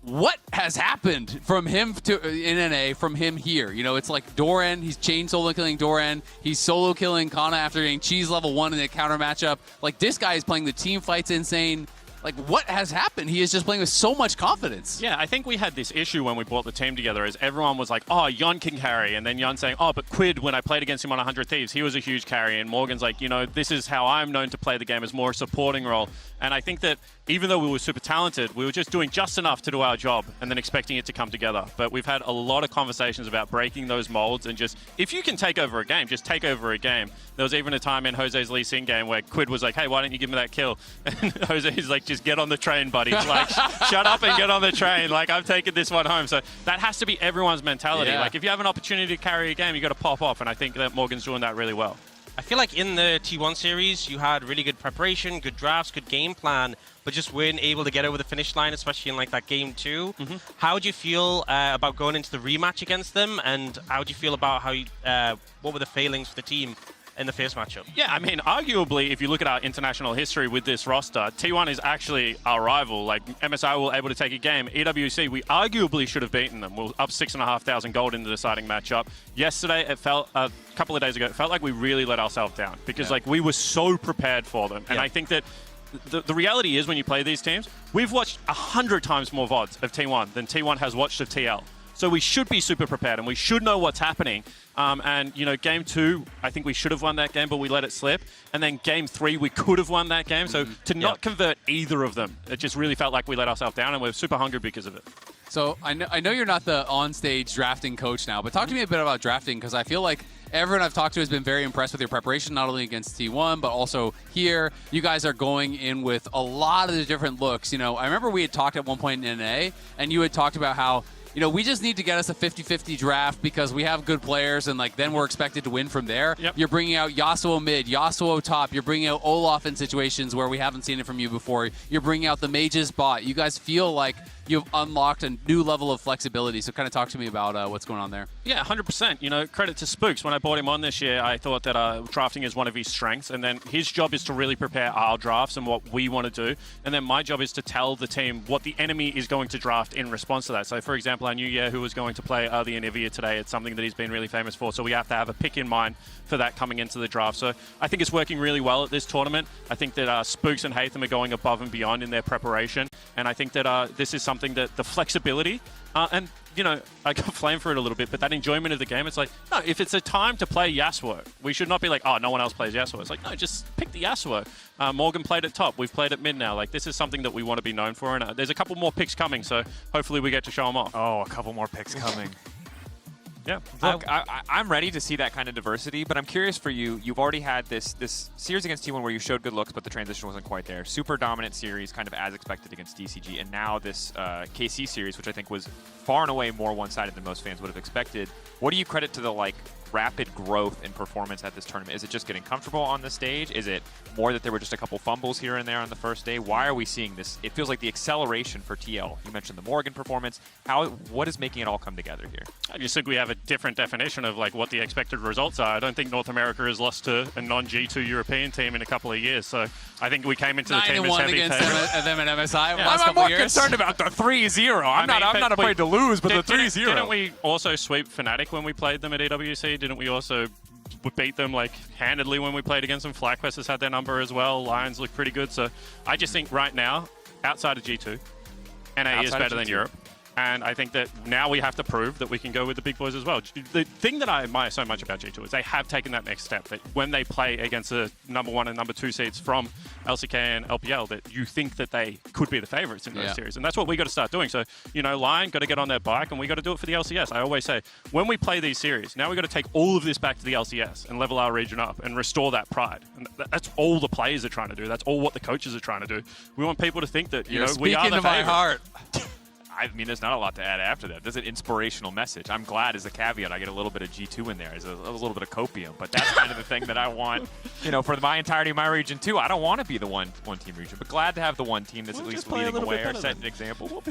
What has happened from him to in NA, from him here? You know, it's like Doran, he's chain solo killing Doran. He's solo killing Kana after getting cheese level 1 in the counter matchup. Like, this guy is playing the team fights insane. Like, what has happened? He is just playing with so much confidence. Yeah, I think we had this issue when we brought the team together, as everyone was like, oh, Yon can carry, and then Yon saying, oh, but Quid, when I played against him on 100 Thieves, he was a huge carry, and Morgan's like, you know, this is how I'm known to play the game, as more a supporting role. And I think that even though we were super talented, we were just doing just enough to do our job and then expecting it to come together. But we've had a lot of conversations about breaking those molds and just, if you can take over a game, just take over a game. There was even a time in Jose's Lee Sin game where Quid was like, hey, why don't you give me that kill? And Jose's like, just get on the train, buddy. Like, shut up and get on the train. Like, I'm taking this one home. So that has to be everyone's mentality. Yeah. Like, if you have an opportunity to carry a game, you got to pop off. And I think that Morgan's doing that really well. I feel like in the T1 series, you had really good preparation, good drafts, good game plan, but just weren't able to get over the finish line, especially in like that game 2. How do you feel about going into the rematch against them, and how do you feel about how you, what were the failings for the team in the first matchup? Yeah, I mean, arguably, if you look at our international history with this roster, T1 is actually our rival. Like, MSI were able to take a game. EWC, we arguably should have beaten them. We're up 6,500 gold in the deciding matchup. Yesterday, it felt, a couple of days ago, it felt like we really let ourselves down because, like, we were so prepared for them. And I think that the reality is, when you play these teams, we've watched 100 times more VODs of T1 than T1 has watched of TL. So we should be super prepared, and we should know what's happening. And, you know, game 2, I think we should have won that game, but we let it slip. And then game 3, we could have won that game. So to not convert either of them, it just really felt like we let ourselves down, and we're super hungry because of it. So I know you're not the on-stage drafting coach now, but talk to me a bit about drafting, because I feel like everyone I've talked to has been very impressed with your preparation, not only against T1, but also here. You guys are going in with a lot of the different looks. You know, I remember we had talked at one point in NA, and you had talked about how, you know, we just need to get us a 50-50 draft because we have good players, and like then we're expected to win from there. You're bringing out Yasuo mid, Yasuo top. You're bringing out Olaf in situations where we haven't seen it from you before. You're bringing out the mages bot. You guys feel like you've unlocked a new level of flexibility. So kind of talk to me about what's going on there. Yeah, 100%. You know, credit to Spooks. When I brought him on this year, I thought that drafting is one of his strengths. And then his job is to really prepare our drafts and what we want to do. And then my job is to tell the team what the enemy is going to draft in response to that. So, for example, I knew who was going to play the Anivia today. It's something that he's been really famous for. So we have to have a pick in mind for that coming into the draft. So I think it's working really well at this tournament. I think that Spooks and Hatham are going above and beyond in their preparation. And I think that this is something that the flexibility and, you know, I got flamed for it a little bit, but that enjoyment of the game, it's like, no, if it's a time to play Yasuo, we should not be like, oh, no one else plays Yasuo. It's like, no, just pick the Yasuo. Morgan played at top. We've played at mid now. Like, this is something that we want to be known for, and there's a couple more picks coming, so hopefully we get to show them off. Oh, a couple more picks coming. Yeah. Look, I'm ready to see that kind of diversity, but I'm curious for you. You've already had this series against T1 where you showed good looks, but the transition wasn't quite there. Super dominant series, kind of as expected against DCG, and now this KC series, which I think was far and away more one-sided than most fans would have expected. What do you credit to the rapid growth in performance at this tournament? Is it just getting comfortable on the stage? Is it more that there were just a couple fumbles here and there on the first day? Why are we seeing this? It feels like the acceleration for TL. You mentioned the Morgan performance. What is making it all come together here? I just think we have a different definition of like what the expected results are. I don't think North America has lost to a non-G2 European team in a couple of years. So I think we came into the team as heavy against them at MSI. Yeah. I'm more concerned about the 3-0. I'm not afraid to lose, but the 3-0. Didn't we also sweep Fnatic when we played them at EWC? Didn't we also beat them like handedly when we played against them? FlyQuest has had their number as well. Lions look pretty good. So I just think right now, outside of G2, NA is better than Europe. And I think that now we have to prove that we can go with the big boys as well. The thing that I admire so much about G2 is they have taken that next step. That when they play against the #1 and #2 seeds from LCK and LPL, that you think that they could be the favorites in those series. And that's what we got to start doing. So, you know, Lion got to get on their bike, and we got to do it for the LCS. I always say, when we play these series, now we got to take all of this back to the LCS and level our region up and restore that pride. And that's all the players are trying to do. That's all what the coaches are trying to do. We want people to think that, you know, we are the favorite. My heart. I mean, there's not a lot to add after that. There's an inspirational message. I'm glad, as a caveat, I get a little bit of G2 in there, as a little bit of copium. But that's kind of the thing that I want, you know, for my entirety of my region too. I don't want to be the one-team region, but glad to have the one team that's at least leading away or setting an example.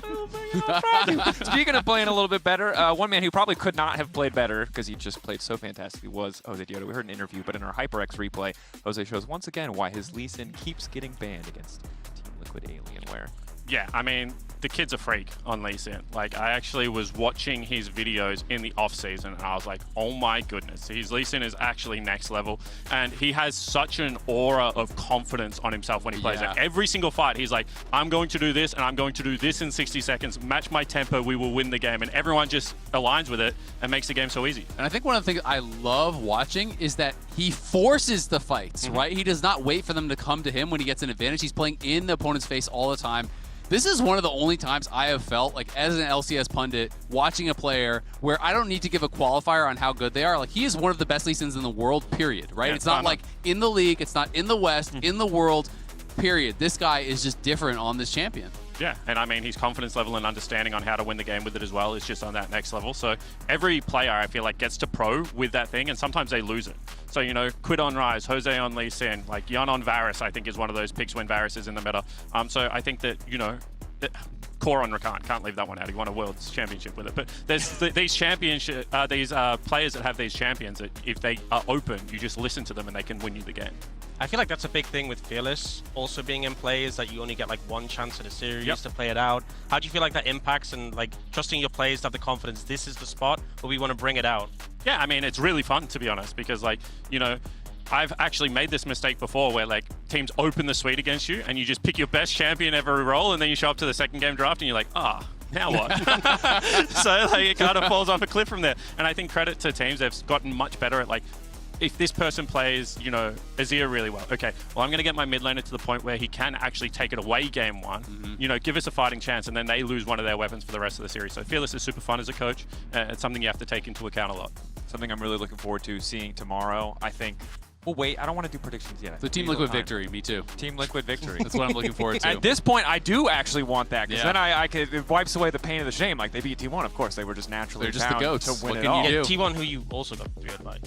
Speaking of playing a little bit better, one man who probably could not have played better because he just played so fantastically was Jose Diodo. We heard an interview, but in our HyperX replay, Jose shows once again why his Lee Sin keeps getting banned against Team Liquid Alienware. Yeah, I mean, the kid's a freak on Lee Sin. Like, I actually was watching his videos in the off-season, and I was like, oh my goodness. His Lee Sin is actually next level, and he has such an aura of confidence on himself when he plays. Like, every single fight, he's like, I'm going to do this, and I'm going to do this in 60 seconds, match my tempo, we will win the game, and everyone just aligns with it and makes the game so easy. And I think one of the things I love watching is that he forces the fights, right? He does not wait for them to come to him when he gets an advantage. He's playing in the opponent's face all the time. This is one of the only times I have felt like, as an LCS pundit, watching a player where I don't need to give a qualifier on how good they are. Like, he is one of the best Lee Sins in the world, period, right? It's not like in the league, it's not in the West, in the world, period. This guy is just different on this champion. Yeah, and I mean, his confidence level and understanding on how to win the game with it as well is just on that next level. So every player, I feel like, gets to pro with that thing, and sometimes they lose it. So, you know, Quid on Ryze, Jose on Lee Sin, like Yun on Varus, I think is one of those picks when Varus is in the meta. So I think that, you know, Core on Rakan, can't leave that one out. He won a World's Championship with it. But there's these championship, these players that have these champions that if they are open, you just listen to them and they can win you the game. I feel like that's a big thing with Fearless also being in play, is that you only get like one chance at a series to play it out. How do you feel like that impacts, and like trusting your players to have the confidence, this is the spot where we want to bring it out? Yeah, I mean, it's really fun, to be honest, because, like, you know, I've actually made this mistake before where, like, teams open the suite against you and you just pick your best champion every role, and then you show up to the second game draft and you're like, Now what? So like, it kind of falls off a cliff from there. And I think credit to teams, they've gotten much better at like, if this person plays, you know, Azir really well, okay, well, I'm going to get my mid laner to the point where he can actually take it away game one, you know, give us a fighting chance, and then they lose one of their weapons for the rest of the series. So Fearless is super fun as a coach. It's something you have to take into account a lot. Something I'm really looking forward to seeing tomorrow. I think, well, wait, I don't want to do predictions yet. The Team Liquid victory, me too. Team Liquid victory. That's what I'm looking forward to. At this point, I do actually want that, because then I could, it wipes away the pain of the shame. Like, they beat T1, of course. They were just naturally They're just the goats. to win What it can all. you do? T1 who you also got 3 by.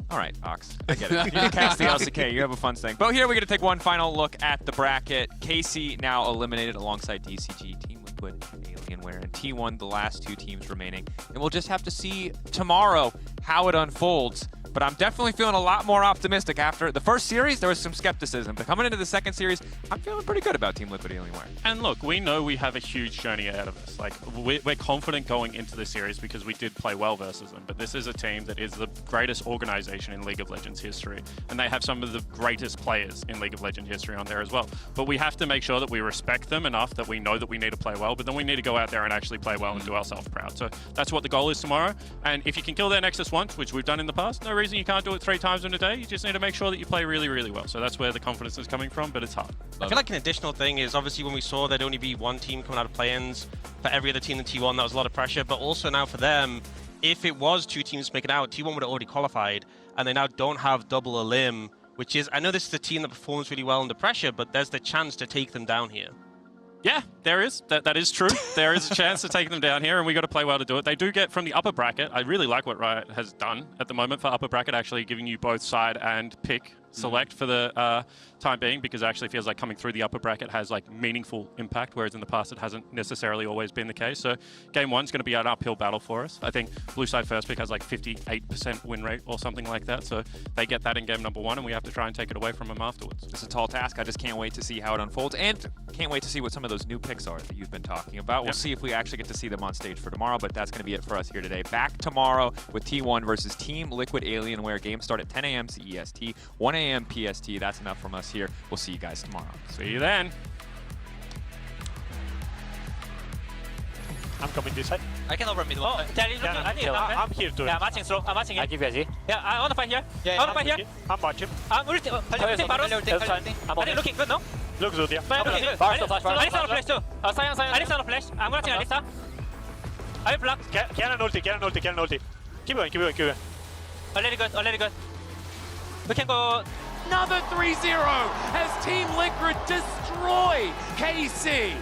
All right, Ox. I get it. You can cast the LCK. You have a fun thing. But here we're going to take one final look at the bracket. KC now eliminated alongside DCG, Team Liquid, Alienware, and T1, the last 2 teams remaining. And we'll just have to see tomorrow how it unfolds. But I'm definitely feeling a lot more optimistic after the first series. There was some skepticism, but coming into the second series, I'm feeling pretty good about Team Liquid Alienware. And look, we know we have a huge journey ahead of us. Like, we're confident going into the series because we did play well versus them. But this is a team that is the greatest organization in League of Legends history, and they have some of the greatest players in League of Legends history on there as well. But we have to make sure that we respect them enough that we know that we need to play well, but then we need to go out there and actually play well and do ourselves proud. So that's what the goal is tomorrow. And if you can kill their Nexus once, which we've done in the past, no reason you can't do it 3 times in a day. You just need to make sure that you play really, really well. So that's where the confidence is coming from, but it's hard. I feel like an additional thing is obviously when we saw there'd only be 1 team coming out of play-ins for every other team in T1, that was a lot of pressure. But also now for them, if it was 2 teams making out, T1 would have already qualified, and they now don't have double elim, which is, I know this is a team that performs really well under pressure, but there's the chance to take them down here. Yeah, there is. That is true. There is a chance to take them down here, and we got to play well to do it. They do get from the upper bracket. I really like what Riot has done at the moment for upper bracket, actually giving you both side and pick select for the time being, because it actually feels like coming through the upper bracket has like meaningful impact, whereas in the past it hasn't necessarily always been the case. So game 1's going to be an uphill battle for us. I think blue side first pick has like 58% win rate or something like that. So they get that in game number 1, and we have to try and take it away from them afterwards. It's a tall task. I just can't wait to see how it unfolds, and can't wait to see what some of those new picks are that you've been talking about. We'll see if we actually get to see them on stage for tomorrow, but that's going to be it for us here today. Back tomorrow with T1 versus Team Liquid Alienware. Games start at 10 a.m. CEST, 1 a.m. PST. That's enough from us here. We'll see you guys tomorrow. See you then. I'm coming this side. I can over middle. I'm here too. Yeah, matching slow. I'm matching it. I give you a Z. Yeah, I want to fight here. I want to fight here. I'm watching. I'm ulti. I'm looking good, no? Looks good, yeah. Looking good. Alisa on flash too. Sion. Alisa on flash. I'm watching Alisa. I will block. Cannon ulti. Keep going. Already good. We can go. Another 3-0 as Team Liquid destroy KC.